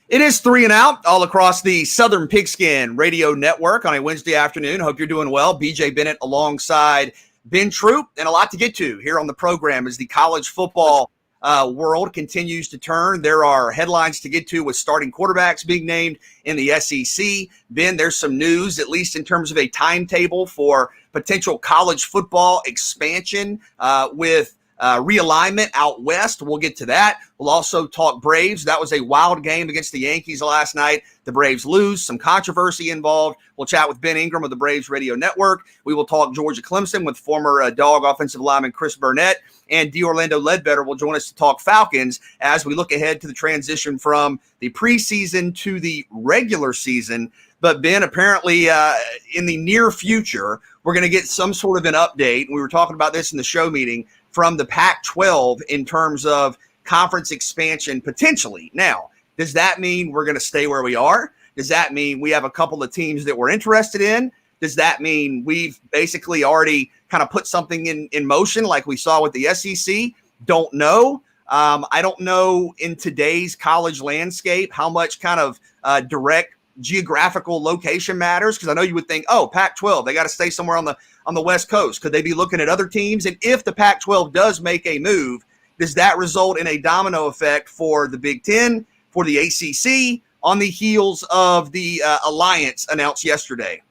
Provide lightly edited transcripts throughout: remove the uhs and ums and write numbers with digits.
It is 3 and Out all across the Southern Pigskin Radio Network on a Wednesday afternoon. Hope you're doing well. BJ Bennett alongside Ben Troop, and a lot to get to here on the program as the college football world continues to turn. There are headlines to get to with starting quarterbacks being named in the SEC. Ben, there's some news, at least in terms of a timetable for potential college football expansion with realignment out west. We'll get to that. We'll also talk Braves. That was a wild game against the Yankees last night. The Braves lose, some controversy involved. We'll chat with Ben Ingram of the Braves Radio Network. We will talk Georgia Clemson with former Dog offensive lineman Chris Burnett, and D'Orlando Ledbetter will join us to talk Falcons as we look ahead to the transition from the preseason to the regular season. But Ben, apparently in the near future, we're going to get some sort of an update. We were talking about this in the show meeting from the Pac-12 in terms of conference expansion potentially. Now, does that mean we're going to stay where we are? Does that mean we have a couple of teams that we're interested in? Does that mean we've basically already kind of put something in motion like we saw with the SEC? Don't know. I don't know in today's college landscape how much kind of direct geographical location matters, because I know you would think, oh, Pac-12, they got to stay somewhere on the West Coast. Could they be looking at other teams? And if the Pac-12 does make a move, does that result in a domino effect for the Big Ten, for the ACC, on the heels of the alliance announced yesterday?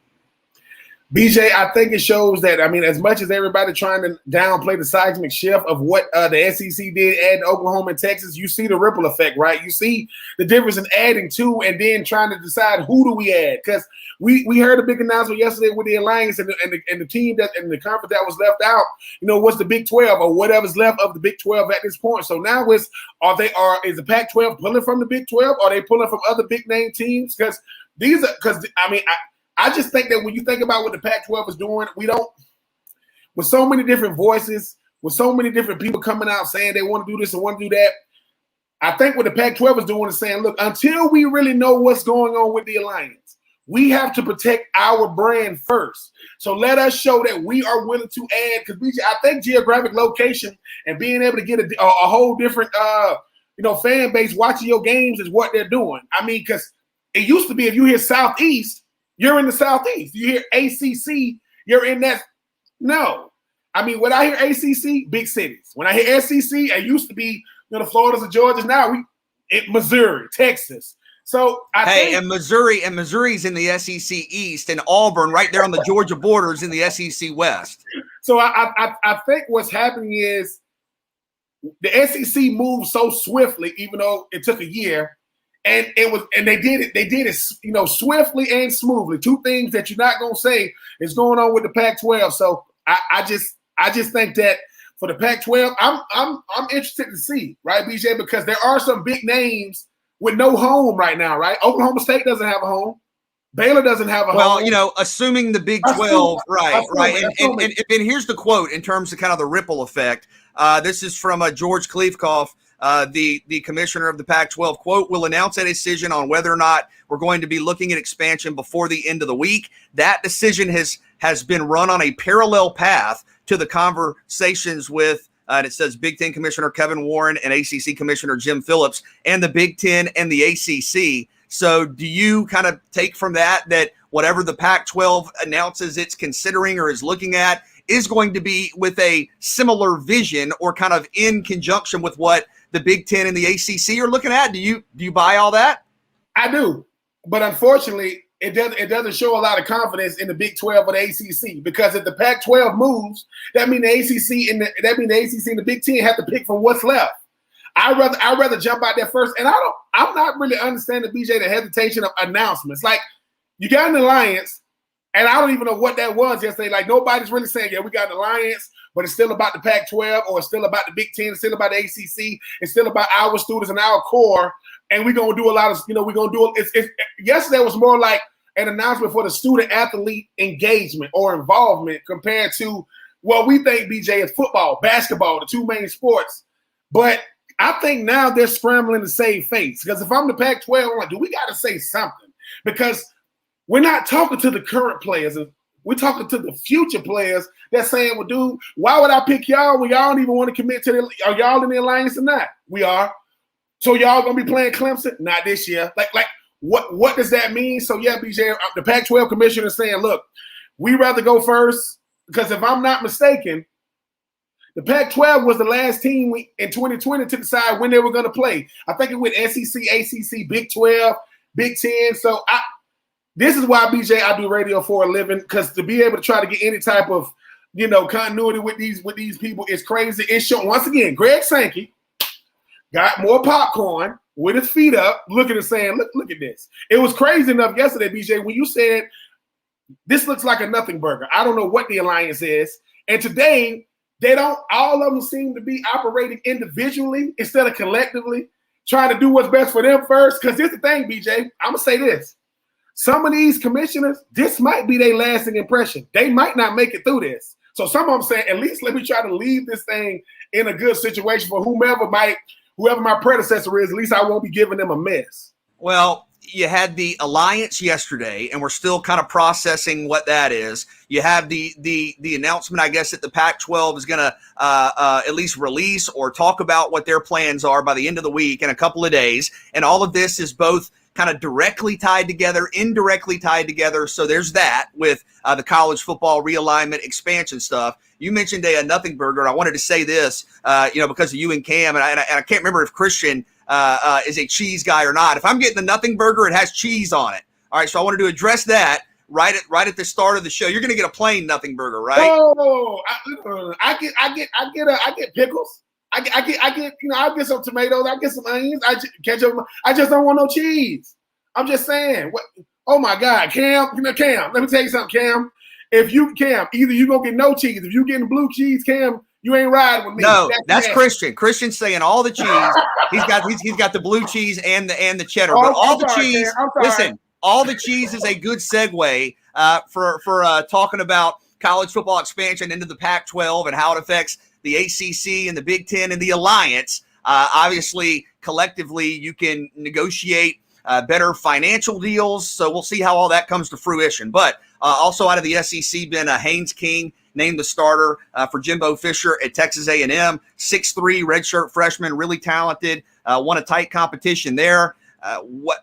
BJ, I think it shows that, I mean, as much as everybody trying to downplay the seismic shift of what the SEC did adding Oklahoma and Texas, you see the ripple effect, right? You see the difference in adding two and then trying to decide who do we add. Because we heard a big announcement yesterday with the alliance and the team that in the conference that was left out, you know, what's the Big 12 or whatever's left of the Big 12 at this point. So now is the Pac-12 pulling from the Big 12? Are they pulling from other big name teams? Because I just think that when you think about what the Pac-12 is doing, with so many different voices, with so many different people coming out saying they want to do this and want to do that, I think what the Pac-12 is doing is saying, look, until we really know what's going on with the alliance, we have to protect our brand first. So let us show that we are willing to add, because I think geographic location and being able to get a whole different fan base watching your games is what they're doing. I mean, because it used to be if you hear Southeast, you're in the Southeast. You hear ACC, you're in that. No. I mean, when I hear ACC, big cities. When I hear SEC, it used to be the Floridas and Georgias. Now Missouri, Texas. So and Missouri's in the SEC East, and Auburn right there on the Georgia borders in the SEC West. So I think what's happening is the SEC moved so swiftly, even though it took a year. And they did it, swiftly and smoothly. Two things that you're not gonna say is going on with the Pac-12. So I just think that for the Pac-12, I'm interested to see, right, BJ, because there are some big names with no home right now, right? Oklahoma State doesn't have a home. Baylor doesn't have a home. Well, assuming the Big 12, right. And here's the quote in terms of kind of the ripple effect. This is from George Kliavkoff, the commissioner of the Pac-12, quote, "We'll announce a decision on whether or not we're going to be looking at expansion before the end of the week. That decision has been run on a parallel path to the conversations with, and it says Big Ten Commissioner Kevin Warren and ACC Commissioner Jim Phillips and the Big Ten and the ACC. So do you kind of take from that whatever the Pac-12 announces it's considering or is looking at is going to be with a similar vision or kind of in conjunction with what the Big Ten and the ACC are looking at? Do you buy all that? I do, but unfortunately, it doesn't show a lot of confidence in the Big 12 or the ACC, because if the Pac-12 moves, that means the ACC and the Big Ten have to pick from what's left. I'd rather jump out there first, and I'm not really understanding, BJ, the hesitation of announcements. Like, you got an alliance, and I don't even know what that was yesterday. Like, nobody's really saying, yeah, we got an alliance, but it's still about the Pac-12, or it's still about the Big Ten, it's still about the ACC, it's still about our students and our core, and we're going to do a lot of, we're going to do it. Yesterday was more like an announcement for the student-athlete engagement or involvement compared to what we think, BJ, is football, basketball, the two main sports. But I think now they're scrambling to save face, because if I'm the Pac-12, I'm like, do we got to say something? Because we're not talking to the current players. We're talking to the future players that's saying, well, dude, why would I pick y'all when y'all don't even want to commit to are y'all in the alliance or not? We are. So y'all gonna be playing Clemson? Not this year. Like what does that mean? So yeah, BJ, the Pac-12 commissioner is saying, look, we rather go first because if I'm not mistaken, the Pac-12 was the last team in 2020 to decide when they were going to play. I think it went SEC, ACC, Big 12, Big 10. So this is why, BJ, I do radio for a living, because to be able to try to get any type of, continuity with these people is crazy. It's showing, once again, Greg Sankey got more popcorn with his feet up, looking and saying, look at this. It was crazy enough yesterday, BJ, when you said, this looks like a nothing burger. I don't know what the alliance is. And today, all of them seem to be operating individually instead of collectively, trying to do what's best for them first. Because here's the thing, BJ, I'm going to say this. Some of these commissioners, this might be their lasting impression. They might not make it through this. So some of them say, at least let me try to leave this thing in a good situation for whoever my predecessor is, at least I won't be giving them a mess. Well, you had the alliance yesterday, and we're still kind of processing what that is. You have the announcement, I guess, that the Pac-12 is going to at least release or talk about what their plans are by the end of the week in a couple of days. And all of this is both kind of directly tied together, indirectly tied together. So there's that with the college football realignment expansion stuff. You mentioned a nothing burger. I wanted to say this, because of you and Cam, and I can't remember if Christian is a cheese guy or not. If I'm getting the nothing burger, it has cheese on it. All right, so I wanted to address that right at the start of the show. You're going to get a plain nothing burger, right? Oh, I get pickles. I get some tomatoes. I get some onions. Ketchup. I just don't want no cheese. I'm just saying. What? Oh my God, Cam. Cam. Let me tell you something, Cam. Either you gonna get no cheese. If you getting blue cheese, Cam, you ain't riding with me. No, that's Christian. Christian's saying all the cheese. He's got the blue cheese and the cheddar. But all the cheese. Listen, all the cheese is a good segue for talking about college football expansion into the Pac-12 and how it affects the ACC and the Big Ten and the Alliance. Obviously, collectively, you can negotiate better financial deals. So we'll see how all that comes to fruition. But also out of the SEC, been Haynes King named the starter for Jimbo Fisher at Texas A&M. 6'3", redshirt freshman, really talented. Won a tight competition there.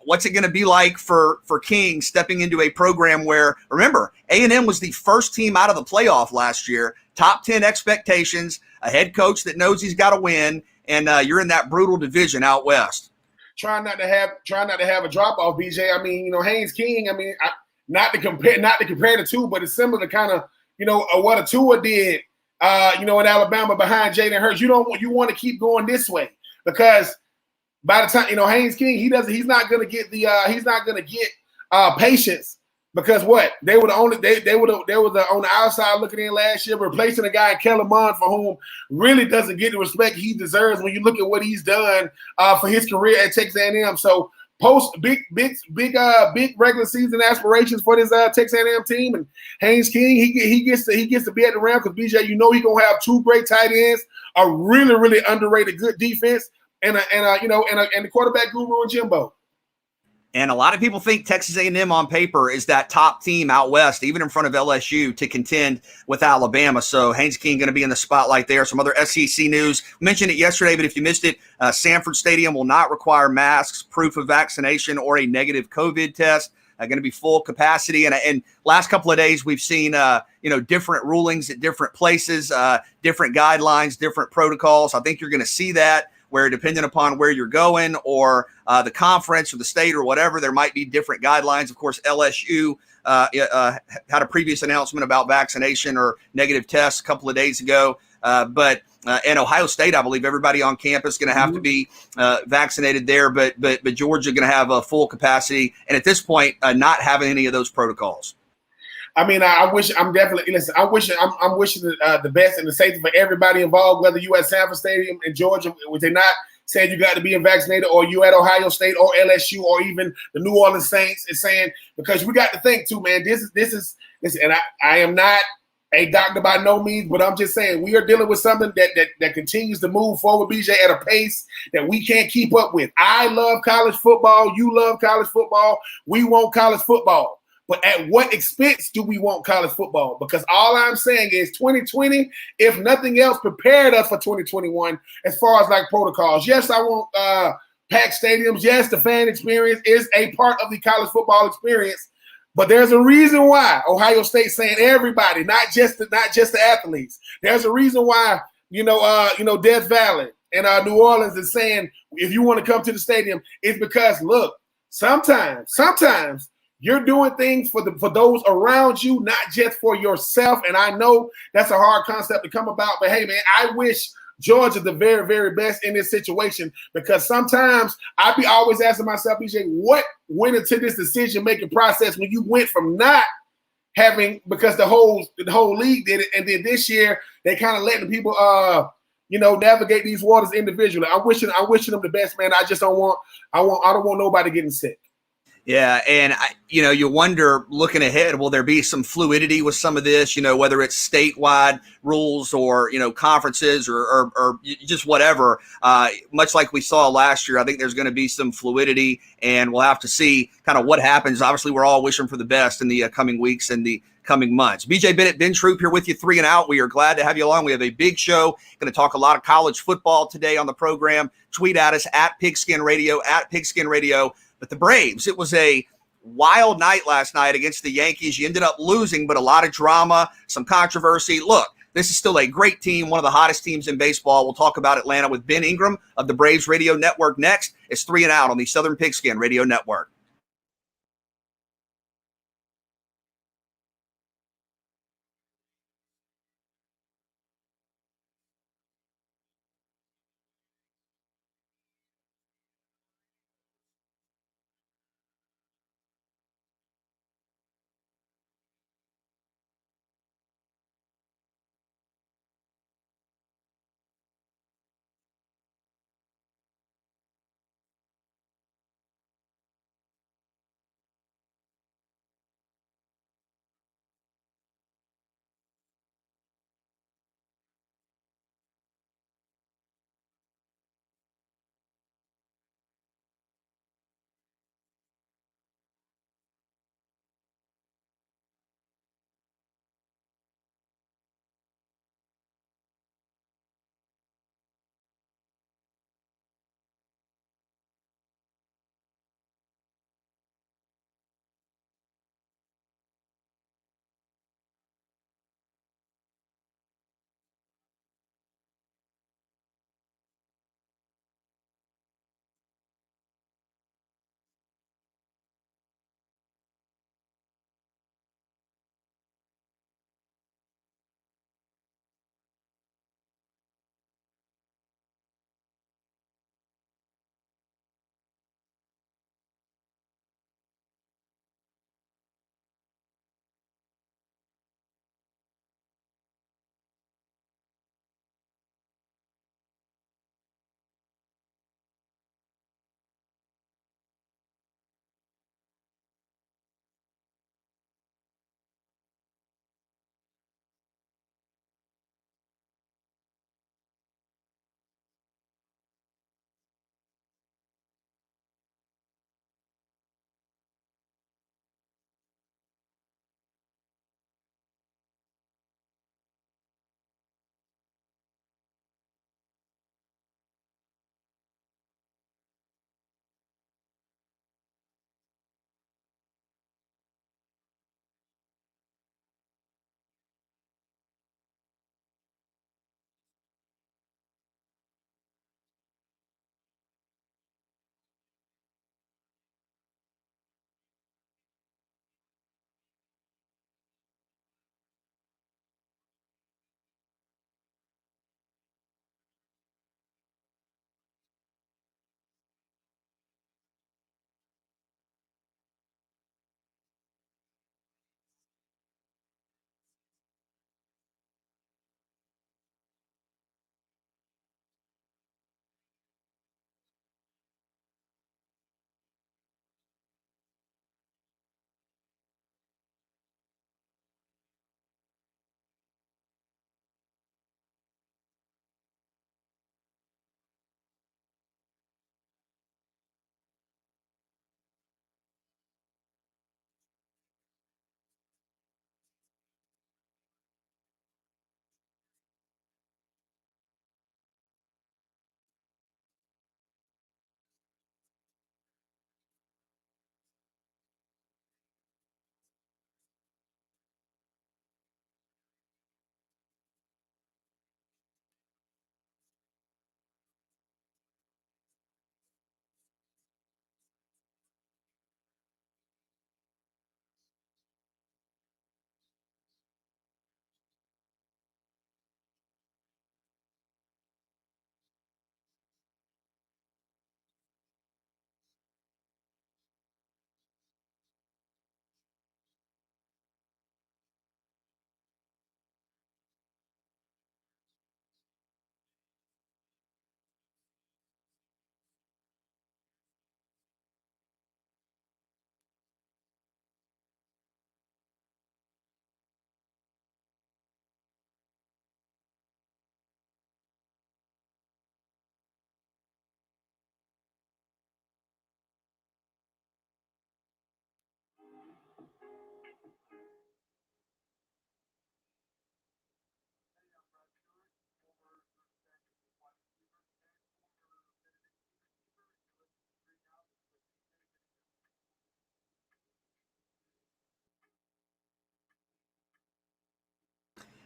What's it going to be like for King stepping into a program where, remember, A&M was the first team out of the playoff last year, top 10 expectations, a head coach that knows he's got to win, and you're in that brutal division out west. Trying not to have a drop off, BJ. I mean, Haynes King. I mean, not to compare the two, but it's similar to kind of what a Tua did. In Alabama behind Jalen Hurts. You want to keep going this way because by the time Haynes King, he's not gonna get patience because what they were on the outside looking in last year, replacing a guy in Kellen Mond for whom really doesn't get the respect he deserves when you look at what he's done for his career at Texas A&M. So post big regular season aspirations for this Texas A&M team, and Haynes King he gets to be at the round because BJ, he gonna have two great tight ends, a really really underrated good defense, and the quarterback guru in Jimbo. And a lot of people think Texas A&M on paper is that top team out west, even in front of LSU, to contend with Alabama. So Haynes King going to be in the spotlight there. Some other SEC news. Mentioned it yesterday, but if you missed it, Sanford Stadium will not require masks, proof of vaccination, or a negative COVID test. Going to be full capacity. And last couple of days, we've seen different rulings at different places, different guidelines, different protocols. I think you're going to see that, where depending upon where you're going or the conference or the state or whatever, there might be different guidelines. Of course, LSU had a previous announcement about vaccination or negative tests a couple of days ago. But in Ohio State, I believe everybody on campus is going to have to be vaccinated there. But Georgia going to have a full capacity. And at this point, not having any of those protocols. I mean, I'm wishing the best and the safety for everybody involved, whether you at Sanford Stadium in Georgia, which they're not saying you got to be vaccinated, or you at Ohio State or LSU or even the New Orleans Saints is saying, because we got to think too, man, this is, and I am not a doctor by no means, but I'm just saying we are dealing with something that continues to move forward, BJ, at a pace that we can't keep up with. I love college football. You love college football. We want college football. But at what expense do we want college football? Because all I'm saying is 2020, if nothing else, prepared us for 2021 as far as like protocols. Yes, I want packed stadiums. Yes, the fan experience is a part of the college football experience, but there's a reason why Ohio State's saying everybody, not just the athletes. There's a reason why Death Valley and New Orleans is saying if you want to come to the stadium, it's because look, sometimes you're doing things for those around you, not just for yourself. And I know that's a hard concept to come about, but hey, man, I wish Georgia the very, very best in this situation, because sometimes I be always asking myself, BJ, what went into this decision-making process when you went from not having, because the whole league did it, and then this year they kind of letting people navigate these waters individually. I'm wishing them the best, man. I don't want nobody getting sick. Yeah, and you wonder looking ahead, will there be some fluidity with some of this? Whether it's statewide rules or conferences or just whatever. Much like we saw last year, I think there's going to be some fluidity, and we'll have to see kind of what happens. Obviously, we're all wishing for the best in the coming weeks and the coming months. BJ Bennett, Ben Troop here with you, 3 and Out. We are glad to have you along. We have a big show. Going to talk a lot of college football today on the program. Tweet at us at Pigskin Radio, at Pigskin Radio. But the Braves, it was a wild night last night against the Yankees. You ended up losing, but a lot of drama, some controversy. Look, this is still a great team, one of the hottest teams in baseball. We'll talk about Atlanta with Ben Ingram of the Braves Radio Network next. It's 3 and Out on the Southern Pigskin Radio Network.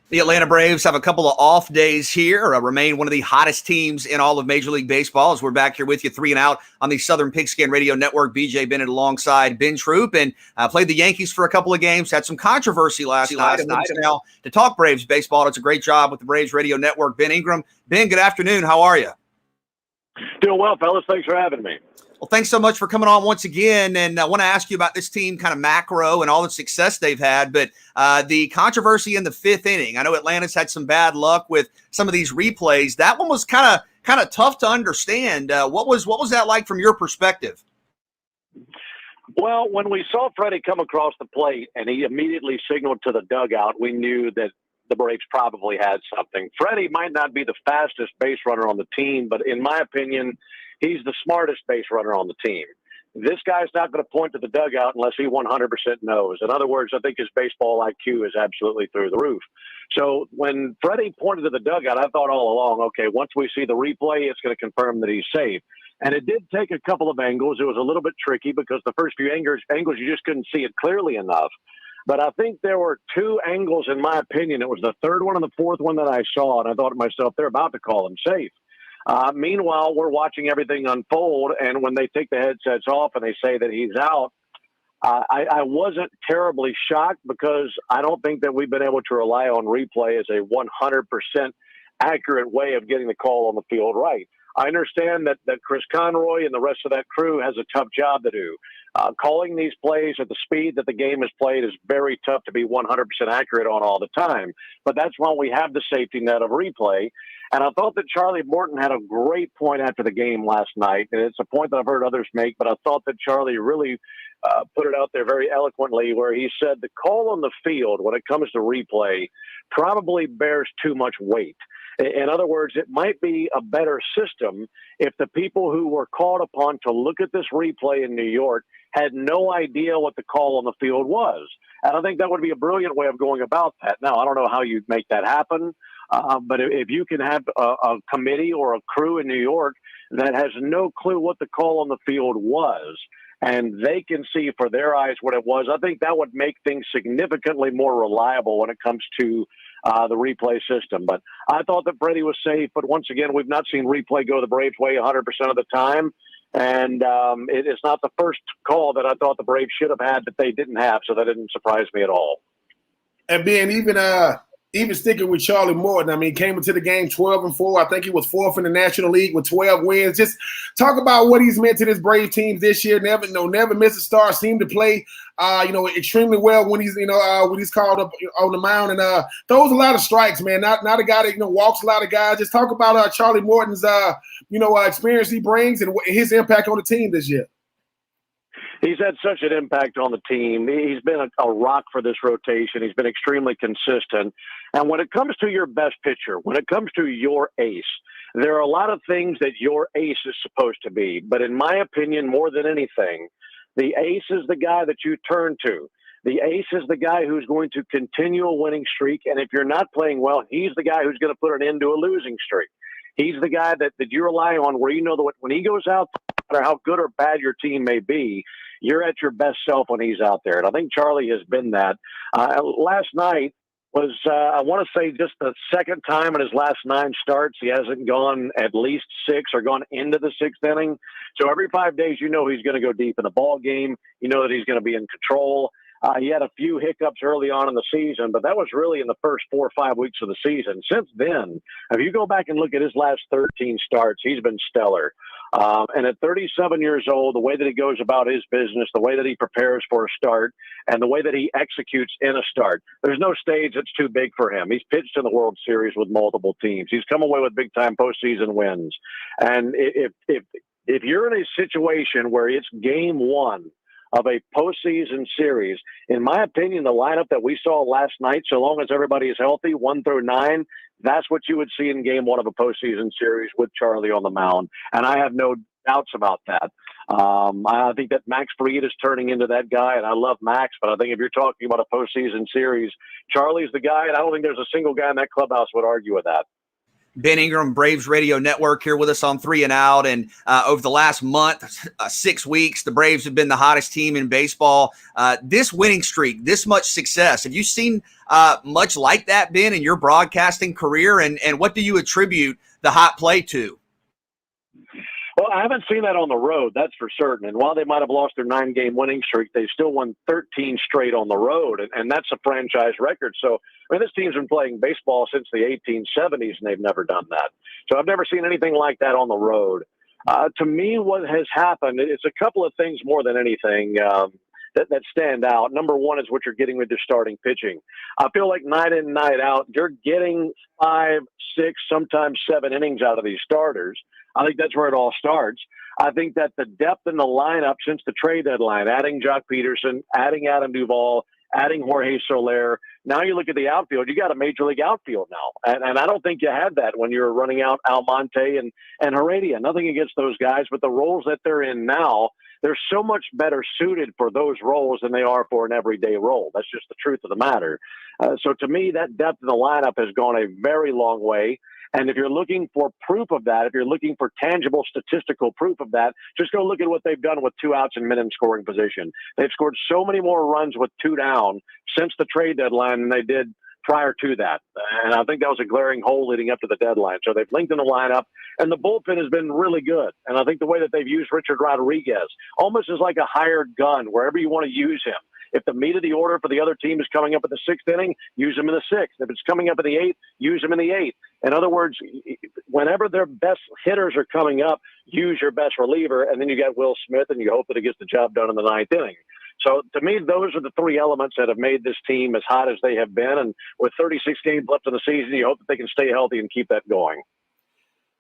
The Atlanta Braves have a couple of off days here, remain one of the hottest teams in all of Major League Baseball as we're back here with you 3 and Out on the Southern Pigskin Radio Network. BJ Bennett alongside Ben Troop, and played the Yankees for a couple of games, had some controversy last night. And now to talk Braves baseball, it's a great job with the Braves Radio Network. Ben Ingram. Ben, good afternoon. How are you? Doing well, fellas. Thanks for having me. Well, thanks so much for coming on once again. And I want to ask you about this team kind of macro and all the success they've had. But the controversy in the 5th inning, I know Atlanta's had some bad luck with some of these replays. That one was kind of tough to understand. What was that like from your perspective? Well, when we saw Freddie come across the plate and he immediately signaled to the dugout, we knew that the Braves probably had something. Freddie might not be the fastest base runner on the team, but in my opinion, he's the smartest base runner on the team. This guy's not going to point to the dugout unless he 100% knows. In other words, I think his baseball IQ is absolutely through the roof. So when Freddie pointed to the dugout, I thought all along, okay, once we see the replay, it's going to confirm that he's safe. And it did take a couple of angles. It was a little bit tricky because the first few angles you just couldn't see it clearly enough. But I think there were 2 angles, in my opinion. It was the 3rd one and the 4th one that I saw, and I thought to myself, they're about to call him safe. Meanwhile, we're watching everything unfold, and when they take the headsets off and they say that he's out, I wasn't terribly shocked because I don't think that we've been able to rely on replay as a 100% accurate way of getting the call on the field right. I understand that Chris Conroy and the rest of that crew has a tough job to do. Calling these plays at the speed that the game is played is very tough to be 100% accurate on all the time. But that's why we have the safety net of replay. And I thought that Charlie Morton had a great point after the game last night. And it's a point that I've heard others make, but I thought that Charlie really put it out there very eloquently where he said the call on the field when it comes to replay probably bears too much weight. In other words, it might be a better system if the people who were called upon to look at this replay in New York had no idea what the call on the field was. And I think that would be a brilliant way of going about that. Now, I don't know how you'd make that happen, but if you can have a committee or a crew in New York that has no clue what the call on the field was, and they can see for their eyes what it was, I think that would make things significantly more reliable when it comes to the replay system. But I thought that Freddie was safe, but once again, we've not seen replay go the Braves' way 100% of the time. And it is not the first call that I thought the Braves should have had that they didn't have, so that didn't surprise me at all. And Ben, even sticking with Charlie Morton, I mean, came into the game 12-4. I think he was 4th in the National League with 12 wins. Just talk about what he's meant to this Braves team this year. Never missed a start. Seemed to play, extremely well when he's called up on the mound and throws a lot of strikes. Man, not a guy that walks a lot of guys. Just talk about Charlie Morton's experience he brings and his impact on the team this year. He's had such an impact on the team. He's been a rock for this rotation. He's been extremely consistent. And when it comes to your best pitcher, when it comes to your ace, there are a lot of things that your ace is supposed to be. But in my opinion, more than anything, the ace is the guy that you turn to. The ace is the guy who's going to continue a winning streak. And if you're not playing well, he's the guy who's going to put an end to a losing streak. He's the guy that you rely on where you know that when he goes out, no matter how good or bad your team may be, you're at your best self when he's out there. And I think Charlie has been that. Last night was, I want to say, just the second time in his last 9 starts, he hasn't gone at least 6 or gone into the 6th inning. So every 5 days, you know he's going to go deep in the ball game. You know that he's going to be in control. He had a few hiccups early on in the season, but that was really in the first 4 or 5 weeks of the season. Since then, if you go back and look at his last 13 starts, he's been stellar. And at 37 years old, the way that he goes about his business, the way that he prepares for a start, and the way that he executes in a start, there's no stage that's too big for him. He's pitched in the World Series with multiple teams. He's come away with big-time postseason wins. And if you're in a situation where it's game 1 of a postseason series, in my opinion, the lineup that we saw last night, so long as everybody is healthy, 1 through 9, that's what you would see in game 1 of a postseason series with Charlie on the mound. And I have no doubts about that. I think that Max Fried is turning into that guy, and I love Max, but I think if you're talking about a postseason series, Charlie's the guy, and I don't think there's a single guy in that clubhouse would argue with that. Ben Ingram, Braves Radio Network, here with us on 3 and Out. And over the last month, 6 weeks, the Braves have been the hottest team in baseball. This winning streak, this much success, have you seen much like that, Ben, in your broadcasting career? And what do you attribute the hot play to? Well, I haven't seen that on the road, that's for certain. And while they might have lost their 9-game winning streak, they still won 13 straight on the road, and that's a franchise record. So, I mean, this team's been playing baseball since the 1870s, and they've never done that. So I've never seen anything like that on the road. To me, what has happened, it's a couple of things more than anything that stand out. Number one is what you're getting with your starting pitching. I feel like night in, night out, you're getting 5, 6, sometimes 7 innings out of these starters. I think that's where it all starts. I think that the depth in the lineup since the trade deadline, adding Jock Peterson, adding Adam Duvall, adding Jorge Soler, now you look at the outfield, you got a major league outfield now. And I don't think you had that when you were running out Almonte and Heredia. Nothing against those guys, but the roles that they're in now, they're so much better suited for those roles than they are for an everyday role. That's just the truth of the matter. So to me, that depth in the lineup has gone a very long way. And if you're looking for proof of that, if you're looking for tangible statistical proof of that, just go look at what they've done with 2 outs and men in scoring position. They've scored so many more runs with 2 down since the trade deadline than they did prior to that. And I think that was a glaring hole leading up to the deadline. So they've lengthened the lineup, and the bullpen has been really good. And I think the way that they've used Richard Rodriguez almost is like a hired gun, wherever you want to use him. If the meat of the order for the other team is coming up at the 6th inning, use him in the 6th. If it's coming up in the 8th, use him in the 8th. In other words, whenever their best hitters are coming up, use your best reliever, and then you got Will Smith, and you hope that it gets the job done in the 9th inning. So to me, those are the 3 elements that have made this team as hot as they have been. And with 36 games left in the season, you hope that they can stay healthy and keep that going.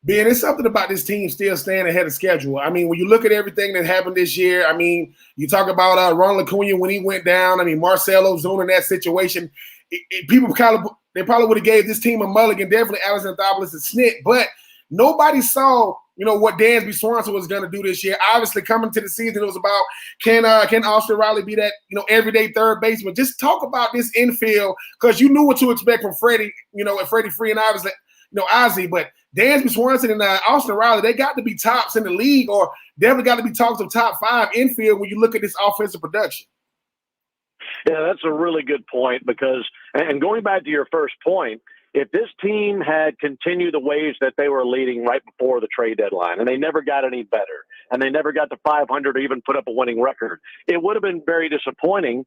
Ben, there's something about this team still staying ahead of schedule. I mean, when you look at everything that happened this year, I mean, you talk about Ronald Acuna when he went down. I mean, Marcell Ozuna in that situation. People they probably would have gave this team a mulligan, definitely Alex Anthopoulos and Snit, but nobody saw, what Dansby Swanson was going to do this year. Obviously, coming to the season, it was about can Austin Riley be that, everyday third baseman? Just talk about this infield, because you knew what to expect from Freddie, and Freddie Free and obviously, Ozzie, but Dansby Swanson and Austin Riley, they got to be tops in the league, or definitely got to be talked of top 5 infield when you look at this offensive production. Yeah, that's a really good point, because, and going back to your first point, if this team had continued the ways that they were leading right before the trade deadline, and they never got any better, and they never got to 500 or even put up a winning record, it would have been very disappointing.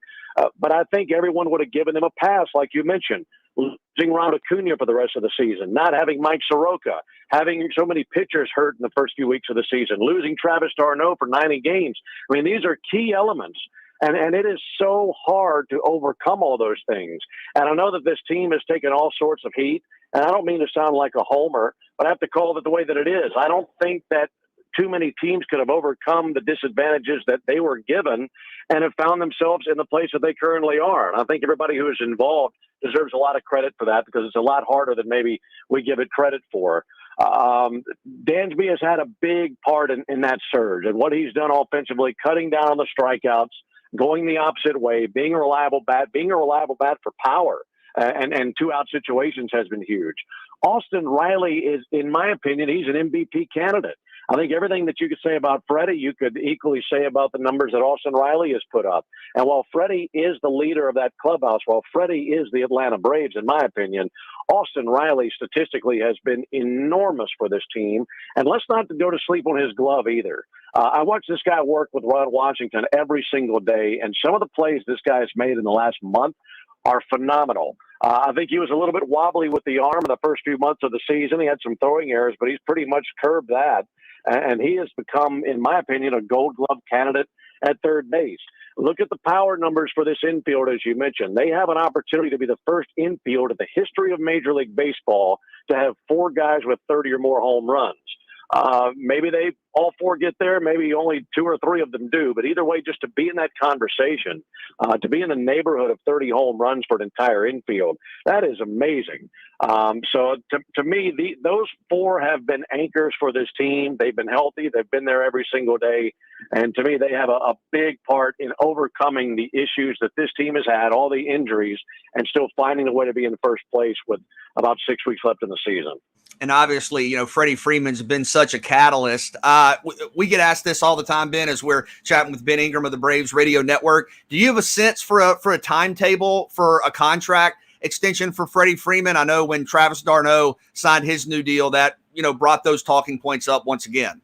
But I think everyone would have given them a pass, like you mentioned. Losing Ronald Acuna for the rest of the season, not having Mike Soroka, having so many pitchers hurt in the first few weeks of the season, losing Travis d'Arnaud for 90 games. I mean, these are key elements. And it is so hard to overcome all those things. And I know that this team has taken all sorts of heat, and I don't mean to sound like a homer, but I have to call it the way that it is. I don't think that too many teams could have overcome the disadvantages that they were given and have found themselves in the place that they currently are. And I think everybody who is involved deserves a lot of credit for that, because it's a lot harder than maybe we give it credit for. Dansby has had a big part in that surge, and what he's done offensively, cutting down on the strikeouts, going the opposite way, being a reliable bat for power, and 2-out situations has been huge. Austin Riley is, in my opinion, he's an MVP candidate. I think everything that you could say about Freddie, you could equally say about the numbers that Austin Riley has put up. And while Freddie is the leader of that clubhouse, while Freddie is the Atlanta Braves, in my opinion, Austin Riley statistically has been enormous for this team. And let's not go to sleep on his glove either. I watch this guy work with Ron Washington every single day, and some of the plays this guy's made in the last month are phenomenal. I think he was a little bit wobbly with the arm in the first few months of the season. He had some throwing errors, but he's pretty much curbed that. And he has become, in my opinion, a Gold Glove candidate at third base. Look at the power numbers for this infield, as you mentioned. They have an opportunity to be the first infield in the history of Major League Baseball to have 4 guys with 30 or more home runs. Maybe they all 4 get there. Maybe only 2 or 3 of them do. But either way, just to be in that conversation, to be in the neighborhood of 30 home runs for an entire infield, that is amazing. So to me, those 4 have been anchors for this team. They've been healthy. They've been there every single day. And to me, they have a big part in overcoming the issues that this team has had, all the injuries, and still finding a way to be in first place with about 6 weeks left in the season. And obviously, you know, Freddie Freeman's been such a catalyst. We get asked this all the time, Ben, as we're chatting with Ben Ingram of the Braves Radio Network. Do you have a sense for a timetable for a contract extension for Freddie Freeman? I know when Travis d'Arnaud signed his new deal, that, you know, brought those talking points up once again.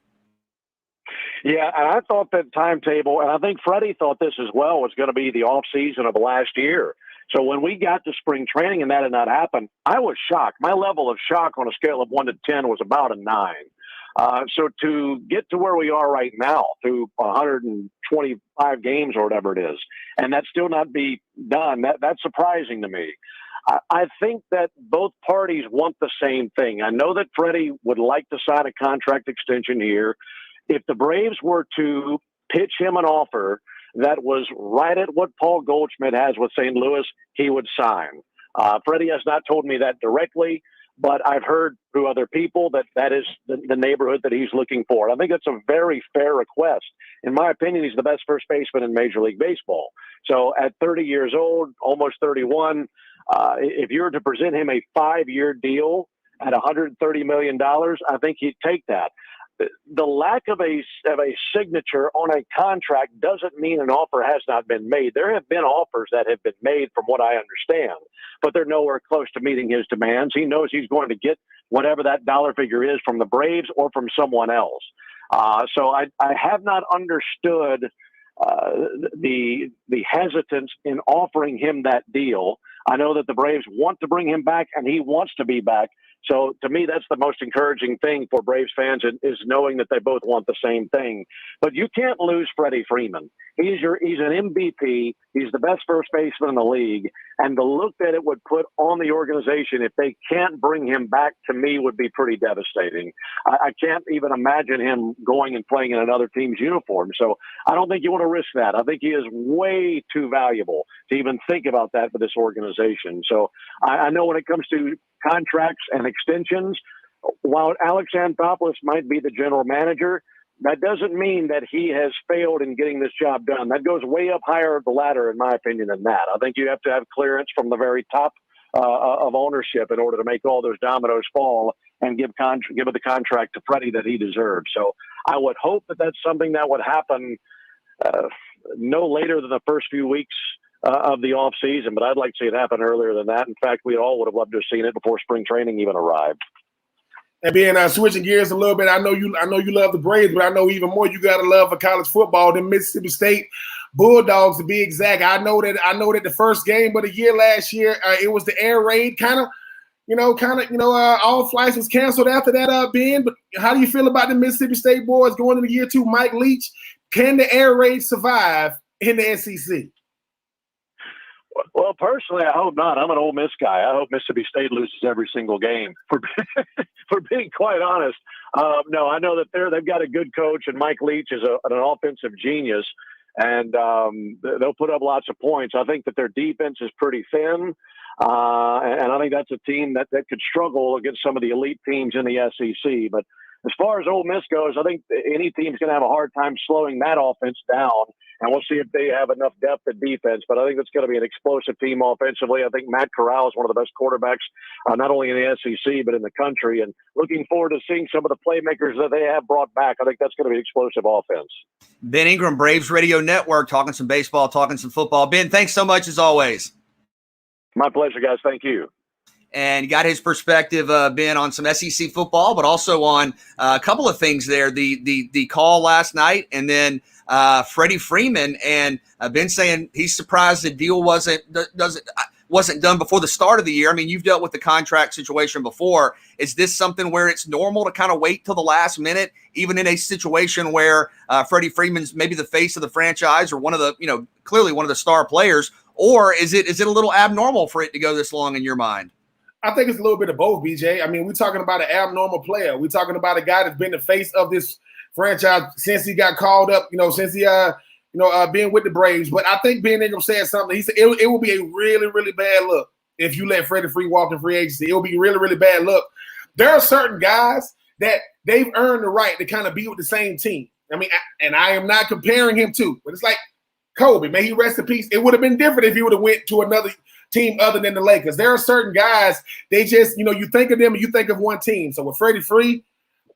Yeah, and I thought that timetable, and I think Freddie thought this as well, was going to be the off season of last year. So when we got to spring training and that had not happened, I was shocked. My level of shock on a scale of 1 to 10 was about a 9. So to get to where we are right now, through 125 games or whatever it is, and that still not be done, that's surprising to me. I think that both parties want the same thing. I know that Freddie would like to sign a contract extension here. If the Braves were to pitch him an offer that was right at what Paul Goldschmidt has with St. Louis, he would sign. Freddie has not told me that directly, but I've heard through other people that is the neighborhood that he's looking for. I think that's a very fair request. In my opinion, he's the best first baseman in Major League Baseball. So at 30 years old, almost 31, if you were to present him a 5-year deal at $130 million, I think he'd take that. The lack of a signature on a contract doesn't mean an offer has not been made. There have been offers that have been made from what I understand, but they're nowhere close to meeting his demands. He knows he's going to get whatever that dollar figure is from the Braves or from someone else. So I have not understood the hesitance in offering him that deal. I know that the Braves want to bring him back and he wants to be back. So to me, that's the most encouraging thing for Braves fans is knowing that they both want the same thing. But you can't lose Freddie Freeman. He's an MVP. He's the best first baseman in the league. And the look that it would put on the organization if they can't bring him back, to me, would be pretty devastating. I can't even imagine him going and playing in another team's uniform. So I don't think you want to risk that. I think he is way too valuable to even think about that for this organization. So I know when it comes to contracts and extensions, while Alex Anthopoulos might be the general manager, that doesn't mean that he has failed in getting this job done. That goes way up higher the ladder, in my opinion, than that. I think you have to have clearance from the very top of ownership in order to make all those dominoes fall and give the contract to Freddie that he deserves. So I would hope that that's something that would happen no later than the first few weeks of the off season, but I'd like to see it happen earlier than that. In fact, we all would have loved to have seen it before spring training even arrived. And being switching gears a little bit, I know you love the Braves, but I know even more you got to love for college football than Mississippi State Bulldogs, to be exact. I know that the first game of the year last year, it was the air raid, all flights was canceled after that, Ben. But how do you feel about the Mississippi State boys going into year 2? Mike Leach, can the air raid survive in the SEC? Well, personally, I hope not. I'm an Ole Miss guy. I hope Mississippi State loses every single game. For being quite honest, no, I know that they've got a good coach, and Mike Leach is an offensive genius, and they'll put up lots of points. I think that their defense is pretty thin, and I think that's a team that could struggle against some of the elite teams in the SEC. But as far as Ole Miss goes, I think any team's going to have a hard time slowing that offense down, and we'll see if they have enough depth at defense. But I think it's going to be an explosive team offensively. I think Matt Corral is one of the best quarterbacks, not only in the SEC, but in the country. And looking forward to seeing some of the playmakers that they have brought back. I think that's going to be an explosive offense. Ben Ingram, Braves Radio Network, talking some baseball, talking some football. Ben, thanks so much as always. My pleasure, guys. Thank you. And you got his perspective, Ben, on some SEC football, but also on a couple of things there. The call last night, and then Freddie Freeman, and Ben saying he's surprised the deal wasn't done before the start of the year. I mean, you've dealt with the contract situation before. Is this something where it's normal to kind of wait till the last minute, even in a situation where Freddie Freeman's maybe the face of the franchise or one of the, clearly one of the star players, or is it a little abnormal for it to go this long in your mind? I think it's a little bit of both, BJ. I mean, we're talking about an abnormal player. We're talking about a guy that's been the face of this franchise since he got called up, since he, been with the Braves. But I think Ben Ingram said something. He said it will be a really, really bad look if you let Freddie Freeman walk in free agency. It will be really, really bad look. There are certain guys that they've earned the right to kind of be with the same team. I mean, and I am not comparing him to, but it's like Kobe. May he rest in peace. It would have been different if he would have went to team other than the Lakers. There are certain guys, they just, you think of them and you think of one team. So with Freddie Free,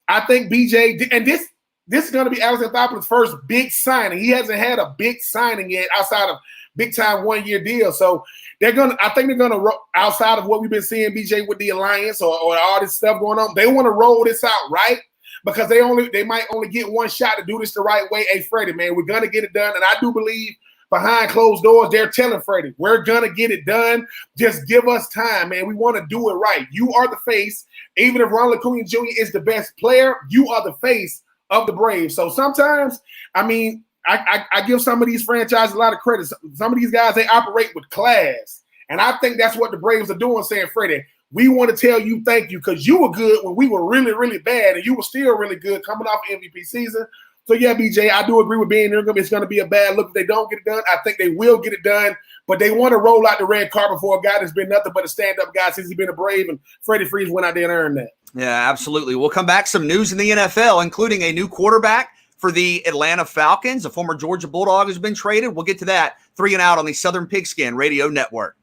I think BJ, and this is going to be Alex Anthopoulos' first big signing. He hasn't had a big signing yet outside of big time 1 year deal. So I think they're going to, outside of what we've been seeing, BJ, with the alliance or all this stuff going on, they want to roll this out right, because they might only get one shot to do this the right way. Hey, Freddie, man, we're going to get it done. And I do believe behind closed doors, they're telling Freddie, we're going to get it done. Just give us time, man. We want to do it right. You are the face. Even if Ronald Acuna Jr. is the best player, you are the face of the Braves. So sometimes, I mean, I give some of these franchises a lot of credit. Some of these guys, they operate with class. And I think that's what the Braves are doing, saying, Freddie, we want to tell you thank you, because you were good when we were really, really bad, and you were still really good coming off MVP season. So, yeah, BJ, I do agree with being there. It's going to be a bad look if they don't get it done. I think they will get it done, but they want to roll out the red carpet for a guy that's been nothing but a stand-up guy since he's been a Brave, and Freddie Freeze went out there and earned that. Yeah, absolutely. We'll come back. Some news in the NFL, including a new quarterback for the Atlanta Falcons, a former Georgia Bulldog has been traded. We'll get to that 3 and Out on the Southern Pigskin Radio Network.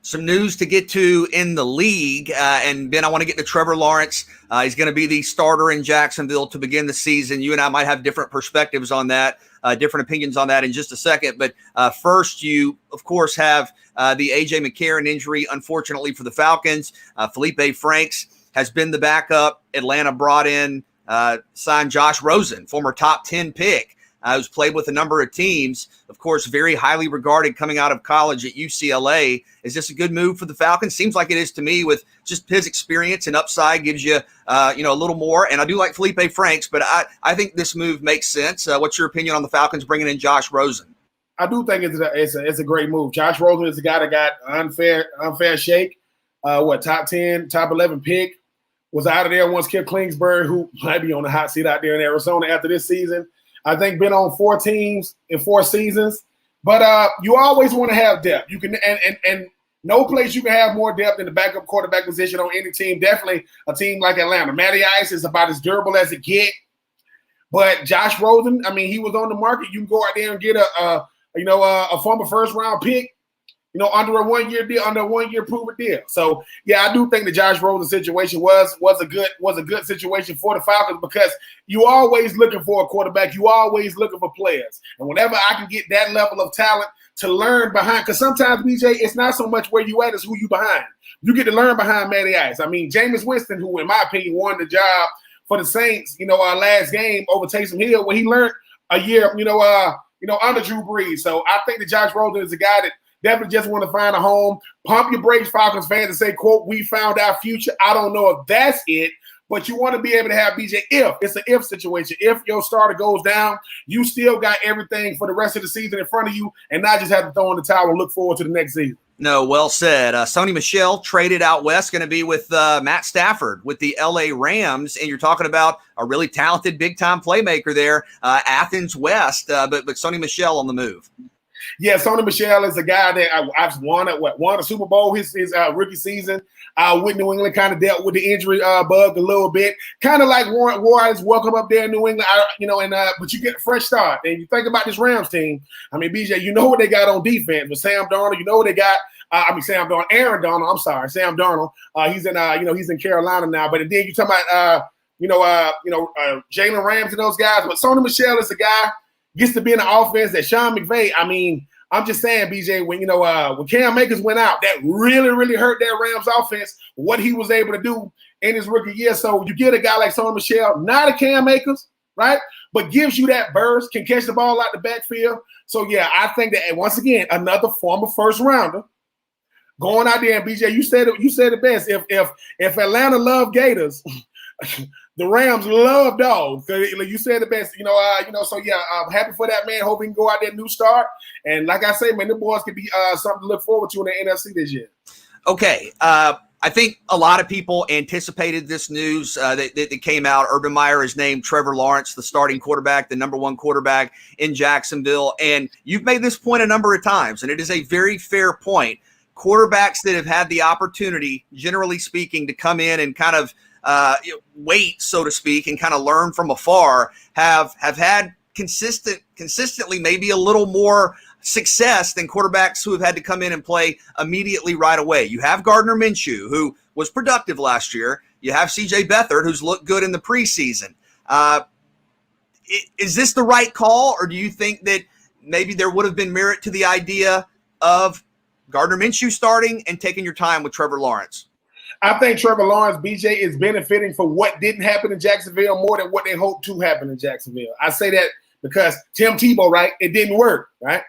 Some news to get to in the league. And Ben, I want to get to Trevor Lawrence. He's going to be the starter in Jacksonville to begin the season. You and I might have different perspectives on that, different opinions on that in just a second. But first, you, of course, have the A.J. McCarron injury, unfortunately, for the Falcons. Felipe Franks has been the backup. Atlanta brought in, signed Josh Rosen, former top 10 pick. Who's played with a number of teams, of course, very highly regarded coming out of college at UCLA. Is this a good move for the Falcons? Seems like it is to me, with just his experience and upside gives you, a little more. And I do like Felipe Franks, but I think this move makes sense. What's your opinion on the Falcons bringing in Josh Rosen? I do think it's a great move. Josh Rosen is the guy that got unfair shake. Top 10, top 11 pick. Was out of there once Cliff Kingsbury, who might be on the hot seat out there in Arizona after this season. I think been on 4 teams in 4 seasons, but you always want to have depth. You can and no place you can have more depth in the backup quarterback position on any team. Definitely a team like Atlanta. Matty Ice is about as durable as it get, but Josh Rosen, I mean, he was on the market. You can go out there and get a former first round pick, under a 1-year deal, under a 1-year proven deal. So yeah, I do think the Josh Rosen situation was a good situation for the Falcons, because you always looking for a quarterback, you always looking for players, and whenever I can get that level of talent to learn behind, because sometimes BJ, it's not so much where you at, it's who you behind. You get to learn behind Matty Ice. I mean, Jameis Winston, who in my opinion won the job for the Saints, last game over Taysom Hill, when he learned a year, under Drew Brees. So I think that Josh Rosen is a guy that definitely just want to find a home. Pump your brakes, Falcons fans, and say, quote, we found our future. I don't know if that's it, but you want to be able to have BJ, if it's an if situation. If your starter goes down, you still got everything for the rest of the season in front of you, and not just have to throw in the towel and look forward to the next season. No, well said. Sony Michel traded out west, going to be with Matt Stafford with the LA Rams, and you're talking about a really talented big-time playmaker there, Athens West, but Sony Michel on the move. Yeah, Sony Michel is a guy that I've won a Super Bowl his rookie season. With New England, kind of dealt with the injury bug a little bit, kind of like Warren's welcome up there in New England. But you get a fresh start. And you think about this Rams team. I mean, BJ, you know what they got on defense with Sam Darnold. You know what they got. Aaron Donald. I'm sorry, Sam Darnold. He's in he's in Carolina now. But then you talk about Jalen Ramsey and those guys. But Sony Michel is a guy. Gets to be in the offense that Sean McVay, I mean, I'm just saying, BJ, when Cam Akers went out, that really, really hurt that Rams offense, what he was able to do in his rookie year. So you get a guy like Sony Michel, not a Cam Akers, right? But gives you that burst, can catch the ball out the backfield. So, yeah, I think that, once again, another former first rounder going out there. And, BJ, you said it best. If Atlanta loved Gators – the Rams love dogs. You said the best, So yeah, I'm happy for that man. Hope he can go out there new start. And like I say, man, the boys can be something to look forward to in the NFC this year. Okay, I think a lot of people anticipated this news that came out. Urban Meyer has named Trevor Lawrence the starting quarterback, the number 1 quarterback in Jacksonville. And you've made this point a number of times, and it is a very fair point. Quarterbacks that have had the opportunity, generally speaking, to come in and kind of wait, so to speak, and kind of learn from afar, have had consistently maybe a little more success than quarterbacks who have had to come in and play immediately right away. You have Gardner Minshew, who was productive last year. You have C.J. Beathard, who's looked good in the preseason. Is this the right call, or do you think that maybe there would have been merit to the idea of Gardner Minshew starting and taking your time with Trevor Lawrence? I think Trevor Lawrence, BJ, is benefiting for what didn't happen in Jacksonville more than what they hoped to happen in Jacksonville. I say that because Tim Tebow, right, it didn't work, right?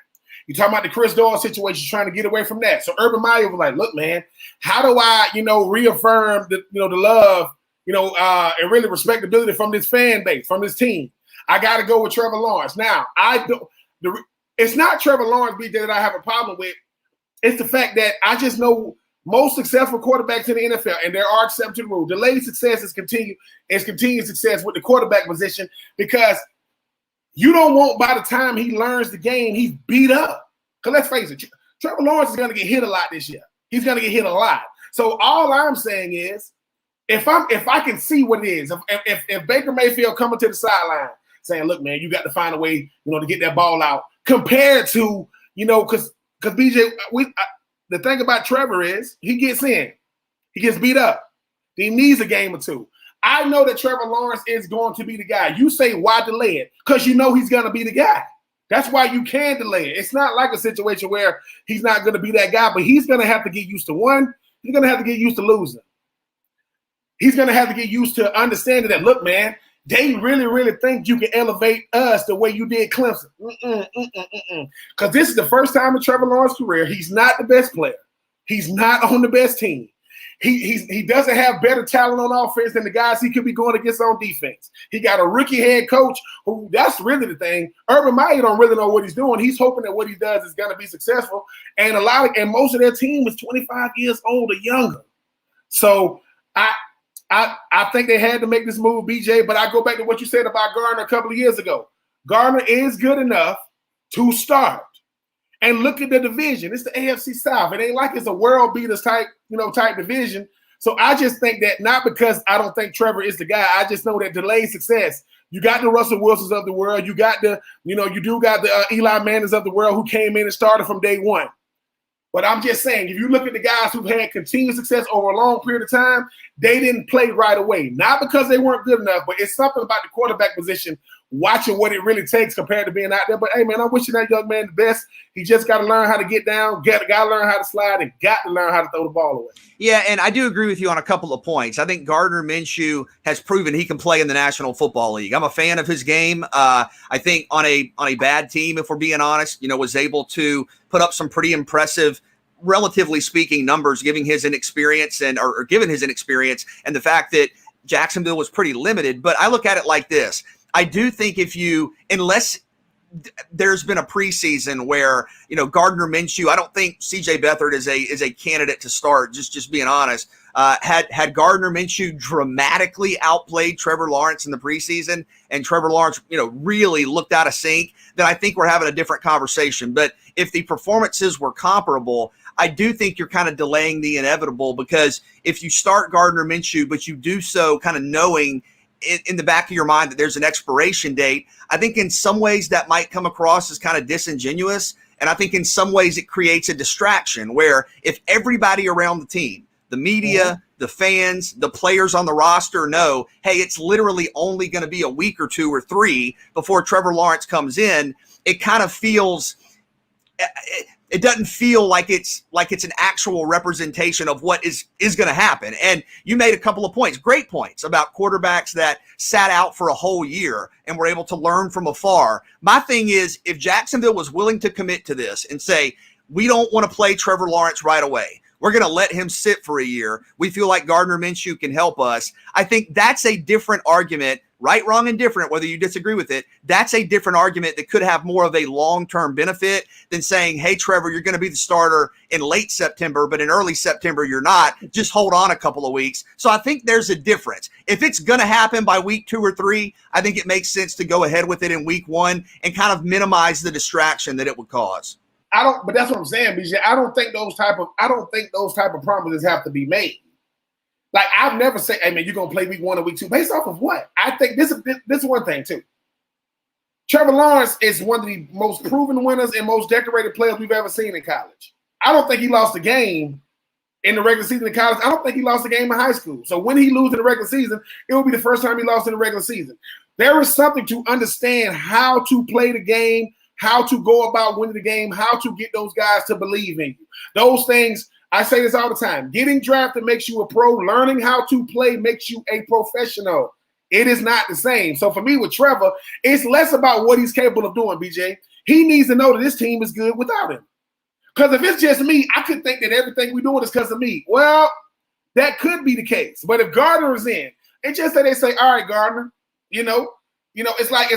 You talking about the Chris Doyle situation, trying to get away from that. So Urban Meyer was like, look, man, how do I, reaffirm the love, and really respectability from this fan base, from this team? I got to go with Trevor Lawrence. Now, it's not Trevor Lawrence, BJ, that I have a problem with. It's the fact that I just know most successful quarterbacks in the NFL, and there are exceptions to the rule. Delayed success is continued success with the quarterback position, because you don't want, by the time he learns the game, he's beat up. Because let's face it, Trevor Lawrence is going to get hit a lot this year. He's going to get hit a lot. So all I'm saying is, if I can see what it is, if Baker Mayfield coming to the sideline saying, look, man, you got to find a way, to get that ball out, compared to, because BJ, the thing about Trevor is he gets in. He gets beat up. He needs a game or two. I know that Trevor Lawrence is going to be the guy. You say, why delay it? Because you know he's going to be the guy. That's why you can delay it. It's not like a situation where he's not going to be that guy, but he's going to have to get used to one. He's going to have to get used to losing. He's going to have to get used to understanding that, look, man, they really, really think you can elevate us the way you did Clemson. Because this is the first time in Trevor Lawrence's career, he's not the best player. He's not on the best team. He doesn't have better talent on offense than the guys he could be going against on defense. He got a rookie head coach who, that's really the thing. Urban Meyer don't really know what he's doing. He's hoping that what he does is going to be successful. And most of their team is 25 years old or younger. So I think they had to make this move, BJ, but I go back to what you said about Gardner a couple of years ago. Gardner is good enough to start. And look at the division. It's the AFC South. It ain't like it's a world beaters type division. So I just think that not because I don't think Trevor is the guy. I just know that delayed success. You got the Russell Wilsons of the world. You got the Eli Mannings of the world who came in and started from day one. But I'm just saying, if you look at the guys who've had continued success over a long period of time, they didn't play right away. Not because they weren't good enough, but it's something about the quarterback position, watching what it really takes compared to being out there. But, hey, man, I'm wishing that young man the best. He just got to learn how to get down, got to learn how to slide, and got to learn how to throw the ball away. Yeah, and I do agree with you on a couple of points. I think Gardner Minshew has proven he can play in the National Football League. I'm a fan of his game. I think on a bad team, if we're being honest, was able to put up some pretty impressive, relatively speaking, numbers, given his inexperience and the fact that Jacksonville was pretty limited. But I look at it like this. I do think unless there's been a preseason where, Gardner Minshew, I don't think CJ Beathard is a candidate to start, just being honest. Had Gardner Minshew dramatically outplayed Trevor Lawrence in the preseason and Trevor Lawrence, really looked out of sync, then I think we're having a different conversation. But if the performances were comparable, I do think you're kind of delaying the inevitable, because if you start Gardner Minshew, but you do so kind of knowing in the back of your mind that there's an expiration date, I think in some ways that might come across as kind of disingenuous. And I think in some ways it creates a distraction where if everybody around the team, the media, the fans, the players on the roster know, hey, it's literally only going to be a week or two or three before Trevor Lawrence comes in, it kind of feels it doesn't feel like it's an actual representation of what is going to happen. And you made a couple of points, great points, about quarterbacks that sat out for a whole year and were able to learn from afar. My thing is, if Jacksonville was willing to commit to this and say, we don't want to play Trevor Lawrence right away, we're going to let him sit for a year, we feel like Gardner Minshew can help us, I think that's a different argument. Right, wrong, and different, whether you disagree with it, that's a different argument that could have more of a long-term benefit than saying, hey, Trevor, you're going to be the starter in late September, but in early September, you're not. Just hold on a couple of weeks. So I think there's a difference. If it's going to happen by week 2 or 3, I think it makes sense to go ahead with it in week 1 and kind of minimize the distraction that it would cause. But that's what I'm saying, BJ. I don't think those type of promises have to be made. Like, I've never said, hey, man, you're going to play week 1 or week 2. Based off of what? I think this is one thing, too. Trevor Lawrence is one of the most proven winners and most decorated players we've ever seen in college. I don't think he lost a game in the regular season in college. I don't think he lost a game in high school. So when he loses in the regular season, it will be the first time he lost in the regular season. There is something to understand how to play the game, how to go about winning the game, how to get those guys to believe in you. Those things, I say this all the time. Getting drafted makes you a pro. Learning how to play makes you a professional. It is not the same. So for me with Trevor, it's less about what he's capable of doing, BJ. He needs to know that this team is good without him. Because if it's just me, I could think that everything we're doing is because of me. Well, that could be the case. But if Gardner is in, it's just that they say, all right, Gardner, it's like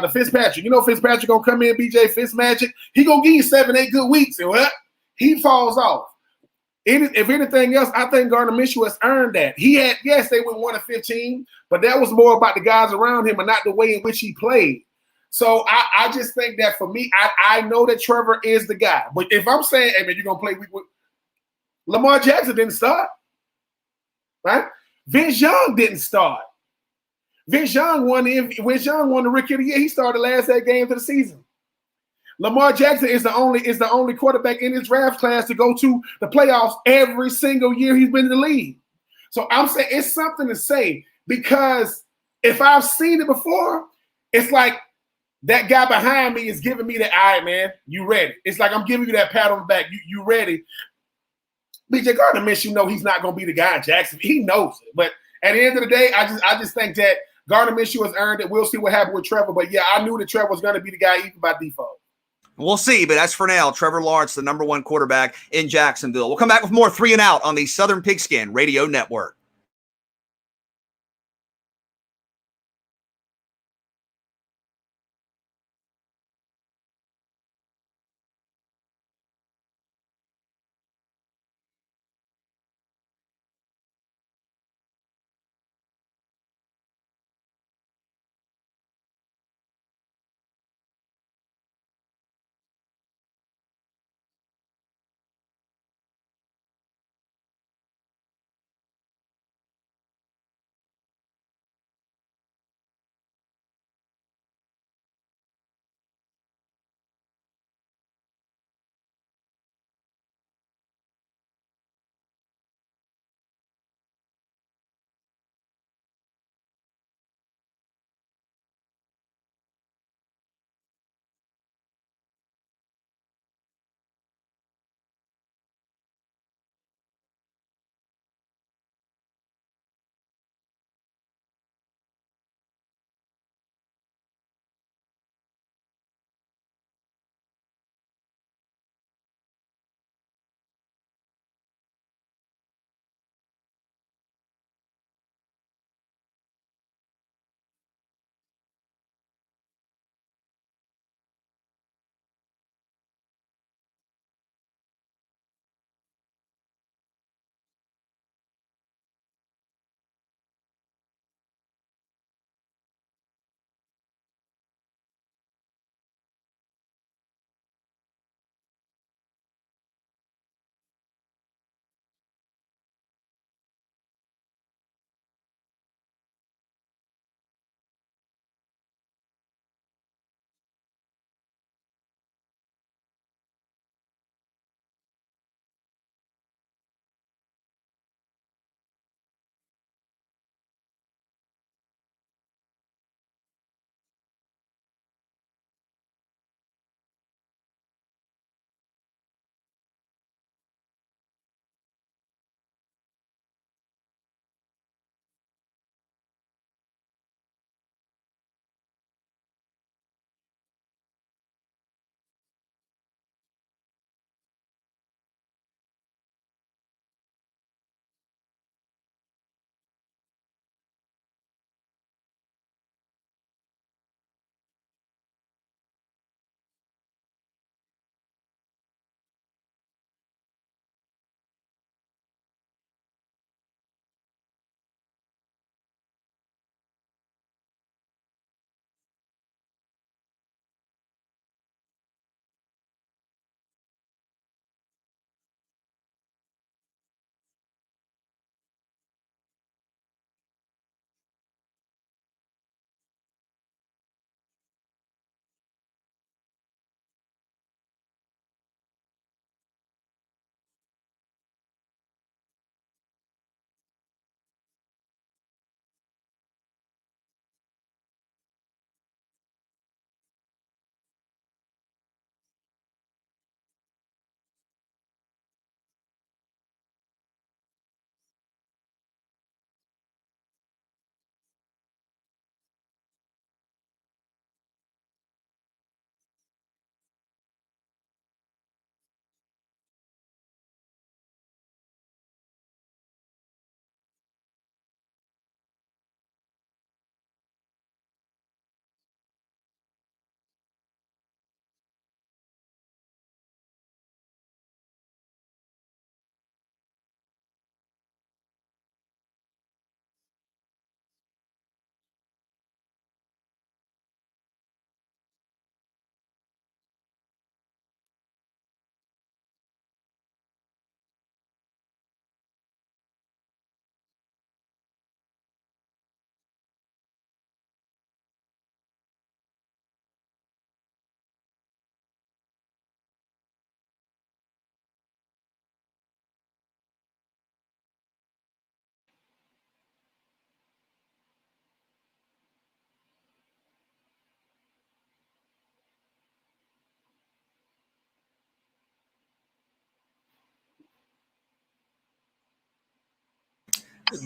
the Fitzpatrick. Fitzpatrick gonna come in, BJ Fitzmagic. He gonna give you 7-8 good weeks, and what? He falls off. If anything else, I think Gardner Minshew has earned that. Yes, they went 1-15, but that was more about the guys around him and not the way in which he played. So I just think that for me, I know that Trevor is the guy. But if I'm saying, hey man, you're gonna play week, Lamar Jackson didn't start, right? Vince Young didn't start. Vince Young won the Rookie of the Year. He started last 8 games of the season. Lamar Jackson is the only quarterback in his draft class to go to the playoffs every single year he's been in the league. So I'm saying it's something to say, because if I've seen it before, it's like that guy behind me is giving me the, all right, man, you ready. It's like I'm giving you that pat on the back. You ready. BJ Gardner Minshew he's not going to be the guy in Jackson. He knows it. But at the end of the day, I just think that Gardner Minshew has earned it. We'll see what happened with Trevor. But, yeah, I knew that Trevor was going to be the guy even by default. We'll see, but as for now, Trevor Lawrence, the number one quarterback in Jacksonville. We'll come back with more 3 and Out on the Southern Pigskin Radio Network.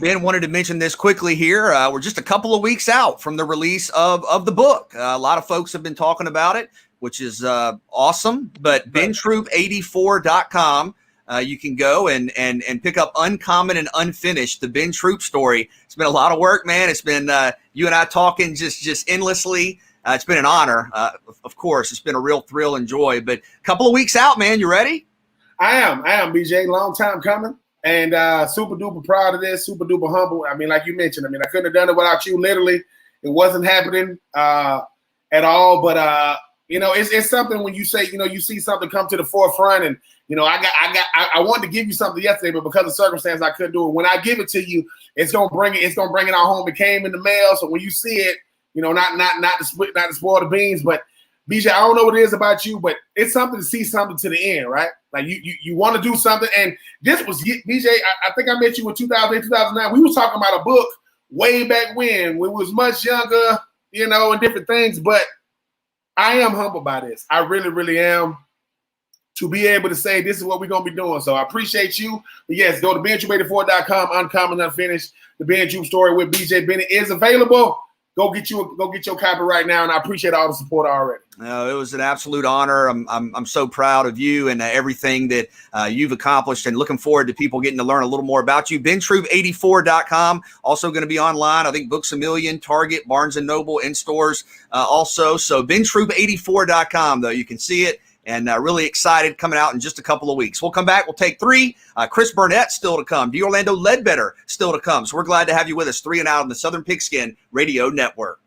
Ben wanted to mention this quickly here. We're just a couple of weeks out from the release of the book. A lot of folks have been talking about it, which is awesome. But BenTroop84.com, you can go and pick up Uncommon and Unfinished, the Ben Troop story. It's been a lot of work, man. It's been you and I talking just endlessly. It's been an honor. Of course, it's been a real thrill and joy. But a couple of weeks out, man. You ready? I am, BJ. Long time coming. And super duper proud of this, super duper humble. I mean, like you mentioned, I couldn't have done it without you. Literally, it wasn't happening at all. But it's something when you say, you see something come to the forefront, and I wanted to give you something yesterday, but because of circumstance, I couldn't do it. When I give it to you, it's gonna bring it out home. It came in the mail, so when you see it, not to spoil the beans, but BJ, I don't know what it is about you, but it's something to see something to the end, right? Like you want to do something. And this was, BJ, I think I met you in 2008, 2009. We was talking about a book way back when we was much younger, and different things. But I am humbled by this. I really, really am, to be able to say this is what we're going to be doing. So I appreciate you. But yes, go to BenTroop84.com, Uncommon Unfinished. The Ben Troop story with BJ Bennett is available. Go get your copy right now, and I appreciate all the support already. It was an absolute honor. I'm so proud of you and everything that you've accomplished, and looking forward to people getting to learn a little more about you. BenTroop84.com, also going to be online. I think Books A Million, Target, Barnes & Noble, in stores also. So BenTroop84.com, though, you can see it. And really excited, coming out in just a couple of weeks. We'll come back. We'll take three. Chris Burnett still to come. D'Orlando Ledbetter still to come. So we're glad to have you with us. 3 and Out on the Southern Pigskin Radio Network.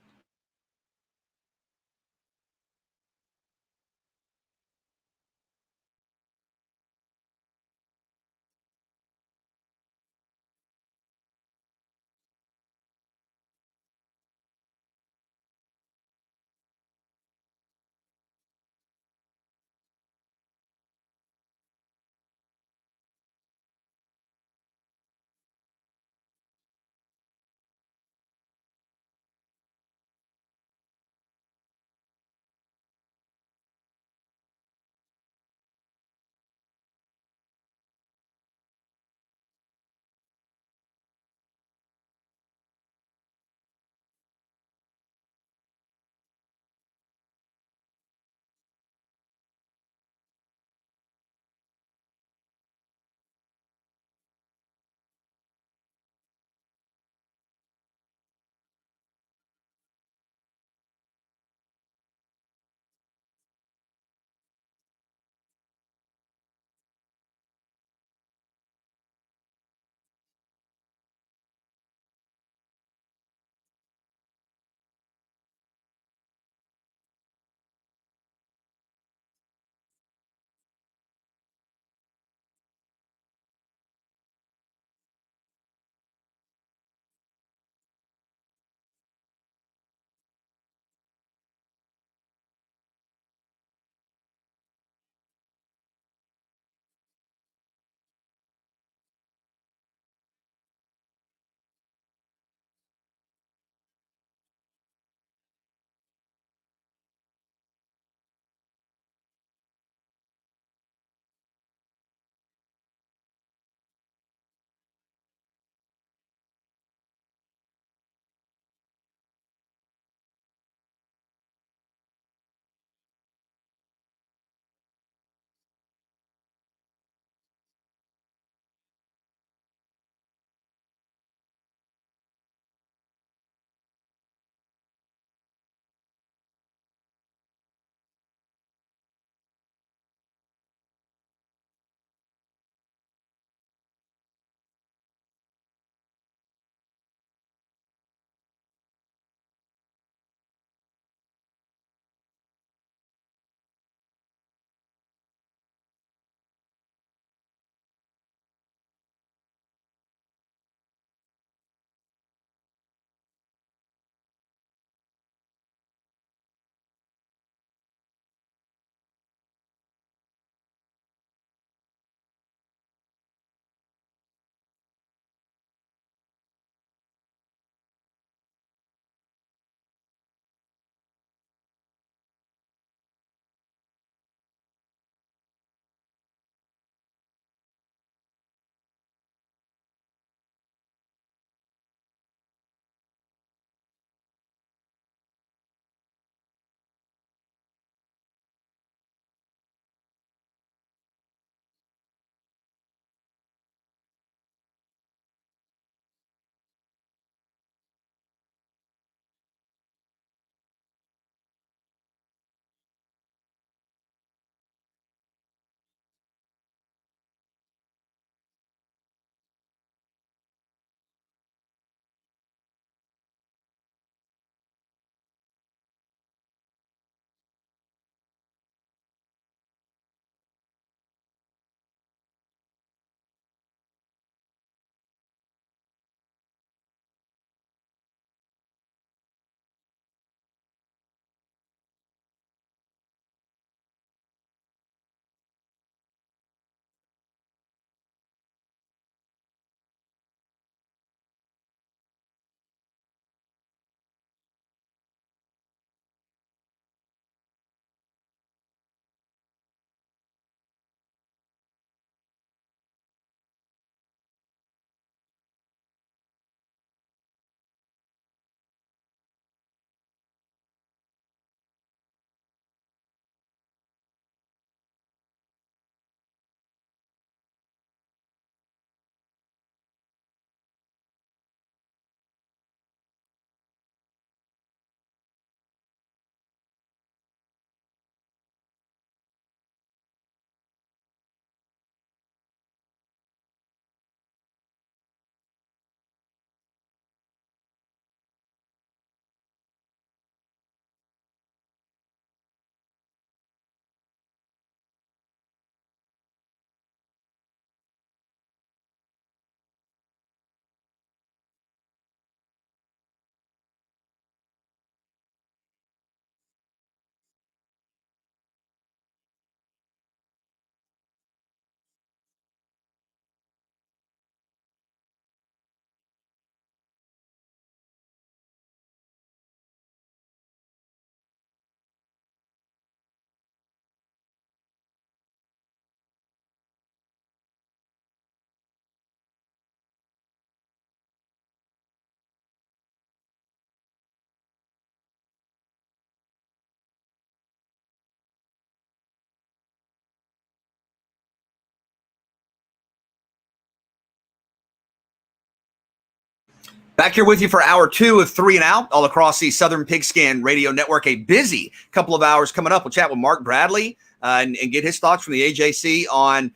Back here with you for hour 2 of 3 and Out, all across the Southern Pigskin Radio Network. A busy couple of hours coming up. We'll chat with Mark Bradley and get his thoughts from the AJC on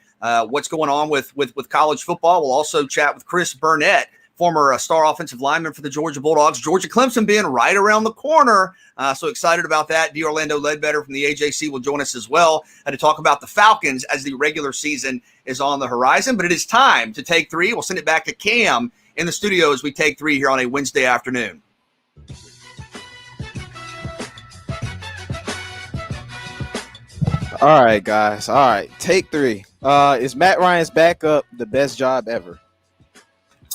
what's going on with college football. We'll also chat with Chris Burnett, former star offensive lineman for the Georgia Bulldogs. Georgia Clemson being right around the corner. So excited about that. D'Orlando Ledbetter from the AJC will join us as well to talk about the Falcons as the regular season is on the horizon. But it is time to take 3. We'll send it back to Cam in the studio as we take 3 here on a Wednesday afternoon. All right, guys. All right, take 3. Is Matt Ryan's backup the best job ever?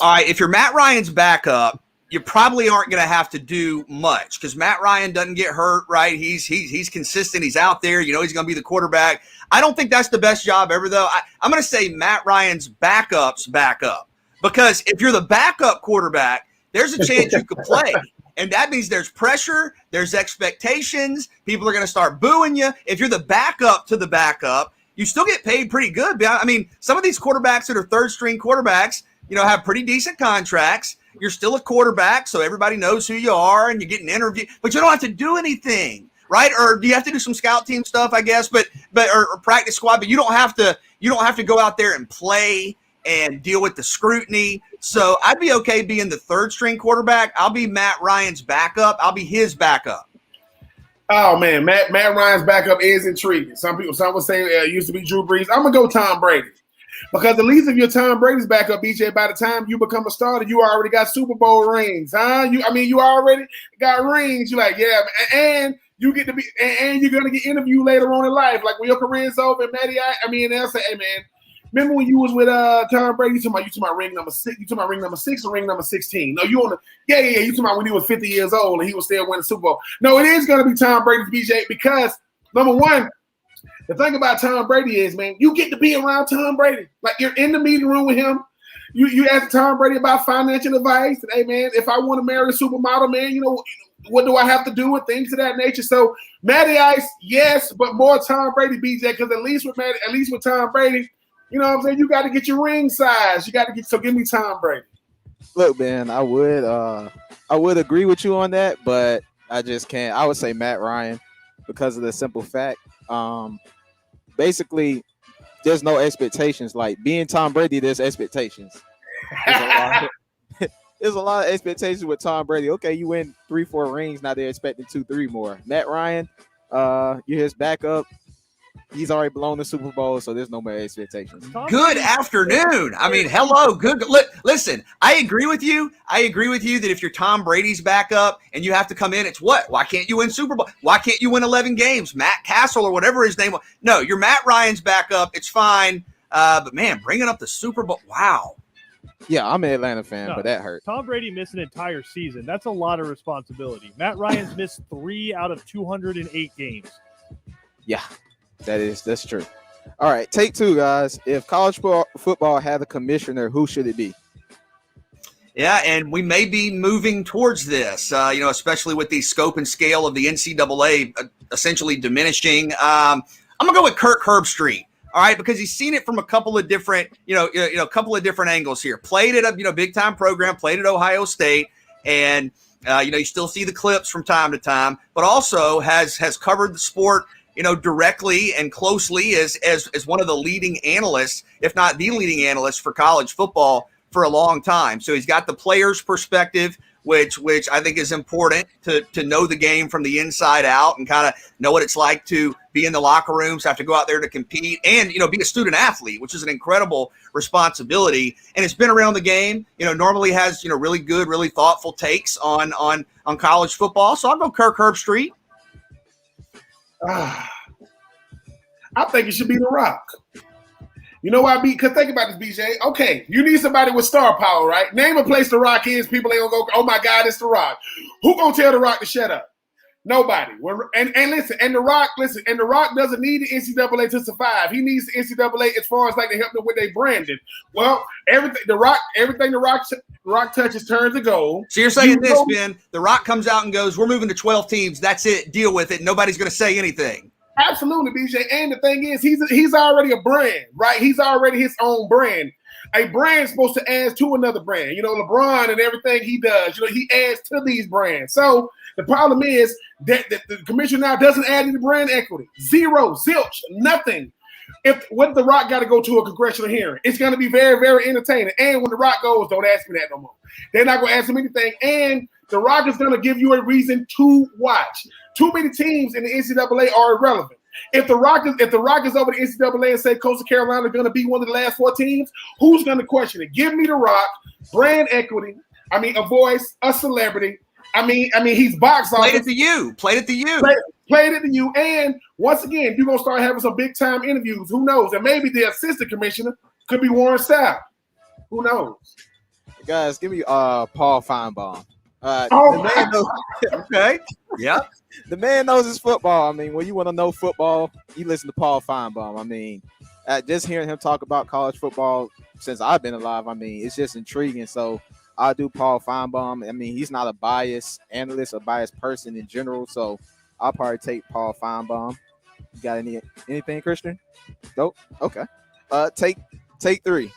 All right, if you're Matt Ryan's backup, you probably aren't going to have to do much because Matt Ryan doesn't get hurt, right? He's consistent. He's out there. You know he's going to be the quarterback. I don't think that's the best job ever, though. I'm going to say Matt Ryan's backup's backup because if you're the backup quarterback, there's a chance you could play. And that means there's pressure, there's expectations, people are going to start booing you. If you're the backup to the backup, you still get paid pretty good. I mean, some of these quarterbacks that are third-string quarterbacks, you know, have pretty decent contracts. You're still a quarterback, so everybody knows who you are, and you get an interview, but you don't have to do anything, right? Or do you have to do some scout team stuff, I guess, but or practice squad, but you don't have to go out there and play and deal with the scrutiny. So I'd be okay being the third-string quarterback. I'll be Matt Ryan's backup. I'll be his backup. Oh, man, Matt Ryan's backup is intriguing. Some would say it used to be Drew Brees. I'm going to go Tom Brady. Because at least if you're Tom Brady's backup, BJ, by the time you become a starter, you already got Super Bowl rings, huh? You already got rings. You're like, yeah, and you get to be, and you're going to get interviewed later on in life. Like when your career's over, Matty, and they'll say, hey, man, remember when you was with Tom Brady? You talking about ring number 6? You talking about ring number 6 or ring number 16? No, you on the You talking about when he was 50 years old and he was still winning Super Bowl? No, it is going to be Tom Brady's, BJ, because number one, the thing about Tom Brady is, man, you get to be around Tom Brady. Like you're in the meeting room with him. You ask Tom Brady about financial advice. And, hey, man, if I want to marry a supermodel, man, you know, what do I have to do with things of that nature? So Matty Ice, yes, but more Tom Brady, BJ, because at least with Tom Brady, you know what I'm saying? You got to get your ring size. So give me Tom Brady. Look, man, I would agree with you on that, but I just can't. I would say Matt Ryan because of the simple fact. Basically, there's no expectations. Like being Tom Brady, there's expectations. There's a lot of expectations with Tom Brady. Okay, you win 3-4 rings. Now they're expecting 2-3 more. Matt Ryan, you're his backup. He's already blown the Super Bowl, so there's no more expectations. Good afternoon. I mean, hello. Good. Listen, I agree with you. I agree with you that if you're Tom Brady's backup and you have to come in, it's what? Why can't you win Super Bowl? Why can't you win 11 games? Matt Castle or whatever his name was. No, you're Matt Ryan's backup. It's fine. But, man, bringing up the Super Bowl. Wow. Yeah, I'm an Atlanta fan, but that hurt. Tom Brady missed an entire season. That's a lot of responsibility. Matt Ryan's missed 3 out of 208 games. Yeah. That's true. All right, take 2, guys. If college football had a commissioner, who should it be? Yeah, and we may be moving towards this, especially with the scope and scale of the NCAA essentially diminishing. I'm going to go with Kirk Herbstreit, all right, because he's seen it from a couple of different, different angles here. Played at a, big-time program, played at Ohio State, and, you still see the clips from time to time, but also has covered the sport directly and closely as one of the leading analysts, if not the leading analyst for college football for a long time. So he's got the player's perspective, which I think is important to know the game from the inside out and kind of know what it's like to be in the locker rooms, have to go out there to compete and, be a student athlete, which is an incredible responsibility. And it's been around the game, normally has, really good, really thoughtful takes on college football. So I'll go Kirk Herbstreit. I think it should be The Rock. You know why? Because think about this, BJ. Okay, you need somebody with star power, right? Name a place The Rock is. People ain't gonna go, oh my God, it's The Rock. Who gonna tell The Rock to shut up? Nobody. And The Rock doesn't need the NCAA to survive. He needs the NCAA as far as like to help them with their branding. Well, everything The Rock touches turns to gold. So you're saying this, Ben? The Rock comes out and goes, "We're moving to 12 teams. That's it. Deal with it. Nobody's going to say anything." Absolutely, BJ. And the thing is, he's already a brand, right? He's already his own brand. A brand's supposed to add to another brand. LeBron and everything he does, he adds to these brands. So the problem is that the commissioner now doesn't add any brand equity. Zero, zilch, nothing. What The Rock got to go to a congressional hearing, it's going to be very, very entertaining. And when The Rock goes, don't ask me that no more. They're not going to ask him anything. And The Rock is going to give you a reason to watch. Too many teams in the NCAA are irrelevant. If the Rock is over the NCAA and say Coastal Carolina is going to be one of the last 4 teams, who's going to question it? Give me The Rock, brand equity. A voice, a celebrity. He's box office. Played it to you. Played it to you. And once again, you're going to start having some big time interviews. Who knows? And maybe the assistant commissioner could be Warren Sapp. Who knows? Guys, give me Paul Feinbaum. The man knows. Okay. Yeah. The man knows his football. When you want to know football, you listen to Paul Feinbaum. Just hearing him talk about college football since I've been alive, it's just intriguing. So I'll do Paul Feinbaum. He's not a biased analyst, a biased person in general. So I'll probably take Paul Feinbaum. You got anything, Christian? Nope. Okay. Take 3.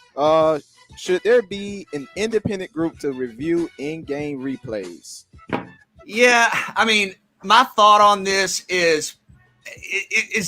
Should there be an independent group to review in-game replays? Yeah, my thought on this is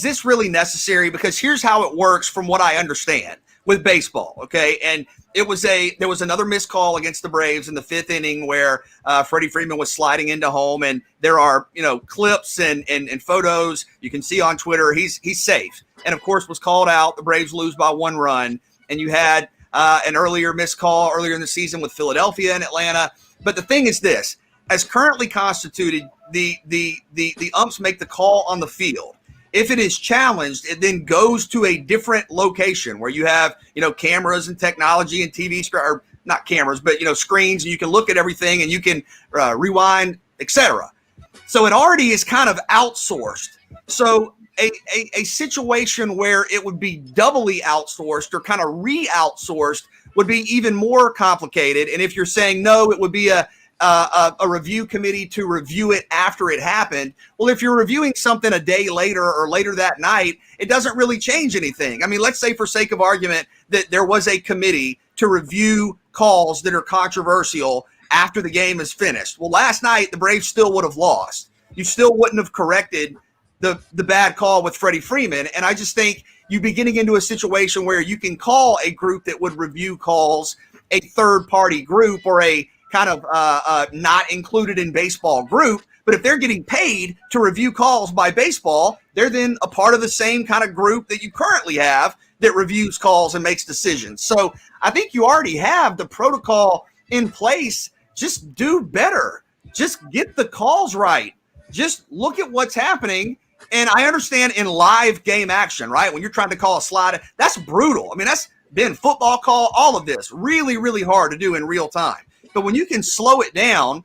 this really necessary? Because here's how it works from what I understand with baseball, okay? And there was another missed call against the Braves in the 5th inning where Freddie Freeman was sliding into home, and there are clips and photos you can see on Twitter. He's safe, and of course was called out. The Braves lose by 1 run, and you had an earlier missed call earlier in the season with Philadelphia and Atlanta. But the thing is this: as currently constituted, the umps make the call on the field. If it is challenged, it then goes to a different location where you have, cameras and technology and TV or not cameras, but screens, and you can look at everything and you can rewind, etc. So it already is kind of outsourced. So a situation where it would be doubly outsourced or kind of re-outsourced would be even more complicated. And if you're saying no, it would be a review committee to review it after it happened. Well, if you're reviewing something a day later or later that night, it doesn't really change anything. Let's say for sake of argument that there was a committee to review calls that are controversial after the game is finished. Well, last night the Braves still would have lost. You still wouldn't have corrected the bad call with Freddie Freeman. And I just think you'd be getting into a situation where you can call a group that would review calls a third-party group or a kind of not included in baseball group. But if they're getting paid to review calls by baseball, they're then a part of the same kind of group that you currently have that reviews calls and makes decisions. So I think you already have the protocol in place. Just do better. Just get the calls right. Just look at what's happening. And I understand in live game action, right? When you're trying to call a slide, that's brutal. That's been football call, all of this really, really hard to do in real time. But when you can slow it down,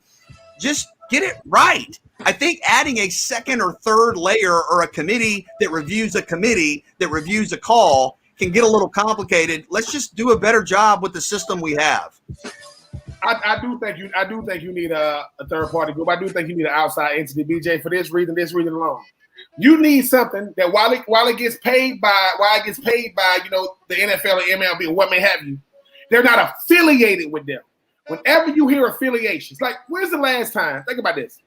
just get it right. I think adding a second or third layer or a committee that reviews a call can get a little complicated. Let's just do a better job with the system we have. I do think you need a third party group. I do think you need an outside entity, BJ, for this reason alone. You need something that while it gets paid by the NFL and MLB or what may have you, they're not affiliated with them. Whenever you hear affiliations, like when's the last time? Think about this.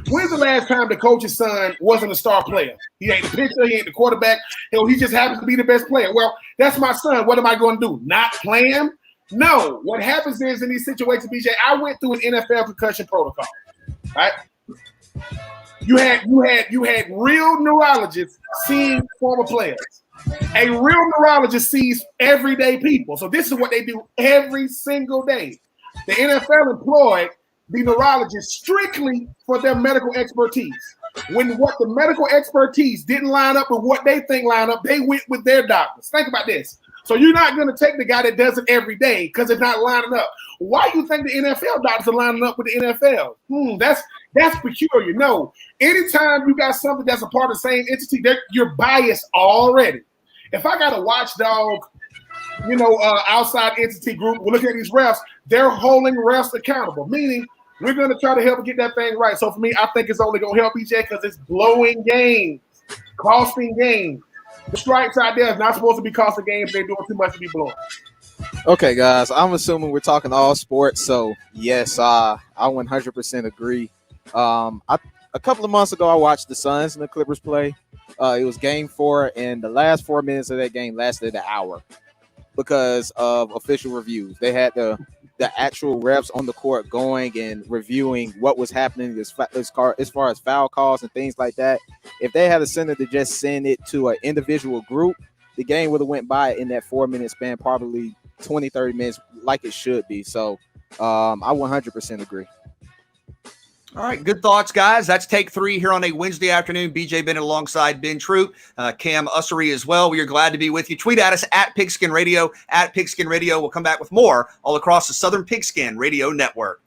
When's the last time the coach's son wasn't a star player? He ain't the pitcher, he ain't the quarterback. He just happens to be the best player. Well, that's my son. What am I going to do? Not play him? No. What happens is in these situations, BJ, I went through an NFL concussion protocol. Right? You had real neurologists seeing former players. A real neurologist sees everyday people. So this is what they do every single day. The NFL employed the neurologist strictly for their medical expertise. When what the medical expertise didn't line up with what they think line up, they went with their doctors. Think about this. So you're not going to take the guy that does it every day because it's not lining up. Why do you think the NFL doctors are lining up with the NFL? That's peculiar. No, anytime you got something that's a part of the same entity, you're biased already. If I got a watchdog, outside entity group, we're looking at these refs, they're holding refs accountable, meaning we're going to try to help get that thing right. So for me, I think it's only going to help BJ because it's blowing games, costing games. The strikes out there is not supposed to be costing games. They're doing too much to be blowing. Okay, guys, I'm assuming we're talking all sports, so yes, I 100% agree. A couple of months ago, I watched the Suns and the Clippers play. It was Game 4, and the last 4 minutes of that game lasted an hour because of official reviews. They had the actual refs on the court going and reviewing what was happening as far as foul calls and things like that. If they had a center to just send it to an individual group, the game would have went by in that 4 minute span, probably 20, 30 minutes like it should be. So I 100% agree. All right, good thoughts, guys. That's take 3 here on a Wednesday afternoon. BJ Bennett alongside Ben Troop, Cam Ussery as well. We are glad to be with you. Tweet at us at Pigskin Radio, at Pigskin Radio. We'll come back with more all across the Southern Pigskin Radio Network.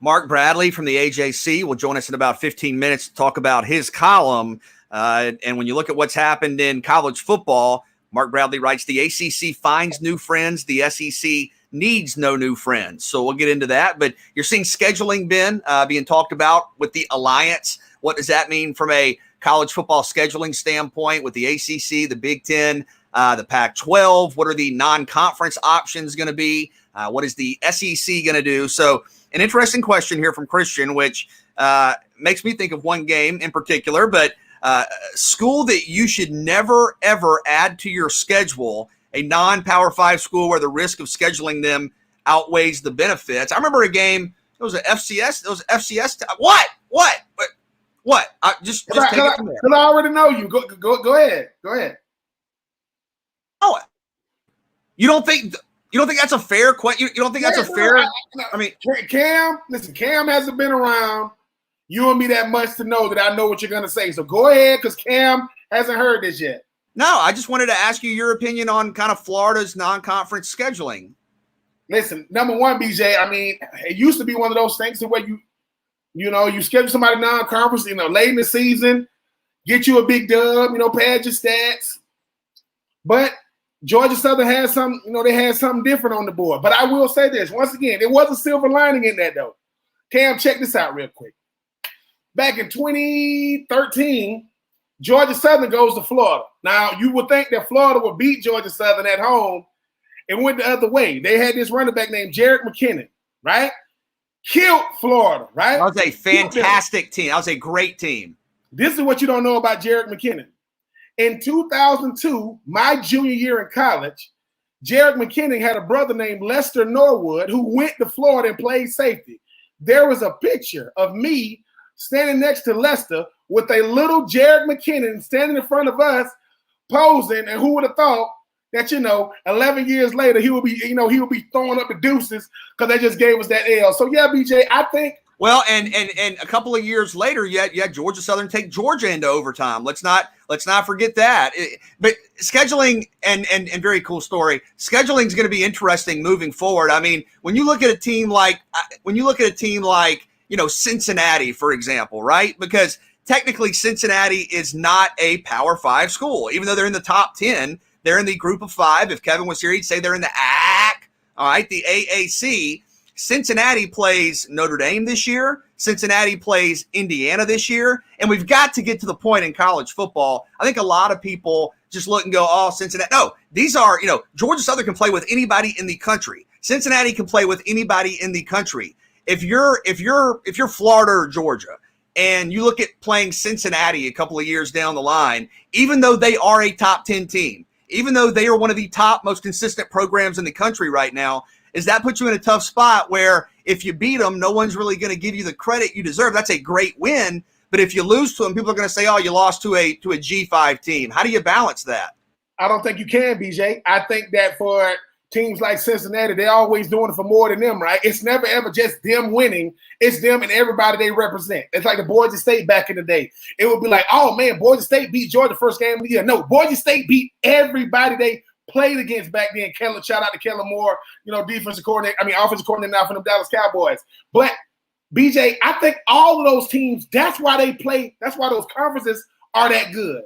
Mark Bradley from the AJC will join us in about 15 minutes to talk about his column. And when you look at what's happened in college football, Mark Bradley writes, the ACC finds new friends, the SEC needs no new friends. So we'll get into that. But you're seeing scheduling, Ben, being talked about with the Alliance. What does that mean from a college football scheduling standpoint with the ACC, the Big Ten, the Pac-12? What are the non-conference options going to be? What is the SEC going to do? So an interesting question here from Christian, which makes me think of one game in particular, but school that you should never, ever add to your schedule, a non-Power 5 school where the risk of scheduling them outweighs the benefits. I remember a game, it was an FCS. It was FCS. What? Just take it from there. Because I already know you. Go ahead. Go ahead. Oh, you don't think that's a fair question? You don't think that's a fair? I mean, Cam, listen, Cam hasn't been around you and me that much to know that I know what you're going to say. So go ahead, because Cam hasn't heard this yet. No, I just wanted to ask you your opinion on kind of Florida's non-conference scheduling. Listen, number one, BJ, I mean, it used to be one of those things where you schedule somebody non-conference, late in the season, get you a big dub, pad your stats. But Georgia Southern has they had something different on the board. But I will say this, once again, there was a silver lining in that, though. Cam, check this out real quick. Back in 2013, Georgia Southern goes to Florida. Now, you would think that Florida would beat Georgia Southern at home. It went the other way. They had this running back named Jerick McKinnon, right? Killed Florida, right? That was a fantastic team. That was a great team. This is what you don't know about Jerick McKinnon. In 2002, my junior year in college, Jerick McKinnon had a brother named Lester Norwood who went to Florida and played safety. There was a picture of me standing next to Lester with a little Jerick McKinnon standing in front of us posing, and who would have thought that 11 years later he would be throwing up the deuces because they just gave us that L. So yeah, BJ, I think. Well, and a couple of years later, you had Georgia Southern take Georgia into overtime. Let's not forget that. But scheduling and very cool story. Scheduling is going to be interesting moving forward. I mean, when you look at a team like Cincinnati, for example, right? Because technically Cincinnati is not a Power 5 school, even though they're in the top 10. They're in the group of 5. If Kevin was here, he'd say they're in the AAC. All right, the AAC. Cincinnati plays Notre Dame this year. Cincinnati plays Indiana this year. And we've got to get to the point in college football. I think a lot of people just look and go, oh, Cincinnati. No, these are, Georgia Southern can play with anybody in the country. Cincinnati can play with anybody in the country. If you're Florida or Georgia and you look at playing Cincinnati a couple of years down the line, even though they are a top 10 team, even though they are one of the top most consistent programs in the country right now, is that puts you in a tough spot where if you beat them, no one's really going to give you the credit you deserve. That's a great win. But if you lose to them, people are going to say, oh, you lost to a G5 team. How do you balance that? I don't think you can, BJ. I think that for teams like Cincinnati, they're always doing it for more than them, right? It's never, ever just them winning. It's them and everybody they represent. It's like the Boise State back in the day. It would be like, oh, man, Boise State beat Georgia first game of the year. No, Boise State beat everybody they played against back then. Shout out to Kellen Moore, offensive coordinator now from the Dallas Cowboys. But BJ, I think all of those teams, that's why they play. That's why those conferences are that good,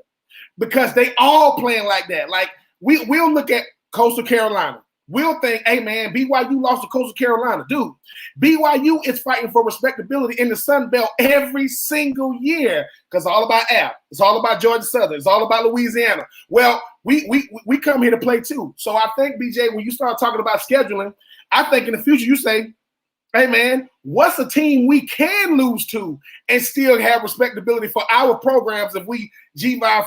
because they all playing like that. Like we'll look at Coastal Carolina. We'll think, hey man, BYU lost to Coastal Carolina. Dude, BYU is fighting for respectability in the Sun Belt every single year because it's all about App. It's all about Georgia Southern. It's all about Louisiana. Well, we come here to play too. So I think, BJ, when you start talking about scheduling, I think in the future you say, hey man, what's a team we can lose to and still have respectability for our programs if we P5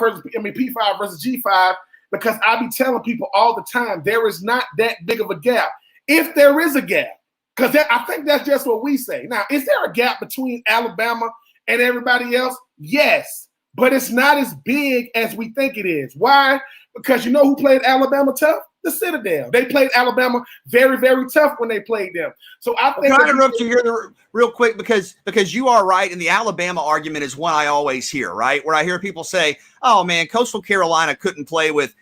versus G5? Because I be telling people all the time, there is not that big of a gap. If there is a gap, because I think that's just what we say. Now, is there a gap between Alabama and everybody else? Yes, but it's not as big as we think it is. Why? Because you know who played Alabama tough? The Citadel. They played Alabama very, very tough when they played them. So I think can I interrupt you here real quick because you are right, and the Alabama argument is one I always hear, right? Where I hear people say, "Oh man, Coastal Carolina couldn't play with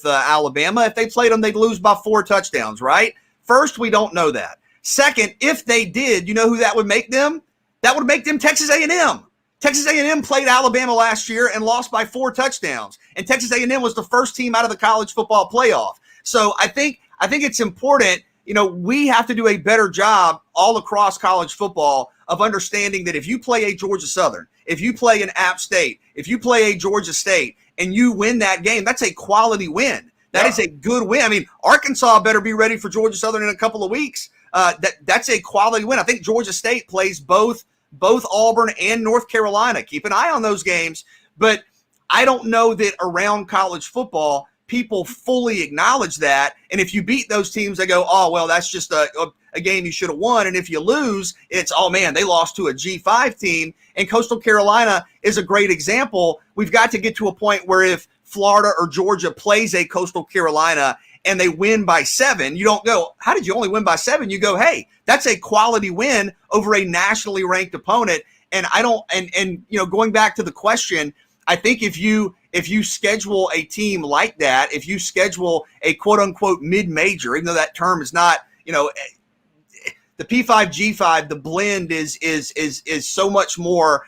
Alabama. If they played them, they'd lose by 4 touchdowns." Right? First, we don't know that. Second, if they did, you know who that would make them? That would make them Texas A&M. Texas A&M played Alabama last year and lost by 4 touchdowns. And Texas A&M was the first team out of the college football playoff. So I think it's important, we have to do a better job all across college football of understanding that if you play a Georgia Southern, if you play an App State, if you play a Georgia State and you win that game, that's a quality win. That is a good win. I mean, Arkansas better be ready for Georgia Southern in a couple of weeks. That's a quality win. I think Georgia State plays both Auburn and North Carolina. Keep an eye on those games. But I don't know that around college football, people fully acknowledge that. And if you beat those teams, they go, oh, well, that's just a game you should have won. And if you lose, it's, oh, man, they lost to a G5 team. And Coastal Carolina is a great example. We've got to get to a point where if Florida or Georgia plays a Coastal Carolina and they win by 7, you don't go, how did you only win by 7? You go, hey, that's a quality win over a nationally ranked opponent. And going back to the question, I think if you schedule a team like that, if you schedule a quote unquote mid-major, even though that term is not, the P5 G5, the blend is so much more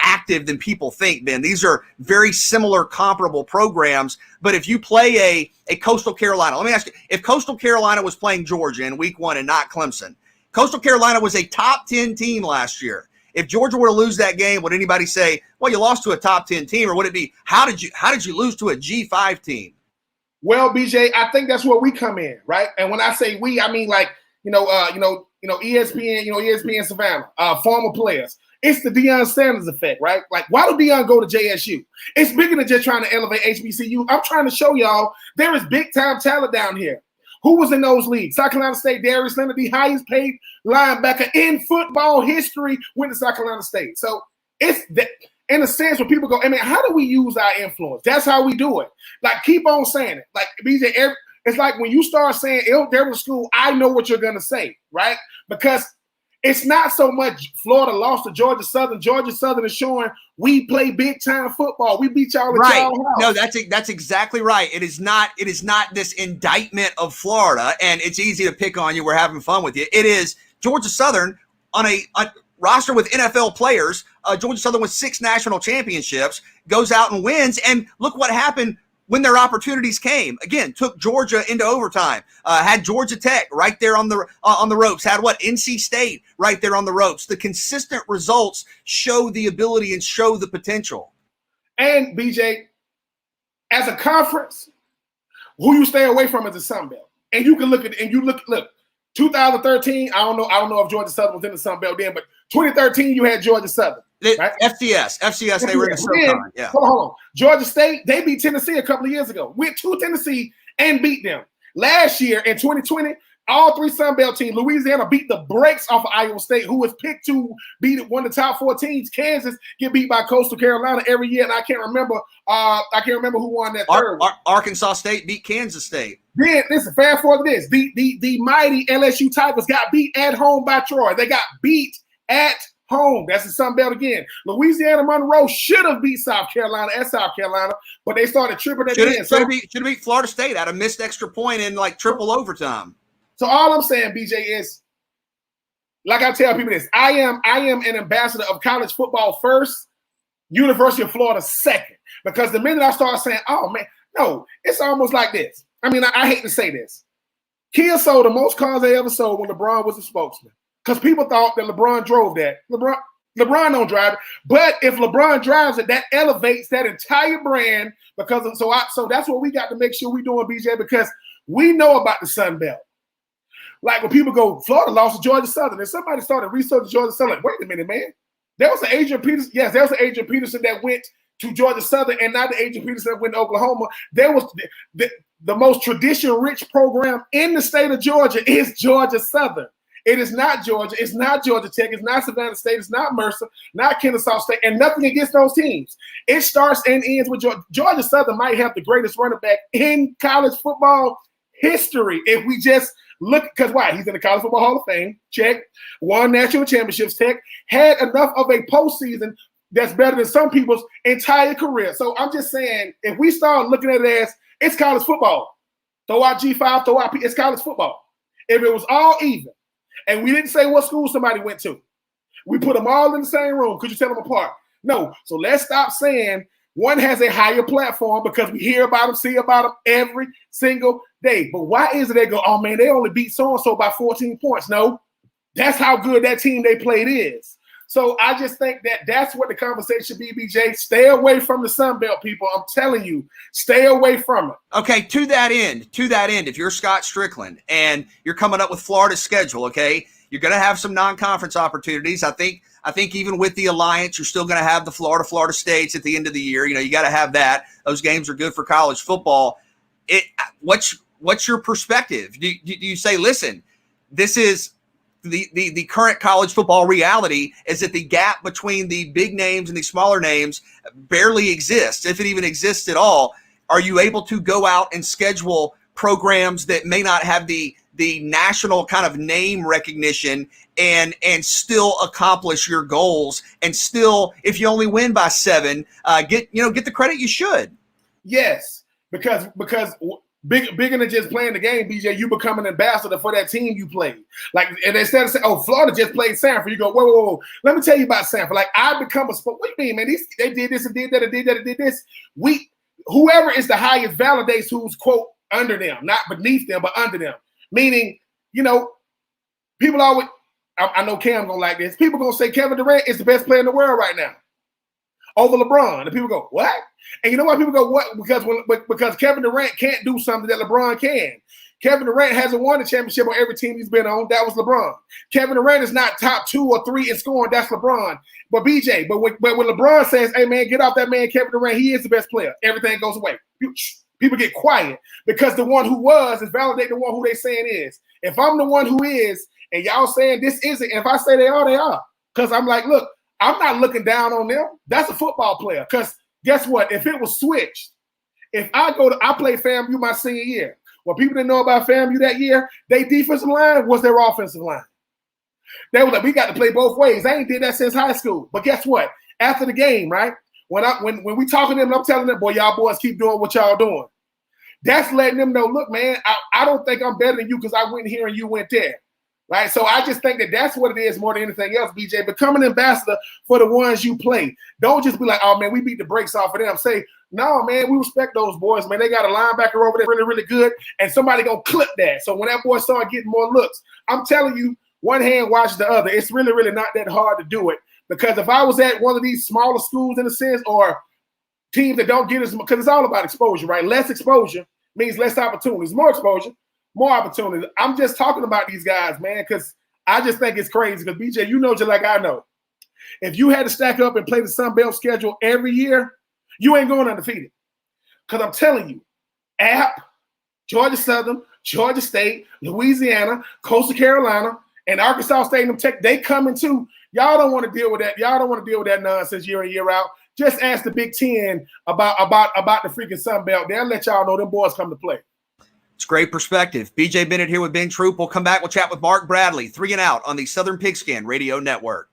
active than people think, Ben. These are very similar, comparable programs. But if you play a Coastal Carolina, let me ask you, if Coastal Carolina was playing Georgia in week 1 and not Clemson, Coastal Carolina was a top 10 team last year. If Georgia were to lose that game, would anybody say, well, you lost to a top 10 team? Or would it be, how did you lose to a G5 team? Well, BJ, I think that's where we come in, right? And when I say we, I mean like, ESPN, ESPN Savannah, former players. It's the Deion Sanders effect, right? Like, why do Deion go to JSU? It's bigger than just trying to elevate HBCU. I'm trying to show y'all there is big-time talent down here. Who was in those leagues? South Carolina State, Darius Leonard, the highest paid linebacker in football history, went to South Carolina State. So it's that, in a sense, where people go, I mean, how do we use our influence? That's how we do it. Like, keep on saying it. Like, BJ, it's like when you start saying, there was school, I know what you're going to say, right? Because it's not so much Florida lost to Georgia Southern. Georgia Southern is showing we play big-time football. We beat y'all at y'all house. No, that's exactly right. It is not this indictment of Florida, and it's easy to pick on you. We're having fun with you. It is Georgia Southern on a roster with NFL players. Georgia Southern with 6 national championships, goes out and wins. And look what happened when their opportunities came. Again, took Georgia into overtime, had Georgia Tech right there on the ropes, had NC State right there on the ropes. The consistent results show the ability and show the potential. And BJ, as a conference, who you stay away from is the Sun Belt. And you can look 2013, I don't know if Georgia Southern was in the Sun Belt then, but 2013 you had Georgia Southern. Right? FCS, they were in the SoCon. Yeah. Hold on. Georgia State, they beat Tennessee a couple of years ago. Went to Tennessee and beat them. Last year in 2020, all 3 Sun Belt teams, Louisiana beat the brakes off of Iowa State, who was picked to beat one of the top 4 teams. Kansas get beat by Coastal Carolina every year, and I can't remember who won that third one. Arkansas State beat Kansas State. Then listen, fast forward to this. The mighty LSU Tigers got beat at home by Troy. They got beat at home. That's the Sun Belt again. Louisiana Monroe should have beat South Carolina at South Carolina, but they started tripping at the end. Should have beat Florida State at a missed extra point in triple overtime. So all I'm saying, BJ, is like I tell people this: I am an ambassador of college football first, University of Florida second. Because the minute I start saying, "Oh man, no," it's almost like this. I mean, I hate to say this. Kia sold the most cars they ever sold when LeBron was a spokesman. Because people thought that LeBron drove that. LeBron don't drive it. But if LeBron drives it, that elevates that entire brand. So that's what we got to make sure we doing, BJ, because we know about the Sun Belt. Like when people go, Florida lost to Georgia Southern, and somebody started researching Georgia Southern, like, wait a minute, man. There was an Adrian Peterson. Yes, there was an Adrian Peterson that went to Georgia Southern, and not the Adrian Peterson that went to Oklahoma. There was the most tradition-rich program in the state of Georgia is Georgia Southern. It is not Georgia. It's not Georgia Tech. It's not Savannah State. It's not Mercer, not Kennesaw State, and nothing against those teams. It starts and ends with Georgia. Georgia Southern might have the greatest running back in college football history if we just look, because why? He's in the College Football Hall of Fame. Check. Won national championships. Tech had enough of a postseason that's better than some people's entire career. So I'm just saying, if we start looking at it as it's college football, throw out G5, throw out P, it's college football. If it was all even, and we didn't say what school somebody went to, we put them all in the same room. Could you tell them apart? No. So let's stop saying one has a higher platform because we hear about them, see about them every single day. But why is it they go, oh man, they only beat so-and-so by 14 points? No, that's how good that team they played is. So I just think that that's what the conversation should be, BJ. Stay away from the Sun Belt, people. I'm telling you, stay away from it. Okay, to that end, if you're Scott Strickland and you're coming up with Florida's schedule, okay, you're going to have some non-conference opportunities. I think even with the alliance, you're still going to have the Florida States at the end of the year. You know, you got to have that. Those games are good for college football. What's your perspective? Do you say, listen, this is the current college football reality is that the gap between the big names and the smaller names barely exists, if it even exists at all. Are you able to go out and schedule programs that may not have the national kind of name recognition and still accomplish your goals, and still, if you only win by 7, get the credit you should? Yes, because bigger than just playing the game, BJ, you become an ambassador for that team you played. Like, and instead of saying, "Oh, Florida just played Sanford," you go, "Whoa! Let me tell you about Sanford." Like, I become a sport. What do you mean, man? They did this and did that and did that and did this. Whoever is the highest validates who's quote under them, not beneath them, but under them. Meaning, people always. I know Cam gonna like this. People gonna say Kevin Durant is the best player in the world right now over LeBron, and people go, "What?" And you know why people go, "What?" Because Kevin Durant can't do something that LeBron can. Kevin Durant hasn't won a championship on every team he's been on. That was LeBron. Kevin Durant is not top 2 or 3 in scoring. That's LeBron. But BJ, but when LeBron says, "Hey man, get off that man, Kevin Durant, he is the best player," everything goes away. People get quiet because the one who was is validating the one who they saying is. If I'm the one who is, and y'all saying this isn't, and if I say they are, they are. Because I'm like, look, I'm not looking down on them. That's a football player. Because guess what? If it was switched, if I played FAMU my senior year. What people didn't know about FAMU that year, their defensive line was their offensive line. They were like, we got to play both ways. I ain't did that since high school. But guess what? After the game, right? When we talking to them, I'm telling them, boy, y'all boys keep doing what y'all doing. That's letting them know, look, man, I don't think I'm better than you because I went here and you went there. Right? So I just think that that's what it is more than anything else, BJ. Become an ambassador for the ones you play. Don't just be like, oh, man, we beat the brakes off of them. Say, no, man, we respect those boys, man. They got a linebacker over there really, really good, and somebody going to clip that. So when that boy started getting more looks, I'm telling you, one hand washes the other. It's really, really not that hard to do it. Because if I was at one of these smaller schools in a sense, or teams that don't get as much, because it's all about exposure, right? Less exposure means less opportunities. More exposure, more opportunities. I'm just talking about these guys, man, because I just think it's crazy. Because, BJ, you know just like I know, if you had to stack up and play the Sun Belt schedule every year, you ain't going undefeated. Because I'm telling you, App, Georgia Southern, Georgia State, Louisiana, Coastal Carolina, and Arkansas State and Tech, they coming too. Y'all don't want to deal with that. Y'all don't want to deal with that nonsense year in, year out. Just ask the Big Ten about the freaking Sun Belt. They'll let y'all know them boys come to play. It's great perspective. BJ Bennett here with Ben Troop. We'll come back. We'll chat with Mark Bradley, 3 and Out on the Southern Pigskin Radio Network.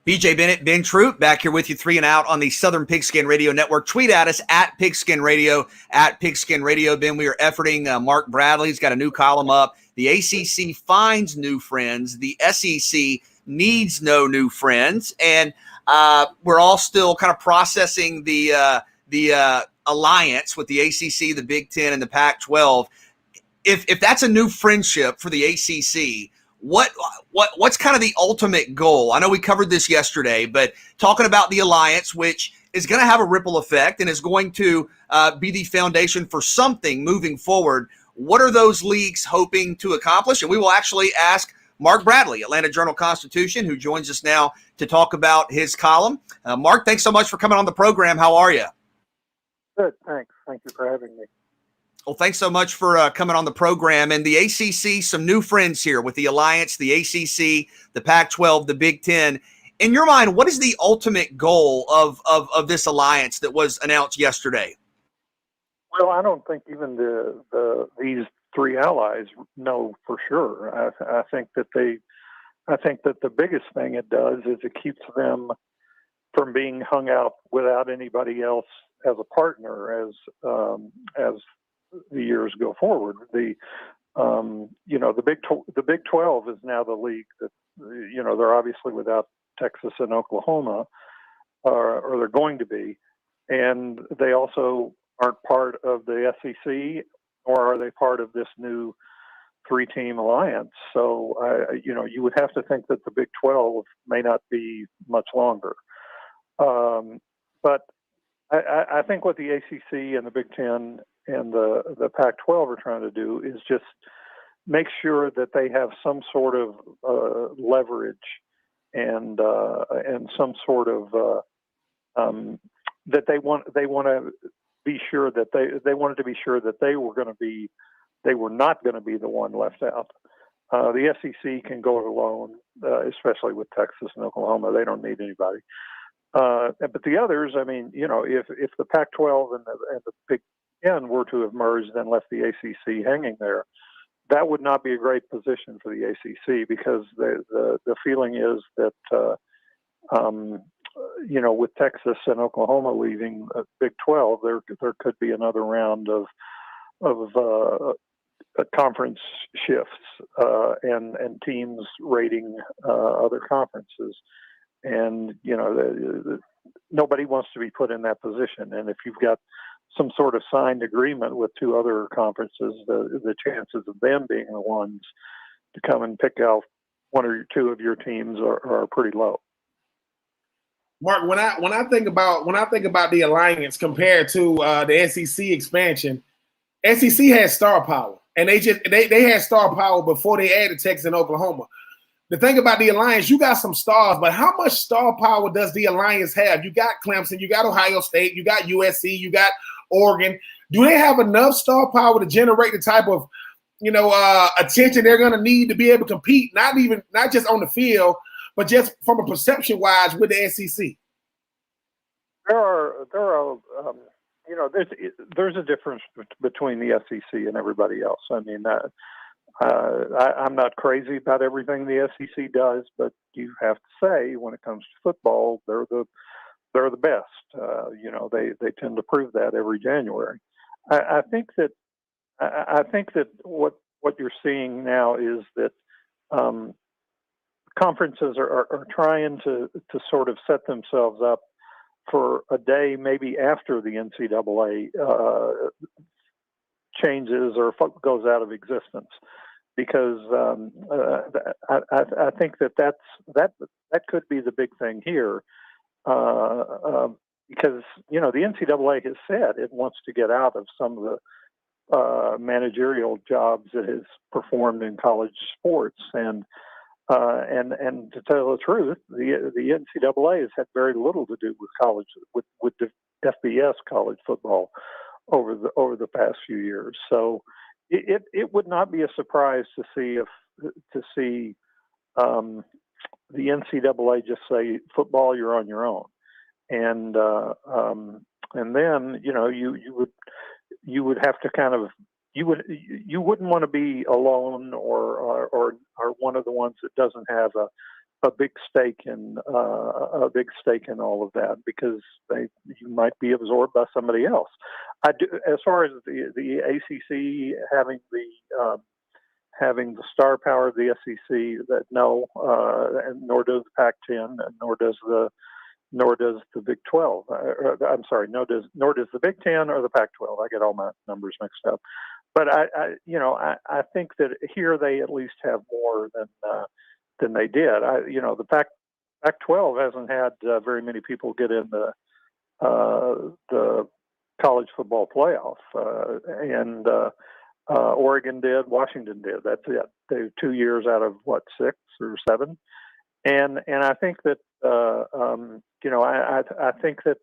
BJ Bennett, Ben Troop, back here with you, 3 and Out on the Southern Pigskin Radio Network. Tweet at us at Pigskin Radio, at Pigskin Radio. Ben, we are efforting Mark Bradley's got a new column up. The ACC finds new friends. The SEC needs no new friends. And we're all still kind of processing the alliance with the ACC, the Big Ten, and the Pac-12. If that's a new friendship for the ACC, what's kind of the ultimate goal? I know we covered this yesterday, but talking about the alliance, which is going to have a ripple effect and is going to be the foundation for something moving forward. What are those leagues hoping to accomplish? And we will actually ask Mark Bradley, Atlanta Journal-Constitution, who joins us now to talk about his column. Mark, thanks so much for coming on the program. How are you? Good, thanks. Thank you for having me. Well, thanks so much for coming on the program. And the ACC, some new friends here with the Alliance, the ACC, the Pac-12, the Big Ten. In your mind, what is the ultimate goal of this alliance that was announced yesterday? Well, I don't think even these three allies know for sure. I think that the biggest thing it does is it keeps them from being hung out without anybody else as a partner as the years go forward. The Big 12 is now the league that they're obviously without Texas and Oklahoma, or they're going to be, and they also aren't part of the SEC, or are they part of this new 3-team alliance? So you would have to think that the Big 12 may not be much longer. But I think what the ACC and the Big Ten and the Pac-12 are trying to do is just make sure that they have some sort of leverage and some sort of that they want to be sure that they wanted to be sure that they were not going to be the one left out. The SEC can go it alone, especially with Texas and Oklahoma. They don't need anybody. But the others, I mean, if the Pac-12 and the Big Ten were to have merged and left the ACC hanging there, that would not be a great position for the ACC, because the feeling is that with Texas and Oklahoma leaving Big 12, there could be another round of conference shifts and teams raiding other conferences. And, nobody wants to be put in that position. And if you've got some sort of signed agreement with two other conferences, the chances of them being the ones to come and pick out one or two of your teams are pretty low. Mark, when I think about the alliance compared to the SEC expansion, SEC has star power, and they had star power before they added Texas and Oklahoma. The thing about the alliance, you got some stars, but how much star power does the alliance have? You got Clemson, you got Ohio State, you got USC, you got Oregon. Do they have enough star power to generate the type of attention they're going to need to be able to compete? Not just on the field, but just from a perception wise with the SEC. There's a difference between the SEC and everybody else. I mean, I'm not crazy about everything the SEC does, but you have to say when it comes to football, they're the best. They tend to prove that every January. I think that what you're seeing now is that conferences are trying to sort of set themselves up for a day maybe after the NCAA changes or goes out of existence, because I think that could be the big thing here, because the NCAA has said it wants to get out of some of the managerial jobs it has performed in college sports, and to tell the truth, the NCAA has had very little to do with college, with the FBS college football over the past few years. So it would not be a surprise to see the NCAA just say, football, you're on your own, and then you would have to kind of. You wouldn't want to be alone or one of the ones that doesn't have a big stake in all of that, because you might be absorbed by somebody else. I do, as far as the ACC having the star power of the SEC, that no, and nor does the Pac-10, and nor does the Big 12. I'm sorry, nor does the Big 10 or the Pac-12. I get all my numbers mixed up. But I think that here they at least have more than they did. The Pac-12 hasn't had very many people get in the college football playoff, and Oregon did, Washington did. That's it. They're 2 years out of 6 or 7, and I think that I think that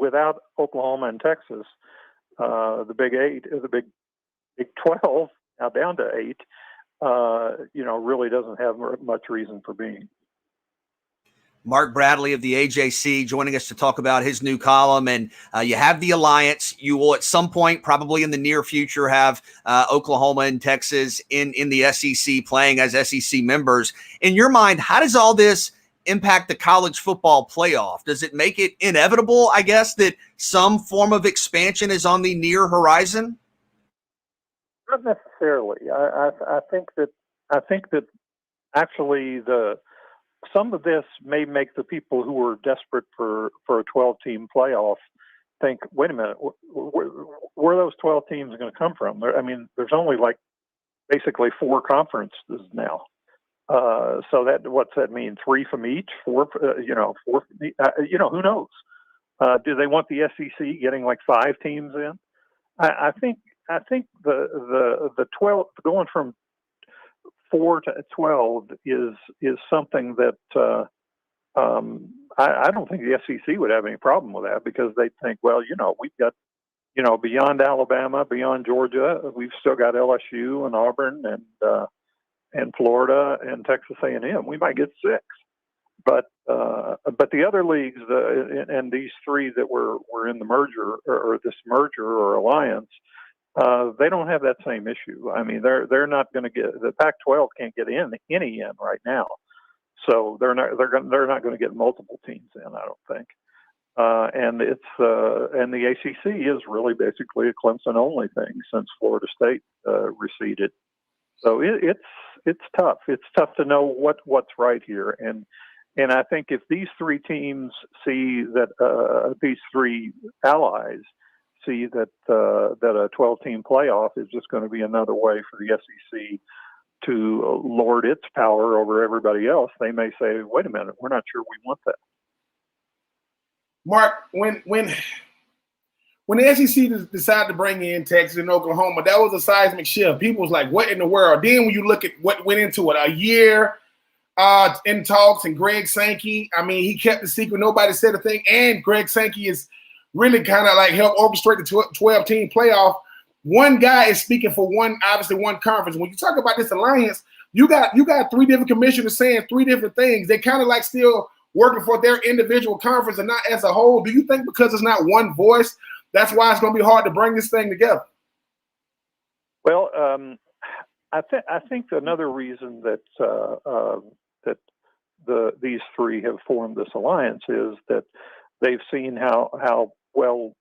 without Oklahoma and Texas, the Big 8, the Big 12, now down to 8, really doesn't have much reason for being. Mark Bradley of the AJC joining us to talk about his new column. And you have the Alliance. You will at some point, probably in the near future, have Oklahoma and Texas in the SEC playing as SEC members. In your mind, how does all this impact the college football playoff? Does it make it inevitable, I guess, that some form of expansion is on the near horizon? Not necessarily. I think that actually some of this may make the people who are desperate for a 12-team playoff think, wait a minute, where are those 12 teams going to come from? There's only basically 4 conferences now. So what's that mean? 3 from each? 4? 4? Who knows? Do they want the SEC getting 5 teams in? I think the 12 going from 4 to 12 is something that I don't think the SEC would have any problem with that, because they think, well, we've got, beyond Alabama, beyond Georgia, we've still got LSU and Auburn and Florida and Texas A&M. We might get 6, but the other leagues and these 3 that were in the merger or this merger or alliance, they don't have that same issue. They're not going to get, the Pac-12 can't get any in right now, so they're not going to get multiple teams in, I don't think. And the ACC is really basically a Clemson only thing since Florida State receded. So it's tough. It's tough to know what's right here, and I think if these 3 teams see that these 3 allies see that a 12-team playoff is just going to be another way for the SEC to lord its power over everybody else, they may say, wait a minute, we're not sure we want that. Mark, when the SEC decided to bring in Texas and Oklahoma, that was a seismic shift. People was like, what in the world? Then when you look at what went into it, a year in talks, and Greg Sankey, he kept the secret. Nobody said a thing. And Greg Sankey is really kind of help orchestrate the 12-team playoff. One guy is speaking for one conference. When you talk about this alliance, you got 3 different commissioners saying 3 different things. They kind of still working for their individual conference and not as a whole. Do you think because it's not one voice, that's why it's going to be hard to bring this thing together? Well, I think another reason that these 3 have formed this alliance is that they've seen how well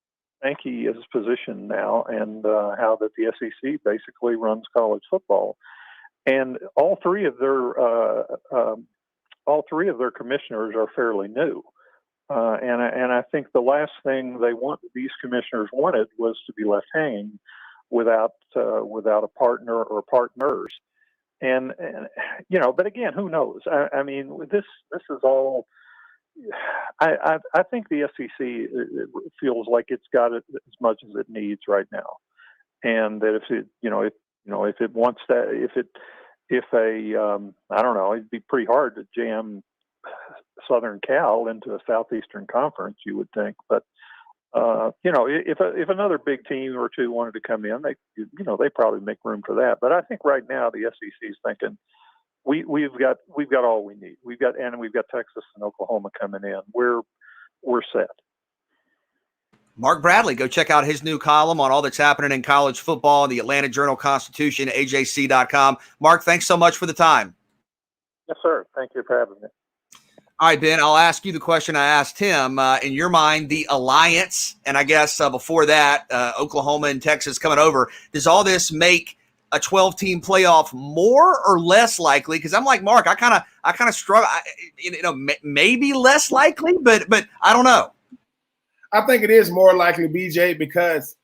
Sankey is positioned now, and how that the SEC basically runs college football, and all 3 of their commissioners are fairly new. And I think the last thing these commissioners wanted was to be left hanging without a partner or partners. And but again, who knows? This is all. I think the SEC feels like it's got it as much as it needs right now, and that if it wants that, I don't know, it'd be pretty hard to jam Southern Cal into a Southeastern Conference, you would think. But if another big team or 2 wanted to come in, they probably make room for that. But I think right now the SEC is thinking we've got all we need. We've got Texas and Oklahoma coming in. We're set. Mark Bradley, go check out his new column on all that's happening in college football in the Atlanta Journal-Constitution, AJC.com. Mark, thanks so much for the time. Yes, sir. Thank you for having me. All right, Ben, I'll ask you the question I asked him. In your mind, the alliance, and I guess before that, Oklahoma and Texas coming over, does all this make a 12-team playoff more or less likely? Because I'm like Mark, I kind of struggle. Maybe less likely, but I don't know. I think it is more likely, BJ, because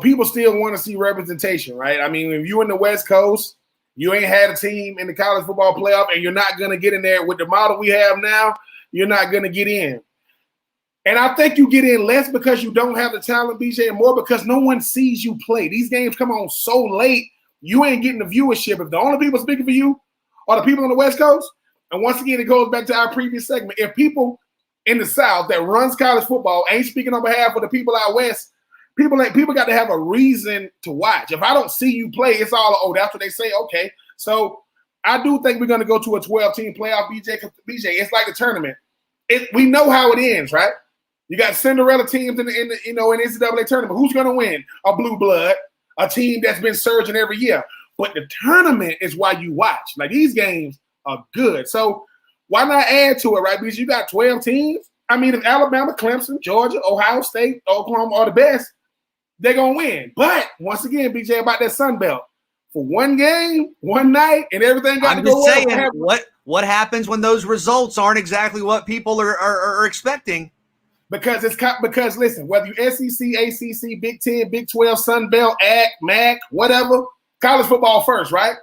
people still want to see representation, right? I mean, if you're in the West Coast, you ain't had a team in the college football playoff, and you're not going to get in there with the model we have now. You're not going to get in. And I think you get in less because you don't have the talent, BJ, and more because no one sees you play. These games come on so late, you ain't getting the viewership. If the only people speaking for you are the people on the West Coast, and once again, it goes back to our previous segment. If people in the South that runs college football ain't speaking on behalf of the people out West, people got to have a reason to watch. If I don't see you play, it's all, that's what they say. Okay. So I do think we're going to go to a 12-team playoff, BJ. BJ, it's like the tournament. We know how it ends, right? You got Cinderella teams in the NCAA tournament. Who's going to win? A blue blood, a team that's been surging every year. But the tournament is why you watch. Like, these games are good. So why not add to it, right? Because you got 12 teams. I mean, if Alabama, Clemson, Georgia, Ohio State, Oklahoma are the best, they're going to win. But once again, BJ, about that Sun Belt, for one game, one night, and everything got to go well. I'm just saying, what happens when those results aren't exactly what people are expecting? Because listen, whether you SEC, ACC, Big 10, Big 12, Sun Belt, AC, MAC, whatever, college football first, right?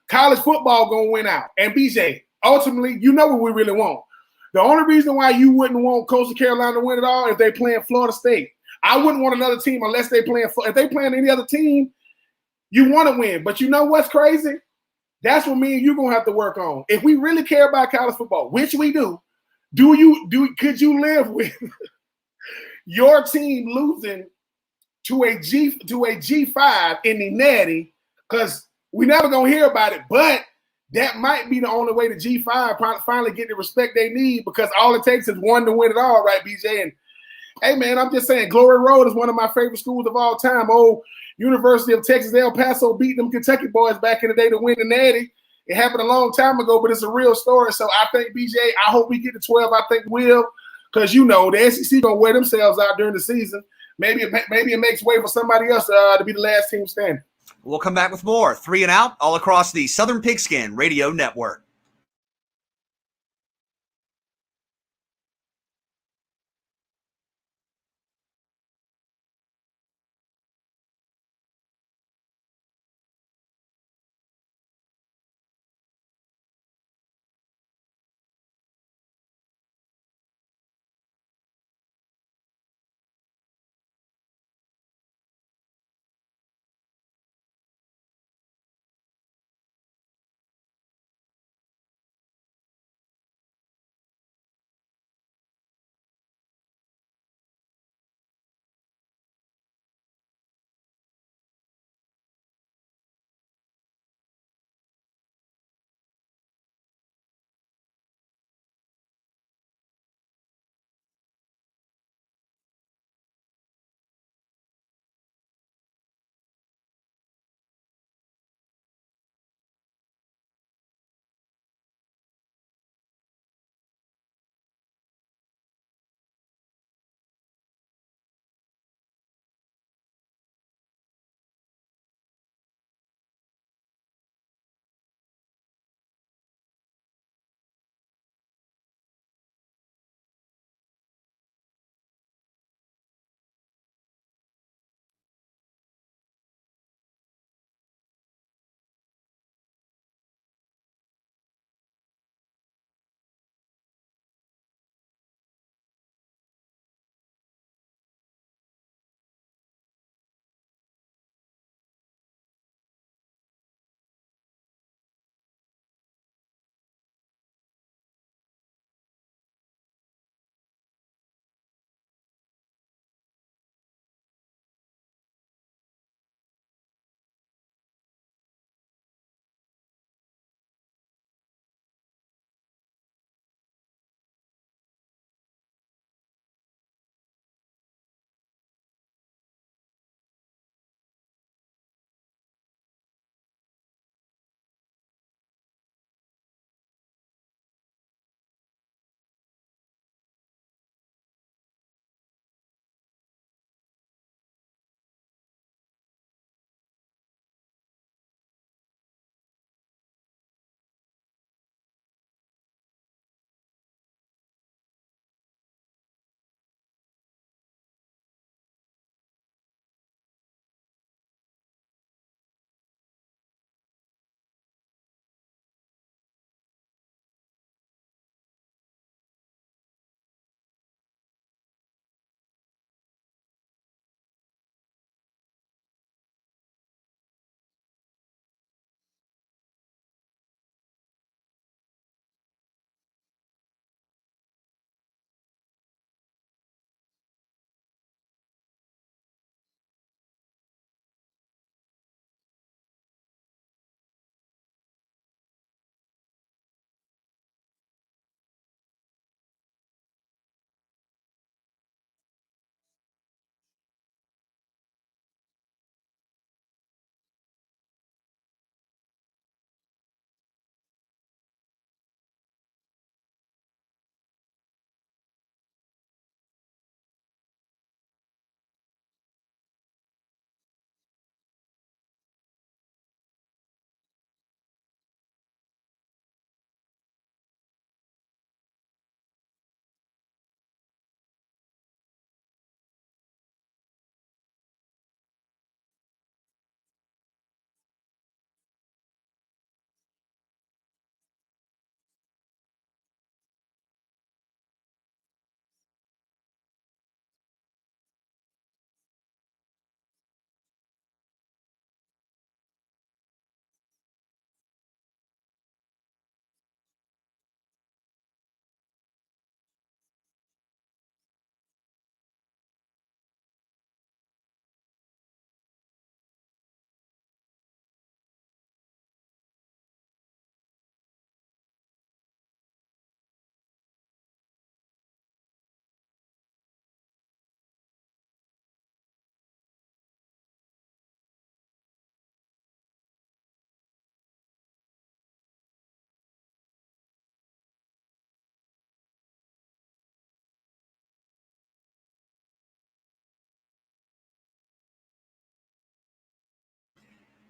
College football going to win out. And BJ, ultimately, you know what we really want. The only reason why you wouldn't want Coastal Carolina to win it all is they playing Florida State. I wouldn't want another team unless they playing. If they playing any other team, you want to win. But you know what's crazy? That's what me and you gonna have to work on. If we really care about college football, which we do, could you live with your team losing to a G5 in the Natty? Because we never gonna hear about it, but that might be the only way the G5 finally get the respect they need, because all it takes is one to win it all, right, BJ? And hey, man, I'm just saying, Glory Road is one of my favorite schools of all time. University of Texas El Paso beat them Kentucky boys back in the day to win the Natty. It happened a long time ago, but it's a real story. So I think, BJ, I hope we get to 12. I think we'll, because the SEC gonna wear themselves out during the season. Maybe it makes way for somebody else to be the last team standing. We'll come back with more 3 and Out all across the Southern Pigskin Radio Network.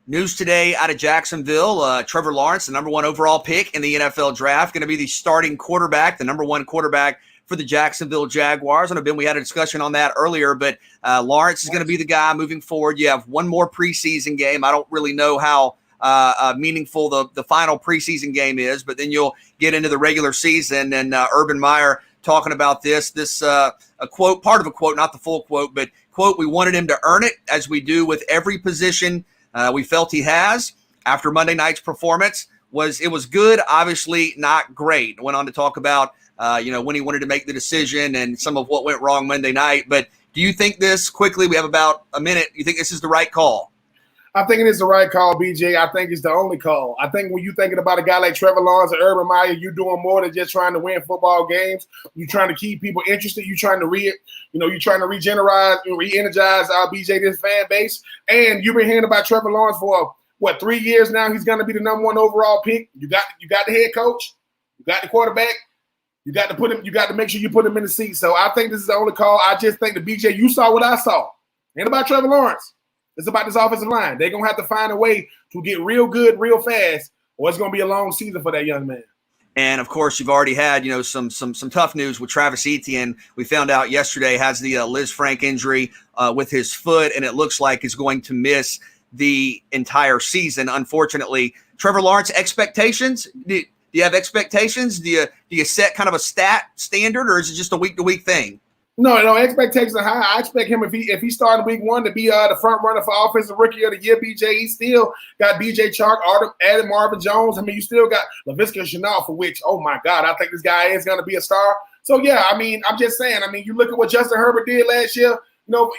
News today out of Jacksonville, Trevor Lawrence, the number 1 overall pick in the NFL draft, going to be the starting quarterback, the number 1 quarterback for the Jacksonville Jaguars. I know, Ben, we had a discussion on that earlier, but Lawrence is going to be the guy moving forward. You have one more preseason game. I don't really know how meaningful the final preseason game is, but then you'll get into the regular season. And Urban Meyer talking about this a quote, part of a quote, not the full quote, but quote, "We wanted him to earn it, as we do with every position we felt he has." After Monday night's performance, it was good, obviously not great. Went on to talk about when he wanted to make the decision and some of what went wrong Monday night. But do you think this, quickly, we have about a minute, you think this is the right call? I think it is the right call, BJ. I think it's the only call. I think when you're thinking about a guy like Trevor Lawrence or Urban Meyer, you're doing more than just trying to win football games. You're trying to keep people interested. You're trying to re-energize BJ, this fan base. And you've been hearing about Trevor Lawrence for 3 years now. He's going to be the number 1 overall pick. You got the head coach. You got the quarterback. You got to put him. You got to make sure you put him in the seat. So I think this is the only call. I just think the BJ, you saw what I saw. Ain't about Trevor Lawrence. It's about this offensive line. They're going to have to find a way to get real good real fast, or it's going to be a long season for that young man. And, of course, you've already had, some tough news with Travis Etienne. We found out yesterday has the Liz Frank injury with his foot, and it looks like he's going to miss the entire season, unfortunately. Trevor Lawrence, expectations? Do you have expectations? Do you set kind of a stat standard, or is it just a week-to-week thing? No, expectations are high. I expect him, if he started week 1, to be the front runner for Offensive Rookie of the Year, BJ. He still got DJ Chark, added Marvin Jones. I mean, you still got Laviska Shenault, for which, oh my God, I think this guy is going to be a star. So yeah, I mean, I'm just saying. I mean, you look at what Justin Herbert did last year. For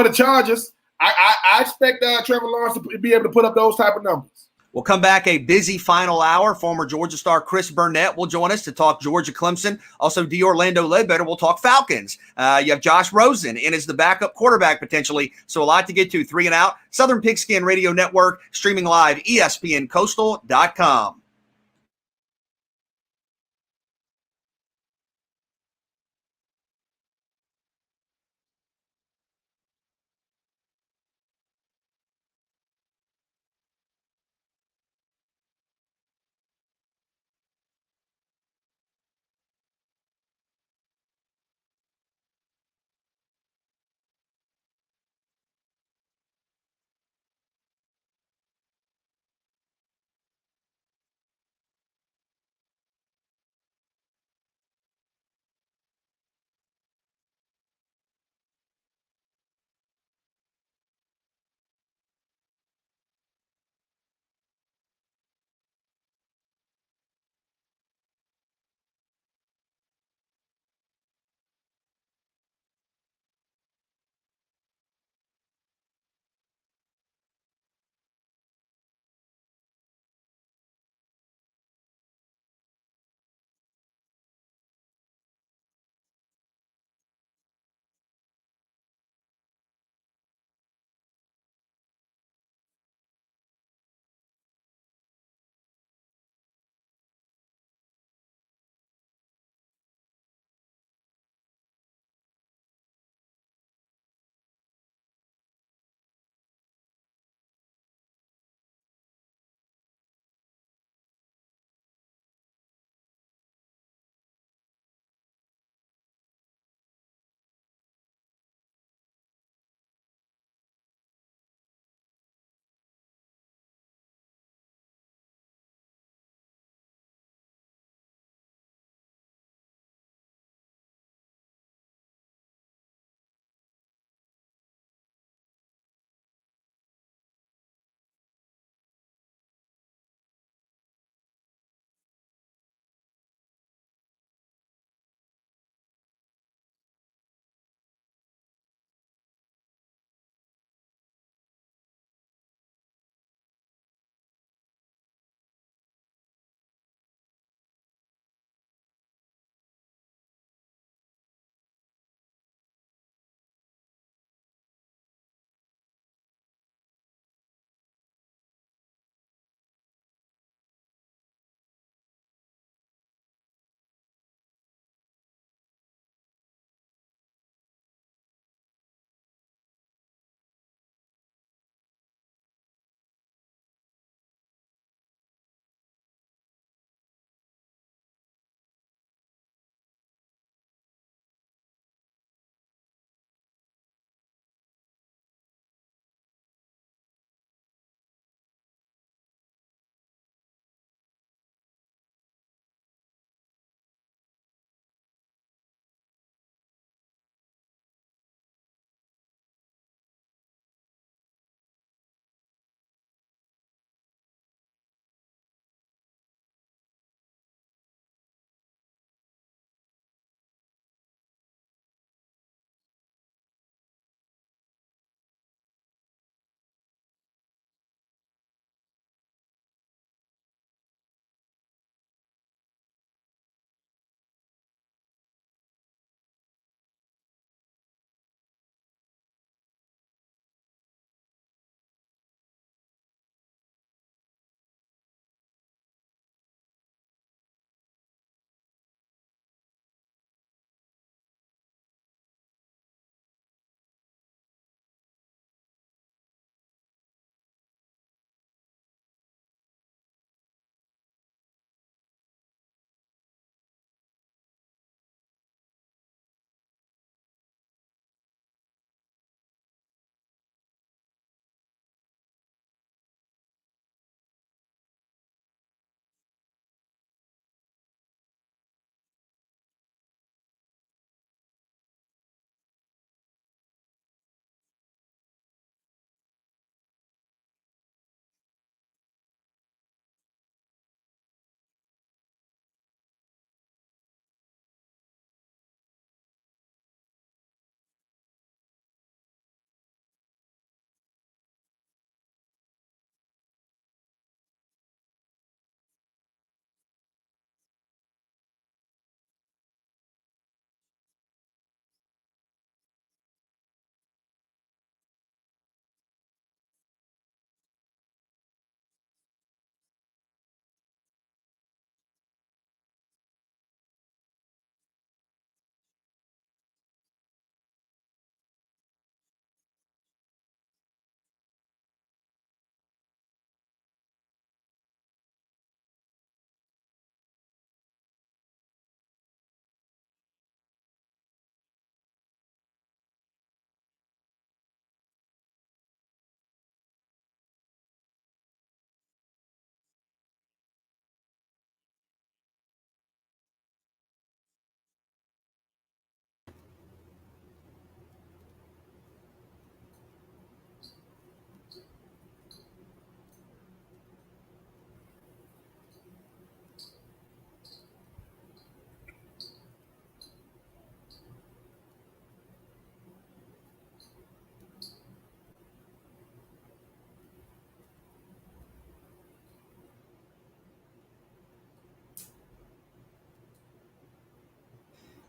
the Chargers, I expect Trevor Lawrence to be able to put up those type of numbers. We'll come back a busy final hour. Former Georgia star Chris Burnett will join us to talk Georgia Clemson. Also, Orlando Ledbetter will talk Falcons. You have Josh Rosen in as the backup quarterback potentially. So a lot to get to. 3 and Out. Southern Pigskin Radio Network, streaming live, ESPNCoastal.com.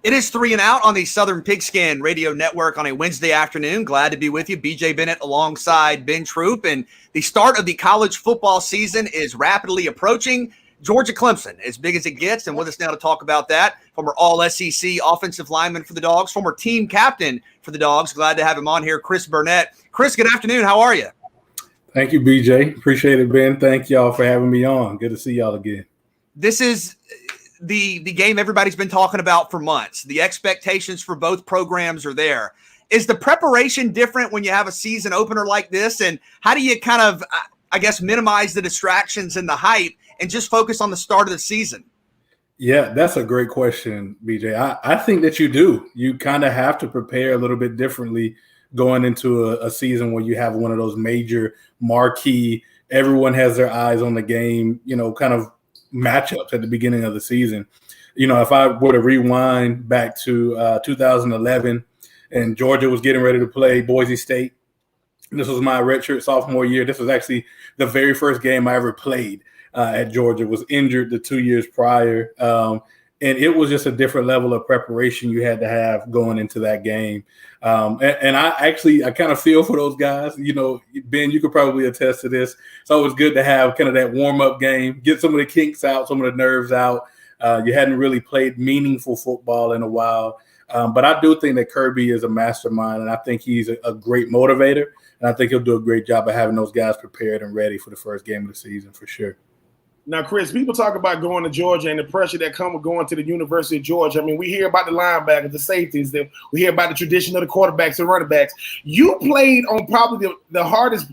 It is 3 and Out on the Southern Pigskin Radio Network on a Wednesday afternoon. Glad to be with you. BJ Bennett alongside Ben Troop. And the start of the college football season is rapidly approaching. Georgia Clemson, as big as it gets. And with us now to talk about that, former All-SEC offensive lineman for the Dogs, former team captain for the Dogs. Glad to have him on here, Chris Burnett. Chris, good afternoon. How are you? Thank you, BJ. Appreciate it, Ben. Thank y'all for having me on. Good to see y'all again. This is the game everybody's been talking about for months. The expectations for both programs are there. Is the preparation different when you have a season opener like this? And how do you kind of, I guess, minimize the distractions and the hype and just focus on the start of the season? Yeah, that's a great question, BJ. I think that you do. You kind of have to prepare a little bit differently going into a season where you have one of those major marquee, everyone has their eyes on the game, kind of matchups at the beginning of the season. If I were to rewind back to 2011 and Georgia was getting ready to play Boise State, this was my redshirt sophomore year. This was actually the very first game I ever played at Georgia. Was injured the 2 years prior. And it was just a different level of preparation you had to have going into that game. And I kind of feel for those guys. Ben, you could probably attest to this. It's always good to have kind of that warm-up game, get some of the kinks out, some of the nerves out. You hadn't really played meaningful football in a while. But I do think that Kirby is a mastermind, and I think he's a great motivator. And I think he'll do a great job of having those guys prepared and ready for the first game of the season for sure. Now, Chris, people talk about going to Georgia and the pressure that comes with going to the University of Georgia. I mean, we hear about the linebackers, the safeties, we hear about the tradition of the quarterbacks and running backs. You played on probably the hardest,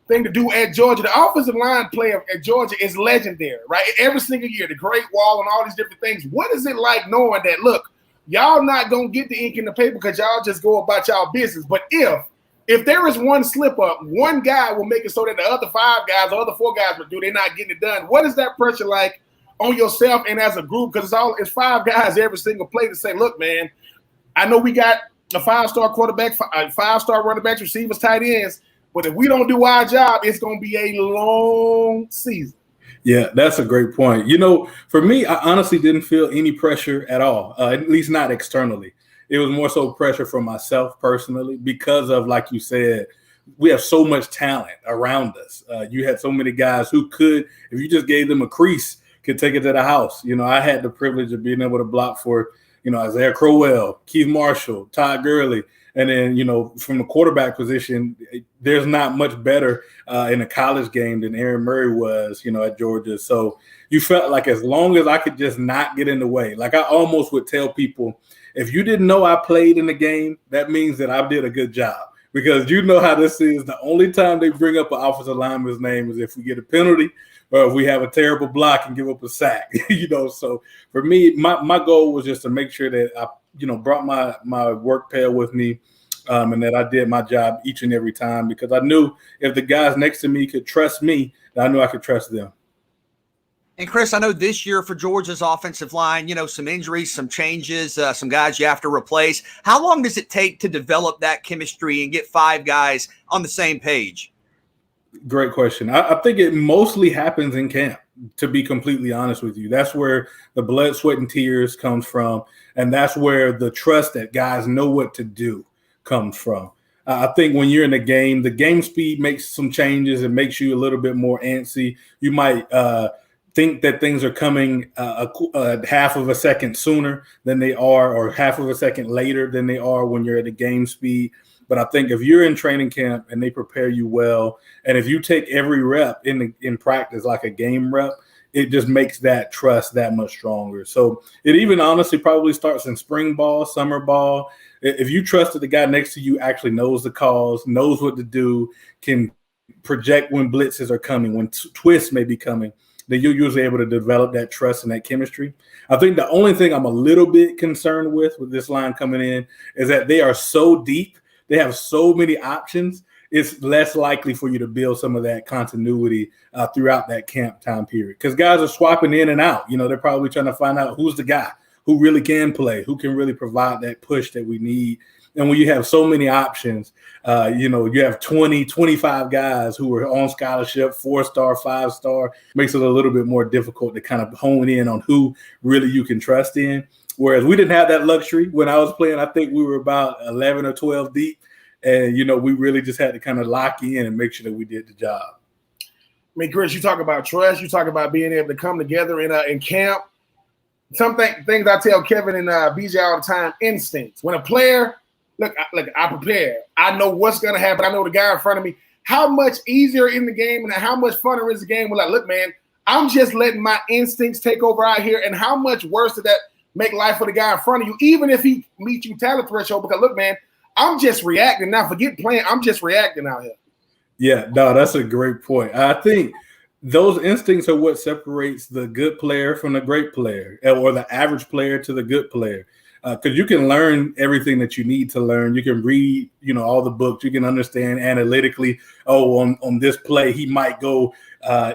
thing to do at Georgia. The offensive line player at Georgia is legendary, right? Every single year, the Great Wall and all these different things. What is it like knowing that, look, y'all not going to get the ink in the paper because y'all just go about y'all business. But if there is one slip up, one guy will make it so that the other 5 guys or other 4 guys will do. They're not getting it done. What is that pressure like on yourself and as a group? Because it's 5 guys every single play to say, look, man, I know we got a 5-star quarterback, 5-star running backs, receivers, tight ends, but if we don't do our job, it's going to be a long season. Yeah, that's a great point. For me, I honestly didn't feel any pressure at all, at least not externally. It was more so pressure for myself personally because of, like you said, we have so much talent around us. You had so many guys who could, if you just gave them a crease, could take it to the house. I had the privilege of being able to block for, Isaiah Crowell, Keith Marshall, Todd Gurley. And then, from the quarterback position, there's not much better in a college game than Aaron Murray was, at Georgia. So you felt like as long as I could just not get in the way, like I almost would tell people, if you didn't know I played in the game, that means that I did a good job. Because you know how this is. The only time they bring up an offensive lineman's name is if we get a penalty or if we have a terrible block and give up a sack. So for me, my goal was just to make sure that I, brought my work pail with me and that I did my job each and every time because I knew if the guys next to me could trust me, I knew I could trust them. And Chris, I know this year for Georgia's offensive line, some injuries, some changes, some guys you have to replace. How long does it take to develop that chemistry and get 5 guys on the same page? Great question. I think it mostly happens in camp, to be completely honest with you. That's where the blood, sweat, and tears comes from. And that's where the trust that guys know what to do comes from. I think when you're in the game speed makes some changes. It makes you a little bit more antsy. You might think that things are coming half of a second sooner than they are or half of a second later than they are when you're at the game speed. But I think if you're in training camp and they prepare you well, and if you take every rep in practice like a game rep, it just makes that trust that much stronger. So it even honestly probably starts in spring ball, summer ball. If you trust that the guy next to you actually knows the calls, knows what to do, can project when blitzes are coming, when twists may be coming, then you're usually able to develop that trust and that chemistry. I think the only thing I'm a little bit concerned with this line coming in is that they are so deep. They have so many options. It's less likely for you to build some of that continuity throughout that camp time period because guys are swapping in and out. They're probably trying to find out who's the guy who really can play, who can really provide that push that we need And when you have so many options, you have 20, 25 guys who are on scholarship, 4-star, 5-star, makes it a little bit more difficult to kind of hone in on who really you can trust in. Whereas we didn't have that luxury when I was playing. I think we were about 11 or 12 deep. And, we really just had to kind of lock in and make sure that we did the job. I mean, Chris, you talk about trust. You talk about being able to come together in camp. Some things I tell Kevin and BJ all the time, instincts. When a player, look, I prepare. I know what's going to happen. I know the guy in front of me. How much easier in the game and how much funner is the game? We're like, look, man, I'm just letting my instincts take over out here. And how much worse did that make life for the guy in front of you, even if he meets you talent threshold? Because, look, man, I'm just reacting. Now, forget playing. I'm just reacting out here. Yeah, no, that's a great point. I think those instincts are what separates the good player from the great player, or the average player to the good player. Because you can learn everything that you need to learn. You can read, all the books. You can understand analytically, on this play, he might go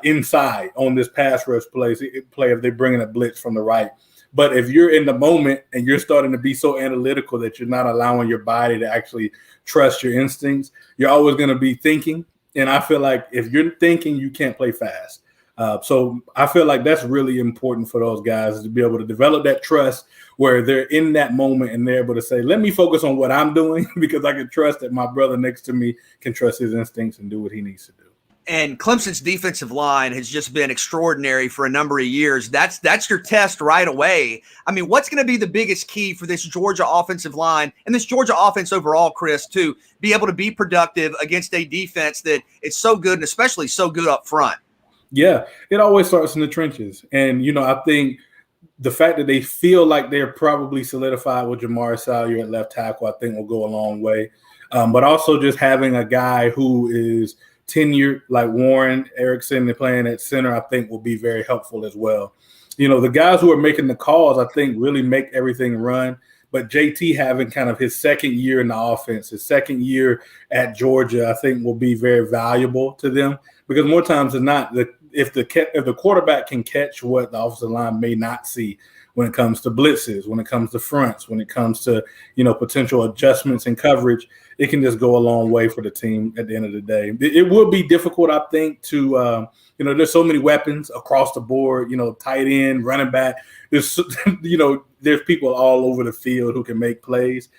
inside on this pass rush play if they're bringing a blitz from the right. But if you're in the moment and you're starting to be so analytical that you're not allowing your body to actually trust your instincts, you're always going to be thinking. And I feel like if you're thinking, you can't play fast. So I feel like that's really important for those guys, to be able to develop that trust where they're in that moment and they're able to say, let me focus on what I'm doing, because I can trust that my brother next to me can trust his instincts and do what he needs to do. And Clemson's defensive line has just been extraordinary for a number of years. That's your test right away. I mean, what's going to be the biggest key for this Georgia offensive line and this Georgia offense overall, Chris, to be able to be productive against a defense that is so good and especially so good up front? Yeah, it always starts in the trenches. And, I think the fact that they feel like they're probably solidified with Jamar Salyer at left tackle, I think will go a long way. But also just having a guy who is tenured like Warren Erickson and playing at center, I think will be very helpful as well. The guys who are making the calls, I think, really make everything run. But JT having kind of his second year in the offense, his second year at Georgia, I think will be very valuable to them, because more times than not, if the quarterback can catch what the offensive line may not see when it comes to blitzes, when it comes to fronts, when it comes to, potential adjustments in coverage, it can just go a long way for the team at the end of the day. It will be difficult, I think, to, there's so many weapons across the board, tight end, running back. There's, there's people all over the field who can make plays.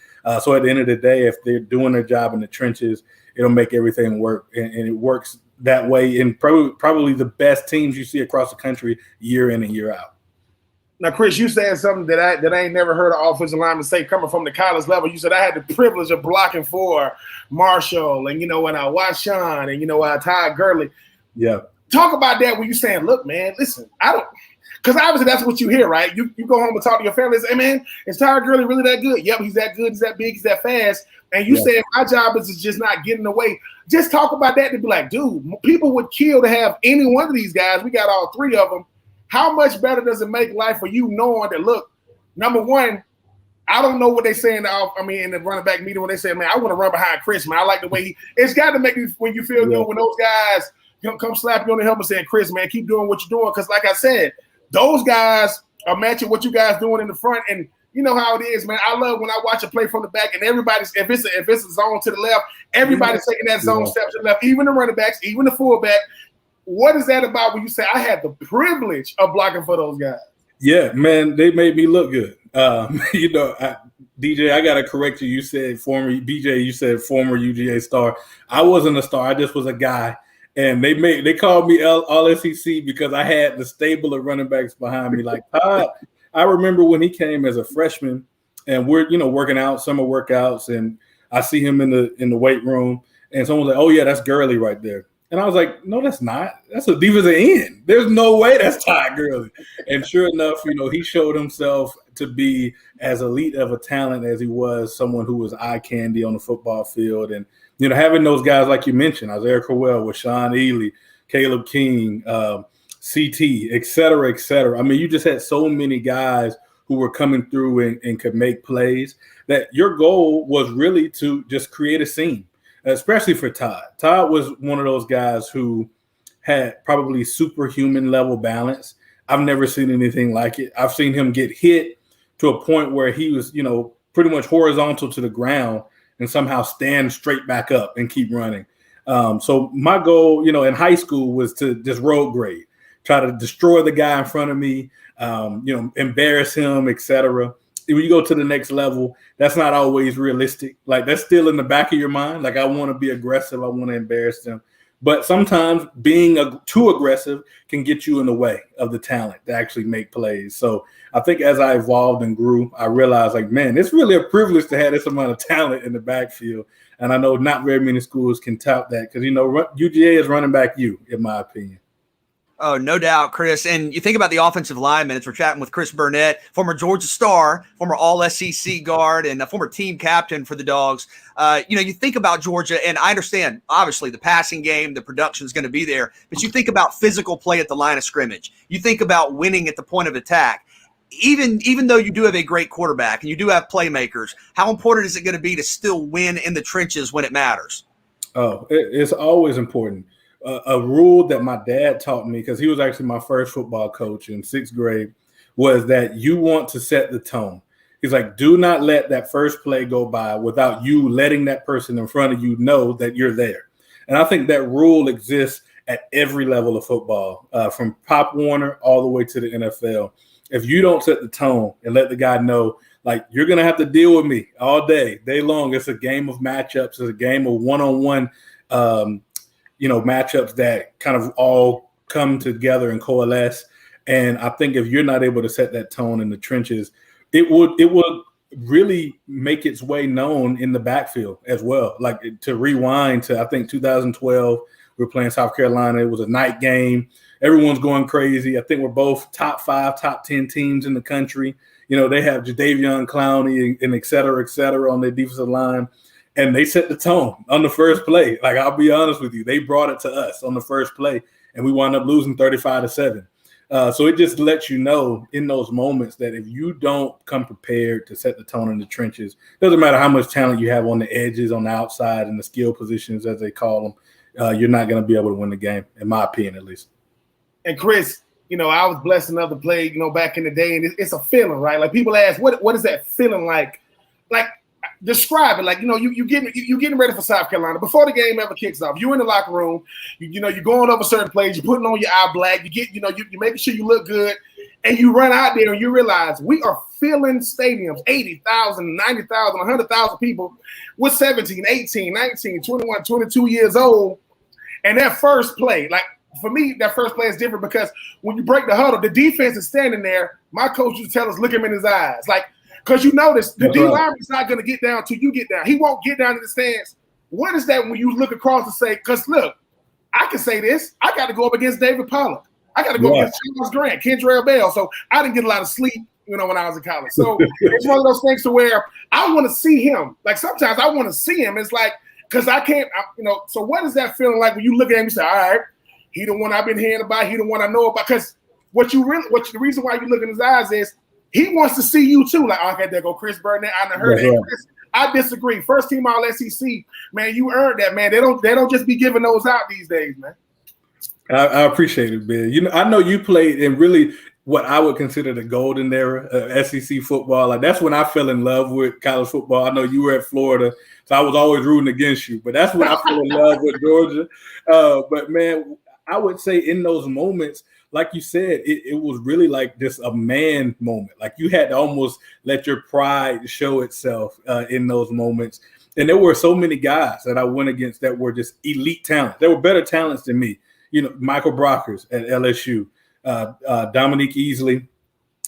So at the end of the day, if they're doing their job in the trenches, it'll make everything work. And it works that way in probably the best teams you see across the country year in and year out. Now, Chris, you said something that I ain't never heard an offensive lineman say coming from the college level. You said I had the privilege of blocking for Marshall and, when I watched Sean and, Todd Gurley. Yeah. Talk about that when you're saying, look, man, listen, I don't – because obviously that's what you hear, right? You go home and talk to your family and say, hey, man, is Todd Gurley really that good? Yep, he's that good, he's that big, he's that fast. And you say my job is just not getting away. Just talk about that to be like, dude, people would kill to have any one of these guys. We got all three of them. How much better does it make life for you knowing that, look, number one, I don't know what they say in the running back meeting when they say, man, I want to run behind Chris, man. I like the way it's got to make you when you feel good when those guys come slap you on the helmet saying, Chris, man, keep doing what you're doing. Because like I said, those guys are matching what you guys doing in the front. And you know how it is, man. I love when I watch a play from the back and everybody's, if it's a zone to the left, everybody's taking that zone step to the left, even the running backs, even the fullback. What is that about when you say I had the privilege of blocking for those guys? Yeah, man, they made me look good. DJ, I got to correct you. You said former UGA star. I wasn't a star. I just was a guy. And they called me all SEC because I had the stable of running backs behind me. Like Todd, I remember when he came as a freshman and we're, working out, summer workouts, and I see him in the weight room and someone's like, oh yeah, that's Gurley right there. And I was like, no, that's not. That's a defensive end. There's no way that's Todd Gurley. And sure enough, he showed himself to be as elite of a talent as he was someone who was eye candy on the football field. And, having those guys like you mentioned, Isaiah Crowell with Sean Ely, Caleb King, CT, et cetera, et cetera. I mean, you just had so many guys who were coming through and could make plays that your goal was really to just create a scene. Especially for Todd. Todd was one of those guys who had probably superhuman level balance. I've never seen anything like it. I've seen him get hit to a point where he was, pretty much horizontal to the ground and somehow stand straight back up and keep running. So my goal, in high school was to just road grade, try to destroy the guy in front of me, embarrass him, etc. When you go to the next level, that's not always realistic. Like, that's still in the back of your mind. Like, I want to be aggressive. I want to embarrass them. But sometimes being too aggressive can get you in the way of the talent to actually make plays. So I think as I evolved and grew, I realized, like, man, it's really a privilege to have this amount of talent in the backfield. And I know not very many schools can tout that because, UGA is running back you, in my opinion. Oh, no doubt, Chris. And you think about the offensive linemen. We're chatting with Chris Burnett, former Georgia Star, former All-SEC guard, and a former team captain for the Dogs. You think about Georgia, and I understand, obviously, the passing game, the production is going to be there. But you think about physical play at the line of scrimmage. You think about winning at the point of attack. Even though you do have a great quarterback and you do have playmakers, how important is it going to be to still win in the trenches when it matters? Oh, it's always important. A rule that my dad taught me, because he was actually my first football coach in 6th grade, was that you want to set the tone. He's like, do not let that first play go by without you letting that person in front of you know that you're there. And I think that rule exists at every level of football, from Pop Warner all the way to the NFL. If you don't set the tone and let the guy know, like, you're going to have to deal with me all day long, it's a game of matchups. It's a game of one-on-one matchups that kind of all come together and coalesce. And I think if you're not able to set that tone in the trenches, it would really make its way known in the backfield as well. Like, to rewind to, I think, 2012, we were playing South Carolina. It was a night game. Everyone's going crazy. I think we're both top 5, top 10 teams in the country. They have Jadeveon Clowney and et cetera on their defensive line. And they set the tone on the first play. Like, I'll be honest with you, they brought it to us on the first play, and we wound up losing 35-7. So it just lets you know in those moments that if you don't come prepared to set the tone in the trenches, doesn't matter how much talent you have on the edges, on the outside, and the skill positions, as they call them, you're not going to be able to win the game, in my opinion, at least. And Chris, I was blessed enough to play, back in the day, and it's a feeling, right? Like, people ask, what is that feeling like? Like, describe it. Like, you getting ready for South Carolina before the game ever kicks off. You're in the locker room. You're going over certain plays. You're putting on your eye black. You're making sure you look good, and you run out there and you realize we are filling stadiums, 80,000, 90,000, 100,000 people with 17, 18, 19, 21, 22 years old. And that first play, like, for me, that first play is different because when you break the huddle, the defense is standing there. My coach used to tell us, look him in his eyes. Like, because you notice the D-lineman's not going to get down till you get down. He won't get down in the stands. What is that when you look across and say, because look, I can say this. I got to go up against David Pollack. I got to go against Charles Grant, Kentrell Bell. So I didn't get a lot of sleep, when I was in college. So it's one of those things to where I want to see him. Like, sometimes I want to see him. It's like, because I can't, so what is that feeling like when you look at him and say, all right, he the one I've been hearing about, he the one I know about. Because the reason why you look in his eyes is he wants to see you too. Like, okay, there go Chris Burnett. I heard it. Chris, I disagree. First team all SEC, man. You earned that, man. They don't just be giving those out these days, man. I appreciate it, Ben. I know you played in really what I would consider the golden era of SEC football. Like, that's when I fell in love with college football. I know you were at Florida, so I was always rooting against you. But that's when I fell in love with Georgia. But man, I would say in those moments, like you said, it was really like just a man moment. Like, you had to almost let your pride show itself in those moments. And there were so many guys that I went against that were just elite talent. There were better talents than me. Michael Brockers at LSU, Dominique Easley,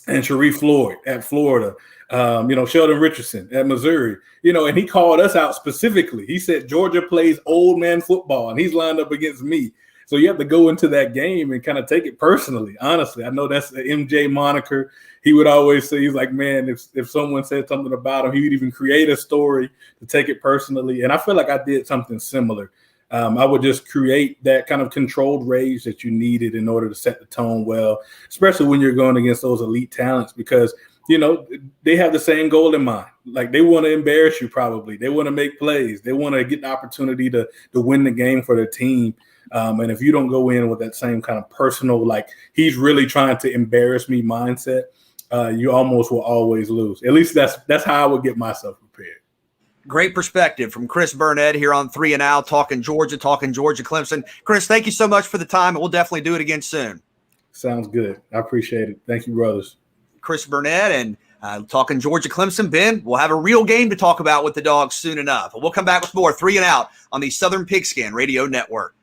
and Sharif Floyd at Florida. Sheldon Richardson at Missouri. And he called us out specifically. He said Georgia plays old man football, and he's lined up against me. So you have to go into that game and kind of take it personally. Honestly, I know that's the MJ moniker. He would always say, he's like, man, if someone said something about him, he would even create a story to take it personally. And I feel like I did something similar. I would just create that kind of controlled rage that you needed in order to set the tone well, especially when you're going against those elite talents, because, they have the same goal in mind. Like, they want to embarrass you probably. They want to make plays. They want to get the opportunity to win the game for their team. And if you don't go in with that same kind of personal, like, he's really trying to embarrass me mindset, you almost will always lose. At least that's how I would get myself prepared. Great perspective from Chris Burnett here on 3 and Out, talking Georgia Clemson. Chris, thank you so much for the time, and we'll definitely do it again soon. Sounds good. I appreciate it. Thank you, brothers. Chris Burnett and talking Georgia Clemson. Ben, we'll have a real game to talk about with the Dogs soon enough. We'll come back with more 3 and Out on the Southern Pigskin Radio Network.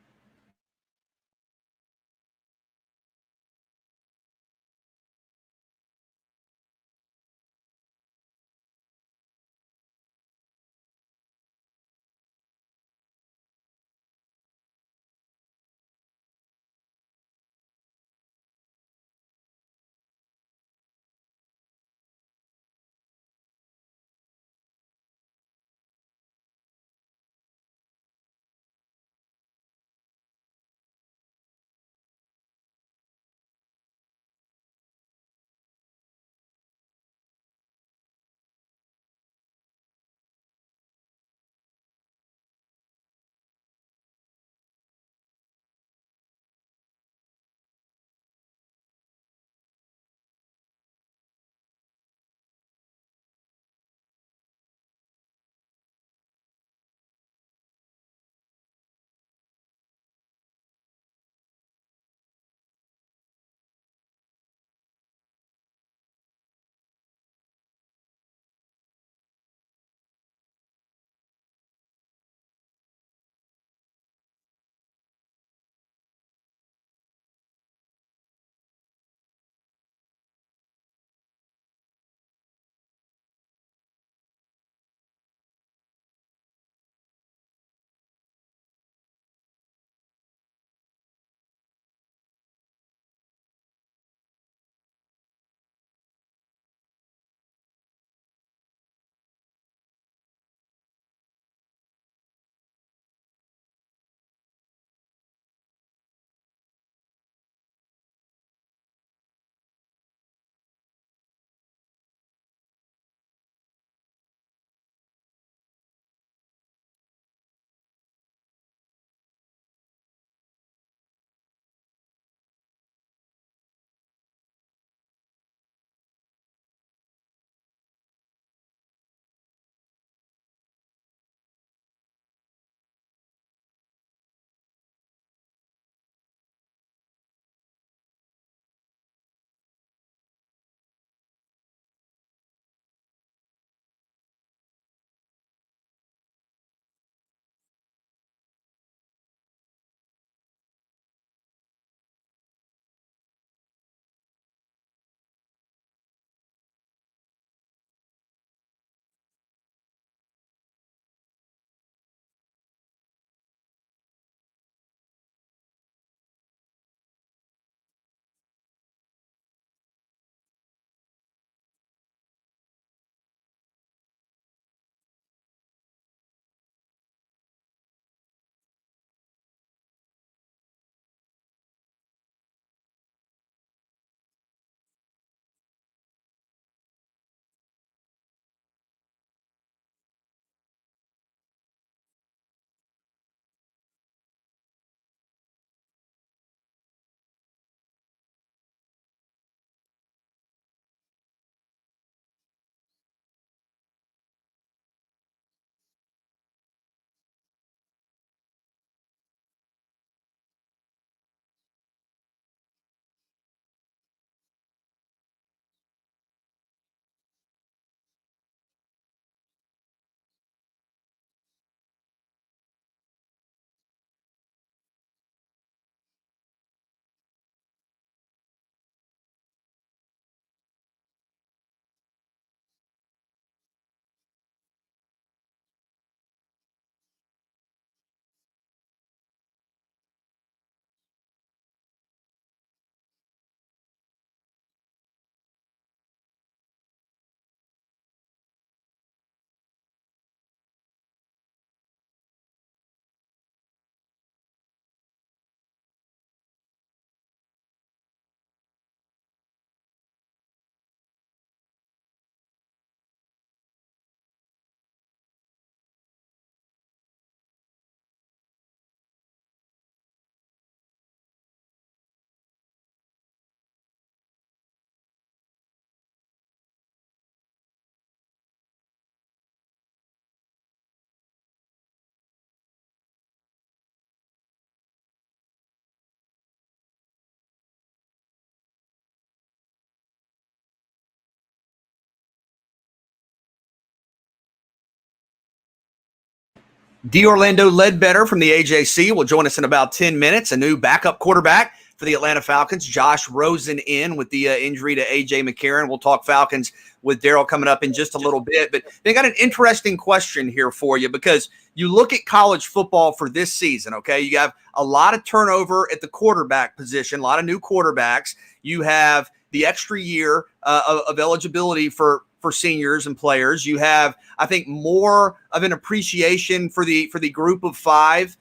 D'Orlando Ledbetter from the AJC will join us in about 10 minutes. A new backup quarterback for the Atlanta Falcons, Josh Rosen, in with the injury to A.J. McCarron. We'll talk Falcons with Daryl coming up in just a little bit. But they got an interesting question here for you, because you look at college football for this season, okay? You have a lot of turnover at the quarterback position, a lot of new quarterbacks. You have the extra year of eligibility for seniors and players. You have, I think, more of an appreciation for the group of five,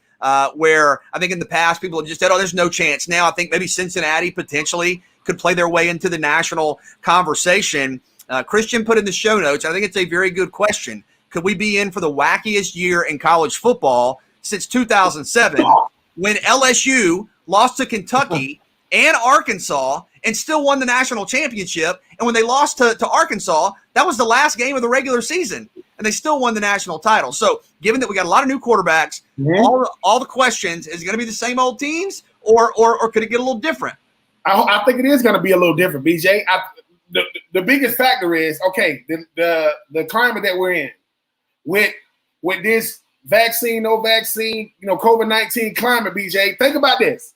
where I think in the past people have just said, oh, there's no chance. Now I think maybe Cincinnati potentially could play their way into the national conversation. Christian put in the show notes, I think it's a very good question. Could we be in for the wackiest year in college football since 2007, when LSU lost to Kentucky and Arkansas and still won the national championship? And when they lost to Arkansas, that was the last game of the regular season, and they still won the national title. So given that we got a lot of new quarterbacks, all the questions, is it going to be the same old teams, or could it get a little different? I think it is going to be a little different, BJ. The biggest factor is, okay, the climate that we're in with this vaccine, no vaccine, COVID-19 climate, BJ. Think about this.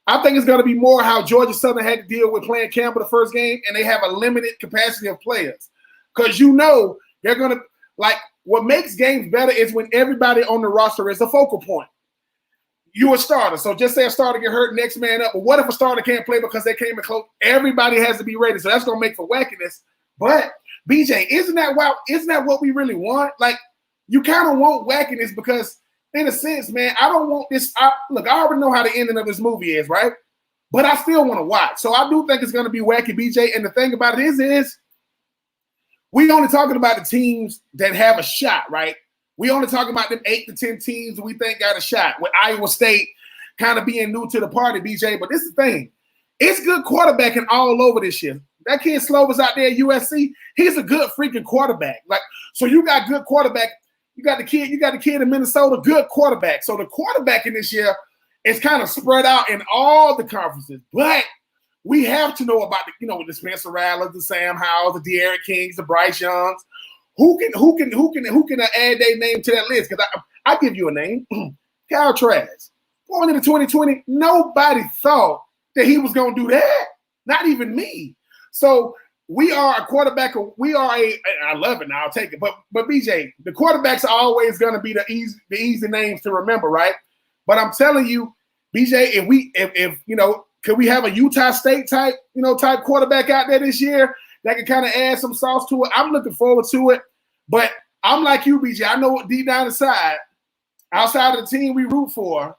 I think it's going to be more how Georgia Southern had to deal with playing Campbell the first game, and they have a limited capacity of players. Because they're going to, like, what makes games better is when everybody on the roster is a focal point. You a starter. So just say a starter get hurt, next man up. But what if a starter can't play because they came in close? Everybody has to be ready. So that's going to make for wackiness. But, BJ, isn't that what we really want? Like, you kind of want wackiness because, in a sense, man, I don't want this. Look, I already know how the ending of this movie is, right? But I still want to watch. So I do think it's going to be wacky, BJ. And the thing about it is we only talking about the teams that have a shot, right? We only talking about them 8 to 10 teams we think got a shot, with Iowa State kind of being new to the party, BJ. But this is the thing. It's good quarterbacking all over this year. That kid Slovis out there at USC, he's a good freaking quarterback. Like, so you got good quarterback. You got the kid in Minnesota, good quarterback. So the quarterbacking this year is kind of spread out in all the conferences. But we have to know about the Spencer Rattlers, the Sam Howells, the De'Aaron Kings, the Bryce Youngs. Who can add their name to that list? Because I give you a name, Kyle Trask. Going into 2020, nobody thought that he was going to do that. Not even me. So we are a quarterback. I love it now. I'll take it. But BJ, the quarterbacks are always going to be the easy names to remember, right? But I'm telling you, BJ, could we have a Utah State type quarterback out there this year that can kind of add some sauce to it? I'm looking forward to it. But I'm like you, BJ. I know deep down inside, outside of the team we root for,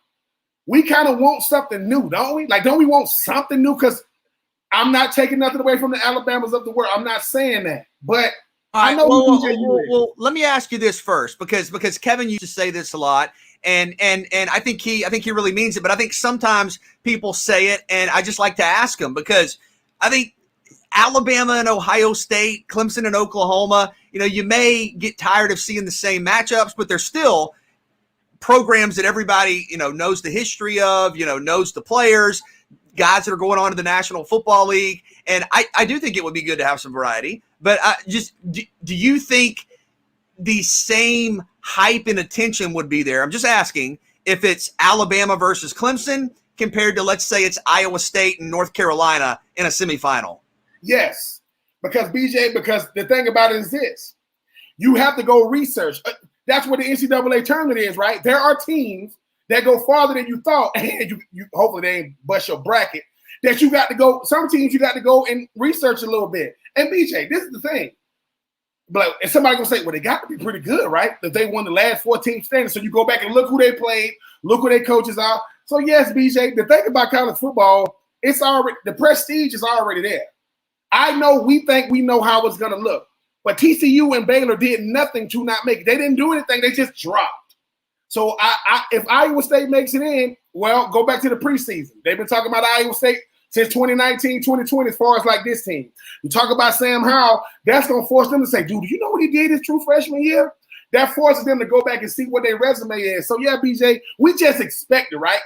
we kind of want something new, don't we? Like, don't we want something new? Because I'm not taking nothing away from the Alabamas of the world. I'm not saying that. But I know. Well, let me ask you this first, because Kevin used to say this a lot, and I think he really means it. But I think sometimes people say it, and I just like to ask him, because I think Alabama and Ohio State, Clemson and Oklahoma, you may get tired of seeing the same matchups, but they're still programs that everybody knows the history of, knows the players, guys that are going on to the National Football League. And I do think it would be good to have some variety. But do you think the same hype and attention would be there? I'm just asking if it's Alabama versus Clemson compared to, let's say, it's Iowa State and North Carolina in a semifinal. Yes, because the thing about it is this. You have to go research. That's what the NCAA tournament is, right? There are teams that go farther than you thought, and you hopefully they ain't bust your bracket, that you got to go. Some teams you got to go and research a little bit. And BJ, this is the thing. But and somebody gonna say, well, they got to be pretty good, right? That they won the last 4 teams standing. So you go back and look who they played, look who their coaches are. So yes, BJ, the thing about college football, it's already, the prestige is already there. I know we think we know how it's gonna look, but TCU and Baylor did nothing to not make it. They didn't do anything, they just dropped. So if Iowa State makes it in, well, go back to the preseason. They've been talking about Iowa State since 2019, 2020, as far as like this team. You talk about Sam Howell, that's going to force them to say, dude, do you know what he did his true freshman year? That forces them to go back and see what their resume is. So, yeah, BJ, we just expect it, right?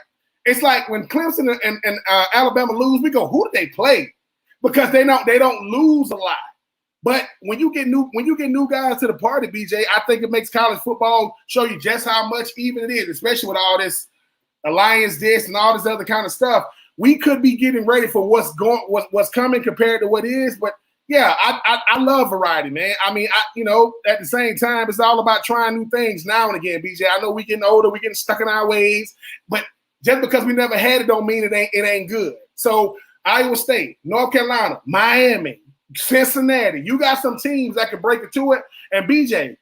It's like when Clemson and Alabama lose, we go, who did they play? Because they don't lose a lot. But when you get new guys to the party, BJ, I think it makes college football show you just how much even it is, especially with all this alliance this and all this other kind of stuff. We could be getting ready for what's coming compared to what is. But yeah, I love variety, man. I mean, at the same time, it's all about trying new things now and again, BJ. I know we getting older, we getting stuck in our ways, but just because we never had it don't mean it ain't good. So Iowa State, North Carolina, Miami, Cincinnati, you got some teams that can break it to it. And BJ,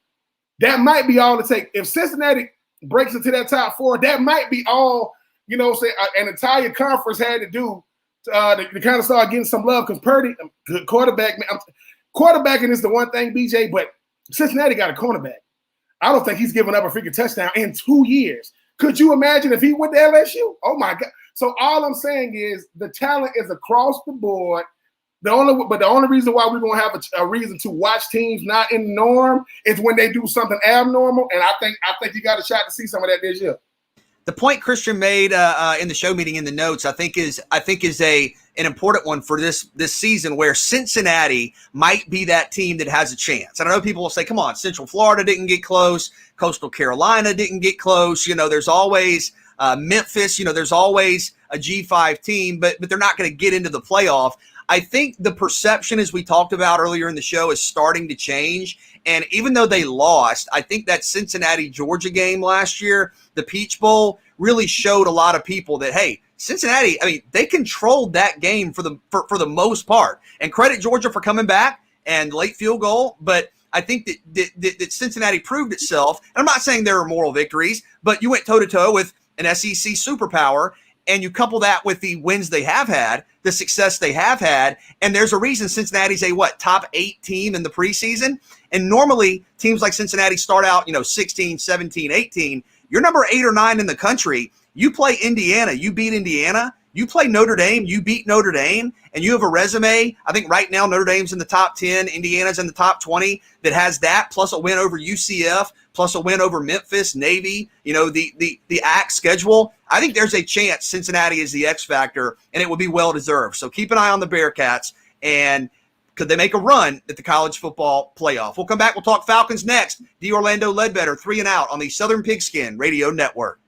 that might be all it takes. If Cincinnati breaks into that top four, that might be all, say an entire conference had to do to kind of start getting some love, because Purdy, good quarterback, man. Quarterbacking is the one thing, BJ, but Cincinnati got a cornerback. I don't think he's given up a freaking touchdown in 2 years. Could you imagine if he went to LSU? Oh my God. So all I'm saying is the talent is across the board. The only reason why we're gonna have a reason to watch teams not in the norm is when they do something abnormal. And I think you got a shot to see some of that this year. The point Christian made in the show meeting in the notes, I think is an important one for this season, where Cincinnati might be that team that has a chance. And I know people will say, "Come on, Central Florida didn't get close, Coastal Carolina didn't get close." There's always Memphis. There's always a G5 team, but they're not going to get into the playoff. I think the perception, as we talked about earlier in the show, is starting to change. And even though they lost, I think that Cincinnati-Georgia game last year, the Peach Bowl, really showed a lot of people that, hey, Cincinnati, I mean, they controlled that game for the most part. And credit Georgia for coming back and late field goal. But I think that Cincinnati proved itself. And I'm not saying there are moral victories, but you went toe-to-toe with an SEC superpower, and you couple that with the wins they have had, the success they have had, and there's a reason Cincinnati's a top 8 team in the preseason. And normally teams like Cincinnati start out, 16, 17, 18. You're number 8 or 9 in the country. You play Indiana, you beat Indiana. You play Notre Dame, you beat Notre Dame, and you have a resume. I think right now Notre Dame's in the top 10, Indiana's in the top 20, that has that, plus a win over UCF, plus a win over Memphis, Navy, the ACC schedule. I think there's a chance Cincinnati is the X factor, and it will be well-deserved. So keep an eye on the Bearcats, and could they make a run at the college football playoff? We'll come back. We'll talk Falcons next. D. Orlando Ledbetter, 3 and Out on the Southern Pigskin Radio Network.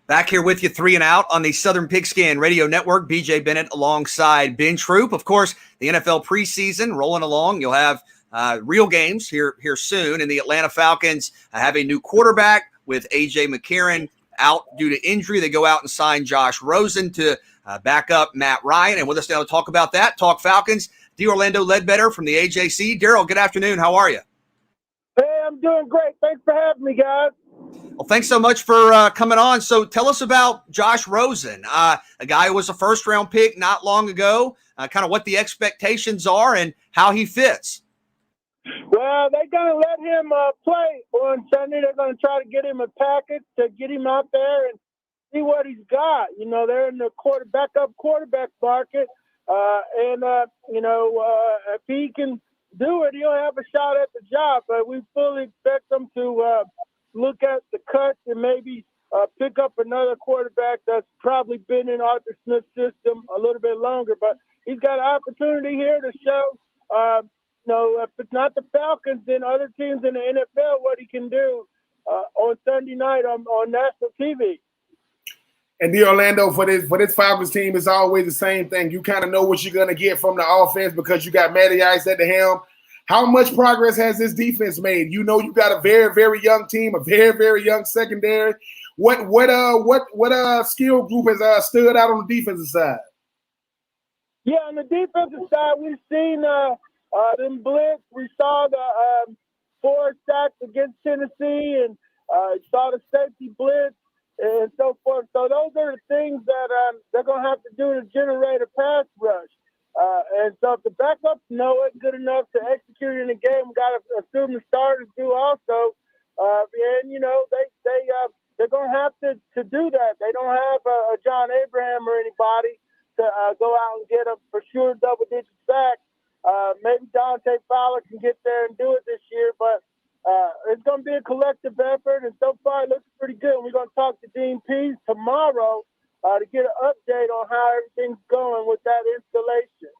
Back here with you, 3 and Out on the Southern Pigskin Radio Network. BJ Bennett alongside Ben Troop. Of course, the NFL preseason rolling along. You'll have real games here soon. And the Atlanta Falcons have a new quarterback with A.J. McCarron out due to injury. They go out and sign Josh Rosen to back up Matt Ryan. And with us now to talk about that, talk Falcons, D'Orlando Ledbetter from the AJC. Daryl, good afternoon. How are you? Hey, I'm doing great. Thanks for having me, guys. Well, thanks so much for coming on. So tell us about Josh Rosen, a guy who was a first-round pick not long ago, kind of what the expectations are and how he fits. Well, they're going to let him play on Sunday. They're going to try to get him a package to get him out there and see what he's got. You know, they're in the backup quarterback market. If he can do it, he'll have a shot at the job. But we fully expect him to look at the cuts and maybe pick up another quarterback that's probably been in Arthur Smith's system a little bit longer. But he's got an opportunity here to show, if it's not the Falcons, then other teams in the NFL, what he can do on Sunday night on national TV. And D'Orlando, for this Falcons team, it's always the same thing. You kind of know what you're going to get from the offense because you got Matty Ice at the helm. How much progress has this defense made? You know, you got a very, very young team, a very, very young secondary. What skill group has stood out on the defensive side? Yeah, on the defensive side, we've seen them blitz. We saw the 4 sacks against Tennessee, and saw the safety blitz and so forth. So those are the things that they're going to have to do to generate a pass rush. And so if the backups know it good enough to execute in the game, we got to assume the starters do also. They're going to have to do that. They don't have a John Abraham or anybody to go out and get a for sure double-digit sack. Maybe Dante Fowler can get there and do it this year, but it's going to be a collective effort, and so far it looks pretty good. We're going to talk to Dean Pease tomorrow to get an update on how everything's going with that installation.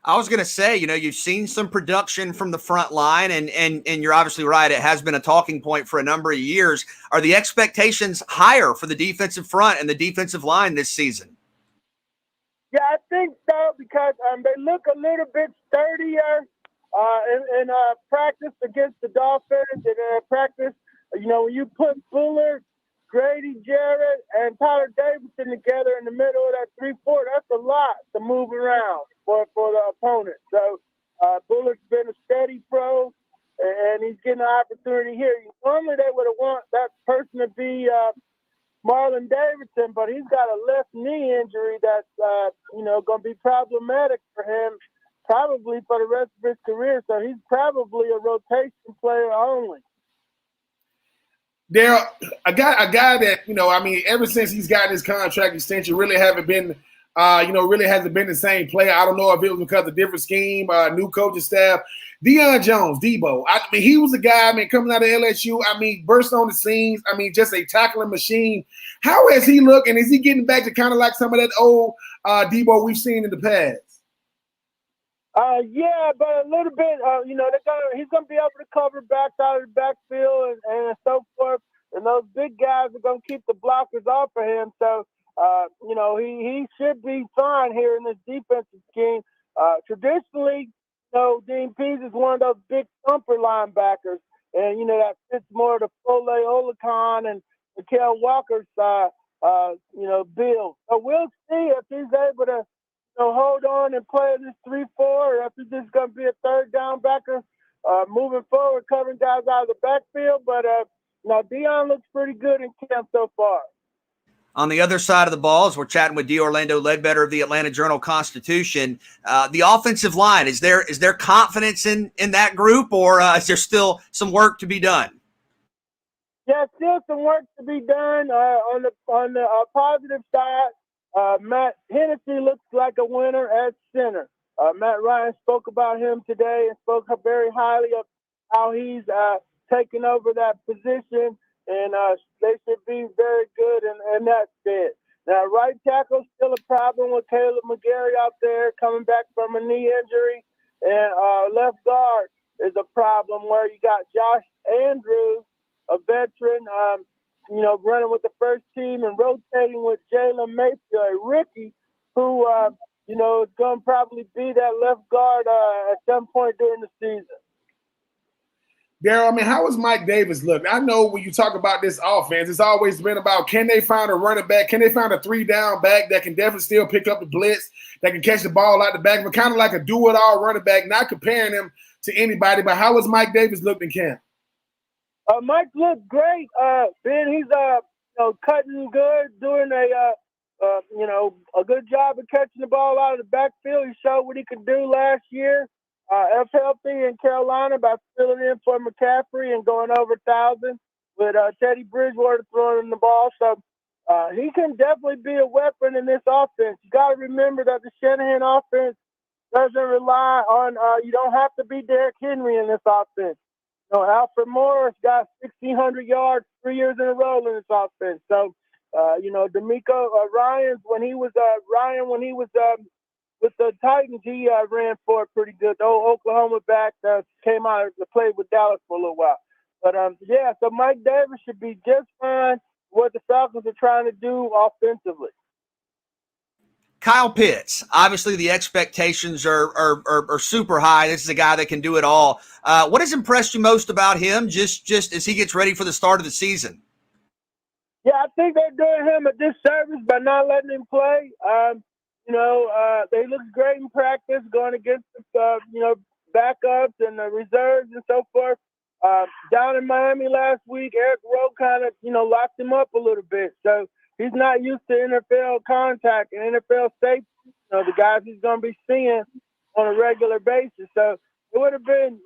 I was going to say, you've seen some production from the front line, and you're obviously right. It has been a talking point for a number of years. Are the expectations higher for the defensive front and the defensive line this season? Yeah, I think so, because they look a little bit sturdier in practice against the Dolphins. And in practice, when you put Fuller, Grady Jarrett, and Tyler Davidson together in the middle of that 3-4, that's a lot to move around for the opponent. So Buller's been a steady pro, and he's getting an opportunity here. Normally they would have want that person to be Marlon Davidson, but he's got a left knee injury that's going to be problematic for him probably for the rest of his career. So he's probably a rotation player only. Daryl, a guy that, ever since he's gotten his contract extension, really hasn't been the same player. I don't know if it was because of different scheme, new coaching staff. Deion Jones, Debo. He was a guy, coming out of LSU, burst on the scenes. Just a tackling machine. How has he looked, and is he getting back to kind of like some of that old Debo we've seen in the past? Yeah, but a little bit, he's going to be able to cover backs out of the backfield and so forth. And those big guys are going to keep the blockers off of him. So, he should be fine here in this defensive scheme. Traditionally, Dean Pease is one of those big thumper linebackers. And, that fits more to Fole Olakon and Mikael Walker's, build. So we'll see if he's able to hold on and play this 3-4, or if it's just going to be a third down backer moving forward, covering guys out of the backfield. But Deion looks pretty good in camp so far. On the other side of the ball, as we're chatting with D'Orlando Ledbetter of the Atlanta Journal-Constitution, the offensive line, is there confidence in that group, or is there still some work to be done? Yeah, still some work to be done on the positive side. Matt Hennessy looks like a winner at center. Matt Ryan spoke about him today and spoke very highly of how he's taken over that position, and they should be very good in that fit. Now, right tackle still a problem with Caleb McGarry out there coming back from a knee injury, and left guard is a problem where you got Josh Andrews, a veteran, running with the first team and rotating with Jalen Mayfield, a rookie who, is going to probably be that left guard at some point during the season. Daryl, I mean, how is Mike Davis looking? I know when you talk about this offense, it's always been about can they find a running back? Can they find a 3-down back that can definitely still pick up the blitz, that can catch the ball out the back, but kind of like a do-it-all running back, not comparing him to anybody. But how is Mike Davis looking in camp? Mike looked great. Ben, he's cutting good, doing a good job of catching the ball out of the backfield. He showed what he could do last year. If healthy in Carolina by filling in for McCaffrey and going over 1,000 with Teddy Bridgewater throwing him the ball. So he can definitely be a weapon in this offense. You got to remember that the Shanahan offense doesn't rely on you don't have to be Derrick Henry in this offense. Alfred Morris got 1,600 yards 3 years in a row in this offense. So, D'Amico Ryans, when he was with the Titans, he ran for it pretty good. The old Oklahoma back came out and played with Dallas for a little while. But, so Mike Davis should be just fine what the Falcons are trying to do offensively. Kyle Pitts, obviously the expectations are super high. This is a guy that can do it all. What has impressed you most about him just as he gets ready for the start of the season? Yeah, I think they're doing him a disservice by not letting him play. They look great in practice going against the, backups and the reserves and so forth. Down in Miami last week, Eric Rowe kind of, locked him up a little bit. So he's not used to NFL contact and NFL safety, the guys he's going to be seeing on a regular basis. So it would have been,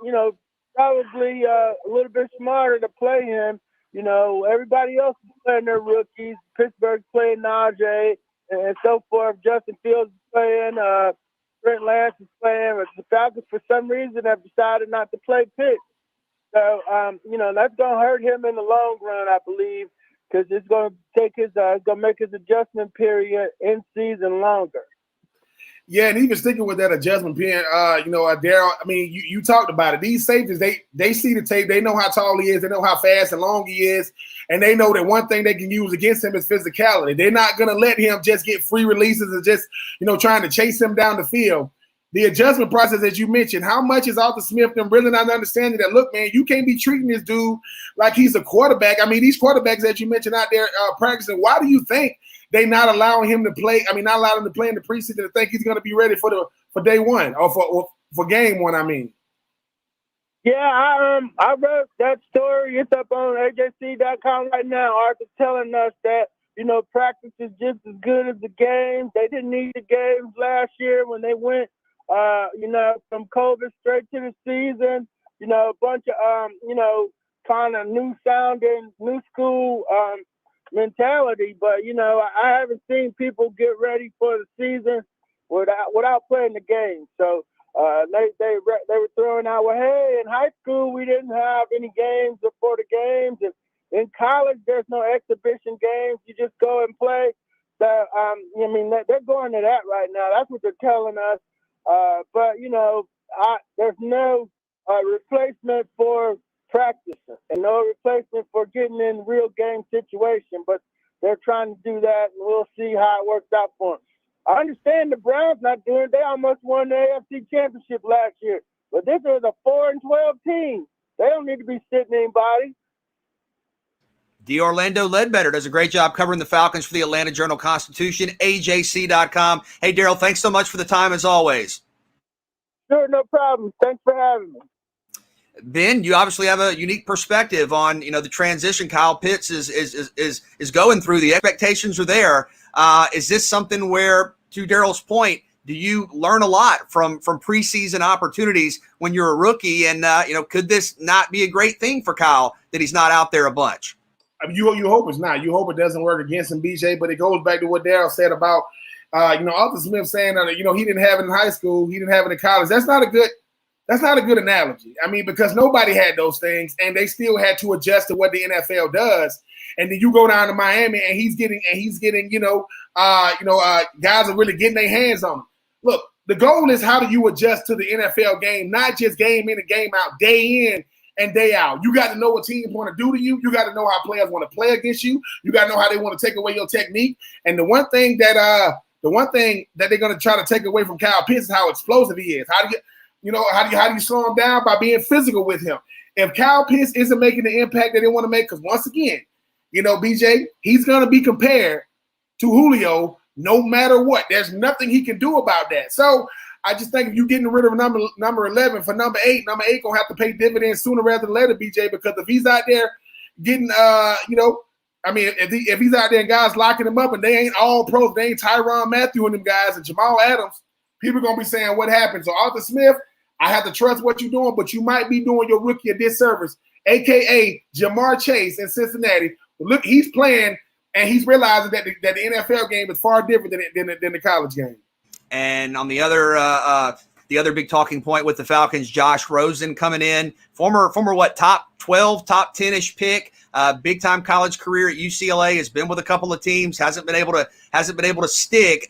probably a little bit smarter to play him. Everybody else is playing their rookies. Pittsburgh's playing Najee and so forth. Justin Fields is playing. Trent Lance is playing. But the Falcons, for some reason, have decided not to play Pitts. So, that's going to hurt him in the long run, I believe, because it's going to take going to make his adjustment period in season longer. Yeah, and even sticking with that adjustment period, Daryl, I mean, you talked about it. These safeties, they see the tape. They know how tall he is. They know how fast and long he is. And they know that one thing they can use against him is physicality. They're not going to let him just get free releases and just, trying to chase him down the field. The adjustment process, as you mentioned, how much is Arthur Smith them really not understanding that, look, man, you can't be treating this dude like he's a quarterback. I mean, these quarterbacks that you mentioned out there practicing, why do you think they not allowing him to play? I mean, not allowing him to play in the preseason to think he's going to be ready for day one or for game one, I mean. Yeah, I wrote that story. It's up on AJC.com right now. Arthur telling us that, practice is just as good as the games. They didn't need the games last year when they went from COVID straight to the season, a bunch of, kind of new sounding, new school mentality. But, I haven't seen people get ready for the season without playing the game. So they were throwing out, well, hey, in high school, we didn't have any games before the games. And in college, there's no exhibition games. You just go and play. So, they're going to that right now. That's what they're telling us. But there's no replacement for practicing and no replacement for getting in real game situation. But they're trying to do that, and we'll see how it works out for them. I understand the Browns not doing it. They almost won the AFC Championship last year. But this is a 4-12 team. They don't need to be sitting anybody. Orlando Ledbetter does a great job covering the Falcons for the Atlanta Journal-Constitution, AJC.com. Hey, Daryl, thanks so much for the time as always. Sure, no problem. Thanks for having me. Ben, you obviously have a unique perspective on, the transition Kyle Pitts is going through. The expectations are there. Is this something where, to Daryl's point, do you learn a lot from preseason opportunities when you're a rookie? And, could this not be a great thing for Kyle that he's not out there a bunch? I mean, you hope it's not. You hope it doesn't work against him, BJ. But it goes back to what Daryl said about, Arthur Smith saying that, he didn't have it in high school, he didn't have it in college. That's not a good analogy. I mean, because nobody had those things, and they still had to adjust to what the NFL does. And then you go down to Miami, and he's getting, guys are really getting their hands on him. Look, the goal is how do you adjust to the NFL game, not just game in and game out, day in and day out. You got to know what teams want to do to you. You got to know how players want to play against you. You got to know how they want to take away your technique. And the one thing that they're going to try to take away from Kyle Pitts is how explosive he is. How do you slow him down? By being physical with him. If Kyle Pitts isn't making the impact that they want to make, because once again, BJ, he's going to be compared to Julio no matter what. There's nothing he can do about that. So I just think if you're getting rid of number 11 for number 8 going to have to pay dividends sooner rather than later, BJ, because if he's out there getting, if he's out there and guys locking him up and they ain't all pros, they ain't Tyrann Mathieu and them guys and Jamal Adams, people are going to be saying what happened. So Arthur Smith, I have to trust what you're doing, but you might be doing your rookie a disservice, a.k.a. Jamar Chase in Cincinnati. Look, he's playing, and he's realizing that the NFL game is far different than the college game. And on the other big talking point with the Falcons, Josh Rosen coming in, former what, top 12, top 10-ish pick, big time college career at UCLA, has been with a couple of teams, hasn't been able to stick.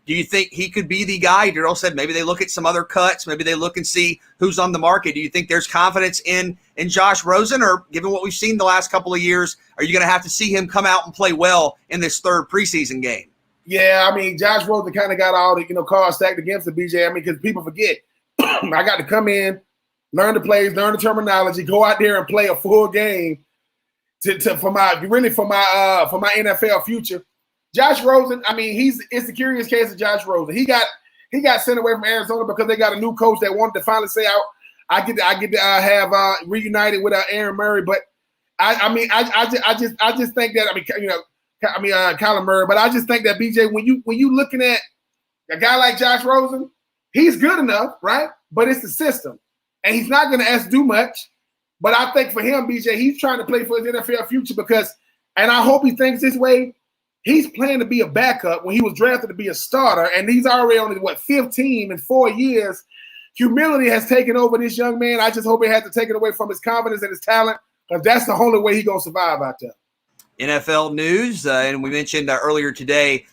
Do you think he could be the guy? Darrell said maybe they look at some other cuts, maybe they look and see who's on the market. Do you think there's confidence in Josh Rosen, or given what we've seen the last couple of years, are you going to have to see him come out and play well in this third preseason game? Yeah, I mean, Josh Rosen kind of got all the cards stacked against the BJ. I mean, because people forget, I got to come in, learn the plays, learn the terminology, go out there and play a full game for my NFL future. Josh Rosen, I mean, it's the curious case of Josh Rosen. He got sent away from Arizona because they got a new coach that wanted to finally say, I get to have reunited with Aaron Murray. But I just think that Kyler Murray. But I just think that BJ, when you looking at a guy like Josh Rosen, he's good enough, right? But it's the system, and he's not going to ask to do much. But I think for him, BJ, he's trying to play for his NFL future because, and I hope he thinks this way. He's planning to be a backup when he was drafted to be a starter, and he's already on his 15 in 4 years. Humility has taken over this young man. I just hope it has to take it away from his confidence and his talent, because that's the only way he's going to survive out there. NFL news, and we mentioned earlier today,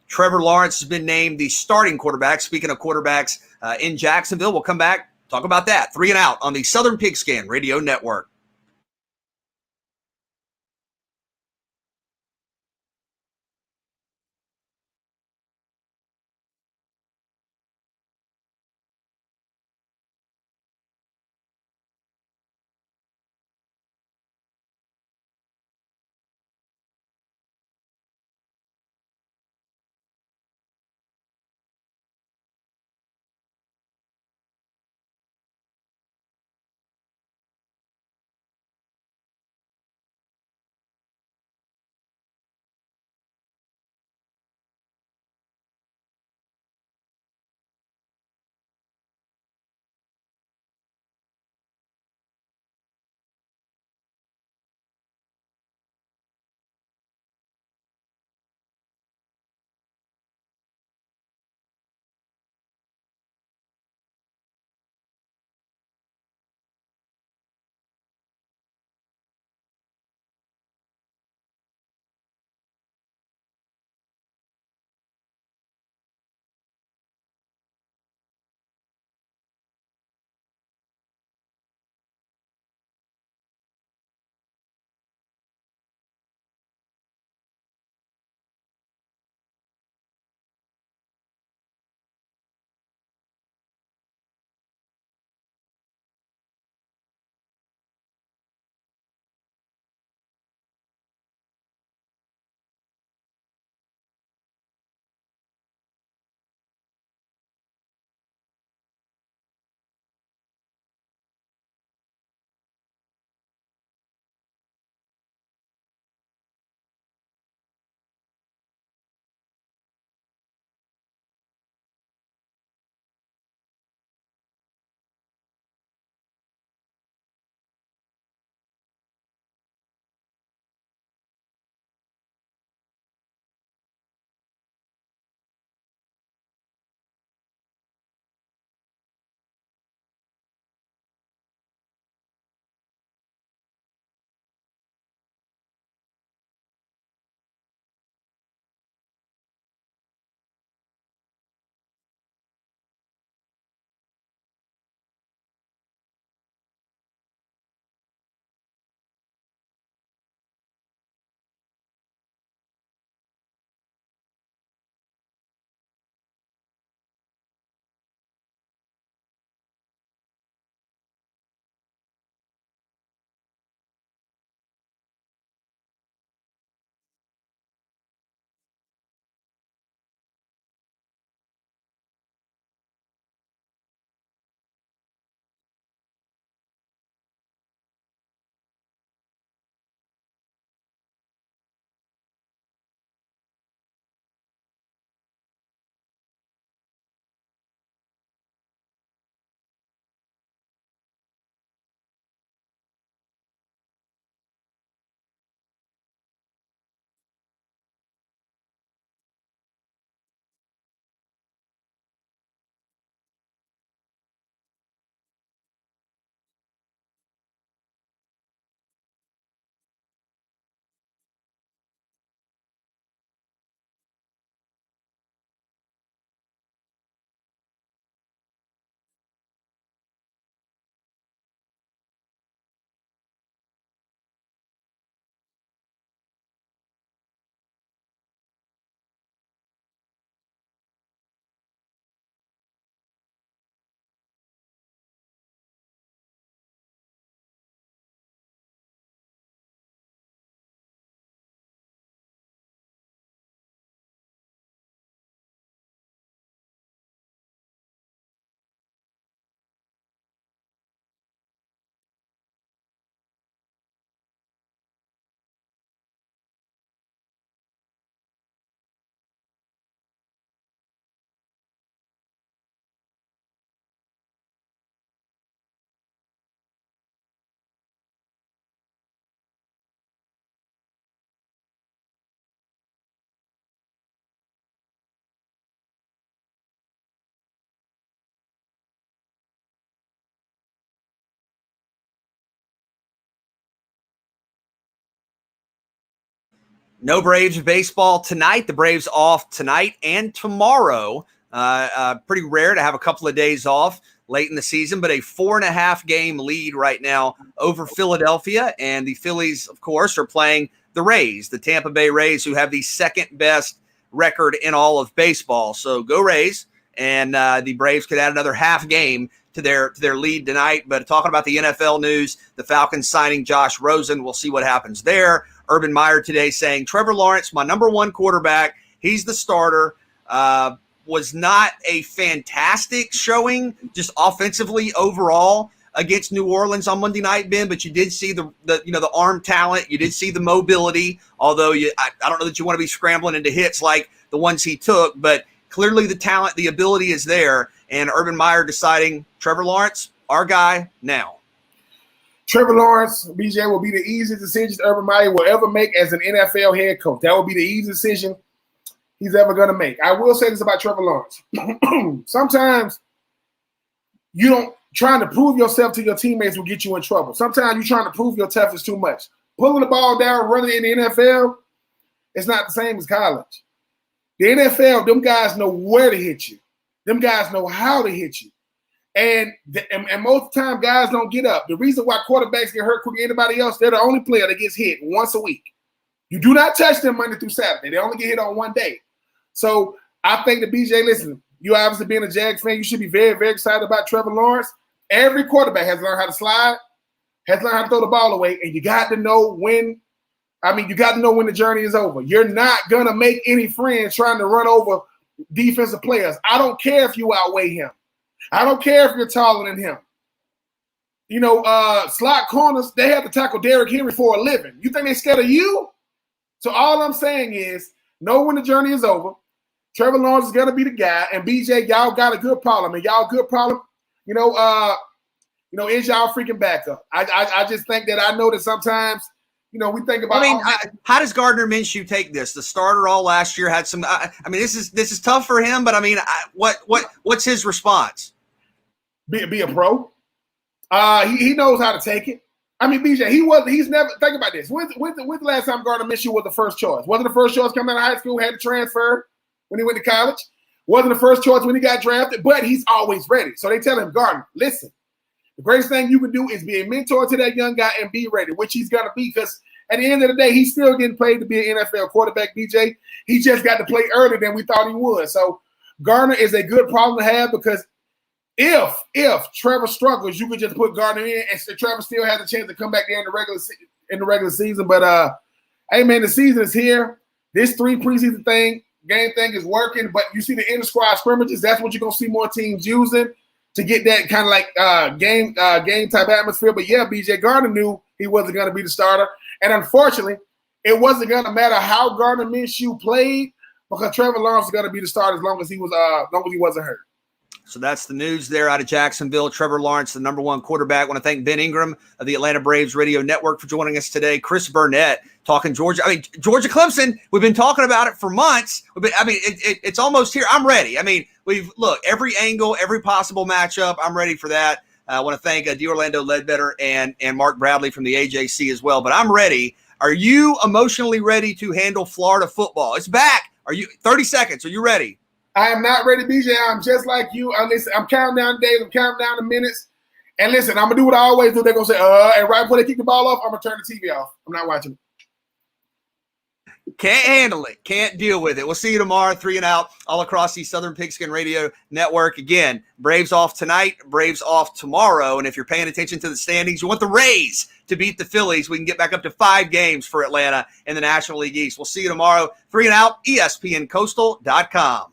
Trevor Lawrence has been named the starting quarterback. Speaking of quarterbacks in Jacksonville, we'll come back, talk about that. 3 and Out on the Southern Pigskin Radio Network. No Braves baseball tonight. The Braves off tonight and tomorrow. Pretty rare to have a couple of days off late in the season, but a 4.5 game lead right now over Philadelphia. And the Phillies, of course, are playing the Rays, the Tampa Bay Rays, who have the second best record in all of baseball. So go Rays. And the Braves could add another half game to their lead tonight. But talking about the NFL news, the Falcons signing Josh Rosen. We'll see what happens there. Urban Meyer today saying, Trevor Lawrence, my number one quarterback. He's the starter. Was not a fantastic showing just offensively overall against New Orleans on Monday night, Ben, but you did see the arm talent. You did see the mobility, although I don't know that you want to be scrambling into hits like the ones he took, but clearly the talent, the ability is there. And Urban Meyer deciding Trevor Lawrence, our guy now. Trevor Lawrence, BJ, will be the easiest decision Urban Meyer will ever make as an NFL head coach. That will be the easiest decision he's ever going to make. I will say this about Trevor Lawrence. Sometimes trying to prove yourself to your teammates will get you in trouble. Sometimes you're trying to prove your toughness too much. Pulling the ball down, running in the NFL, it's not the same as college. The NFL, them guys know where to hit you. Them guys know how to hit you. And most of the time, guys don't get up. The reason why quarterbacks get hurt quicker than anybody else, they're the only player that gets hit once a week. You do not touch them Monday through Saturday. They only get hit on one day. So I think that, BJ, listen, you obviously being a Jags fan, you should be very, very excited about Trevor Lawrence. Every quarterback has learned how to slide, has learned how to throw the ball away, and you got to know when the journey is over. You're not going to make any friends trying to run over defensive players. I don't care if you outweigh him. I don't care if you're taller than him. Slot corners, they have to tackle Derrick Henry for a living. You think they're scared of you? So all I'm saying is, know when the journey is over. Trevor Lawrence is going to be the guy. And, BJ, y'all got a good problem. And y'all good problem, is y'all freaking backup. I just think that I know that sometimes, we think about. How does Gardner Minshew take this? The starter all last year had some. This is tough for him. But what's his response? Be a pro. He knows how to take it. BJ, he's never think about this. When's the last time Gardner Minshew was the first choice? Wasn't the first choice coming out of high school, had to transfer when he went to college. Wasn't the first choice when he got drafted, but he's always ready. So they tell him, Gardner, listen, the greatest thing you can do is be a mentor to that young guy and be ready, which he's going to be, because at the end of the day, he's still getting paid to be an NFL quarterback, BJ. He just got to play earlier than we thought he would. So Gardner is a good problem to have, because if Trevor struggles, you could just put Gardner in, and Trevor still has a chance to come back there in the regular season. But hey man, the season is here. This 3 preseason game thing is working. But you see the inter-squad scrimmages. That's what you're gonna see more teams using to get that kind of like game type atmosphere. But yeah, BJ, Gardner knew he wasn't gonna be the starter, and unfortunately, it wasn't gonna matter how Gardner Minshew played, because Trevor Lawrence was gonna be the starter as long as he wasn't hurt. So that's the news there out of Jacksonville. Trevor Lawrence, the number one quarterback. I want to thank Ben Ingram of the Atlanta Braves Radio Network for joining us today. Chris Burnett talking Georgia. Georgia Clemson, we've been talking about it for months. It's almost here. I'm ready. Look, every angle, every possible matchup, I'm ready for that. I want to thank D'Orlando Ledbetter and Mark Bradley from the AJC as well. But I'm ready. Are you emotionally ready to handle Florida football? It's back. 30 seconds. Are you ready? I am not ready, BJ. I'm just like you. I'm counting down days. I'm counting down the minutes. And listen, I'm going to do what I always do. They're going to say, and right before they kick the ball off, I'm going to turn the TV off. I'm not watching it. Can't handle it. Can't deal with it. We'll see you tomorrow, 3 and Out, all across the Southern Pigskin Radio Network. Again, Braves off tonight, Braves off tomorrow. And if you're paying attention to the standings, you want the Rays to beat the Phillies. We can get back up to 5 games for Atlanta in the National League East. We'll see you tomorrow, 3 and Out, ESPNCoastal.com.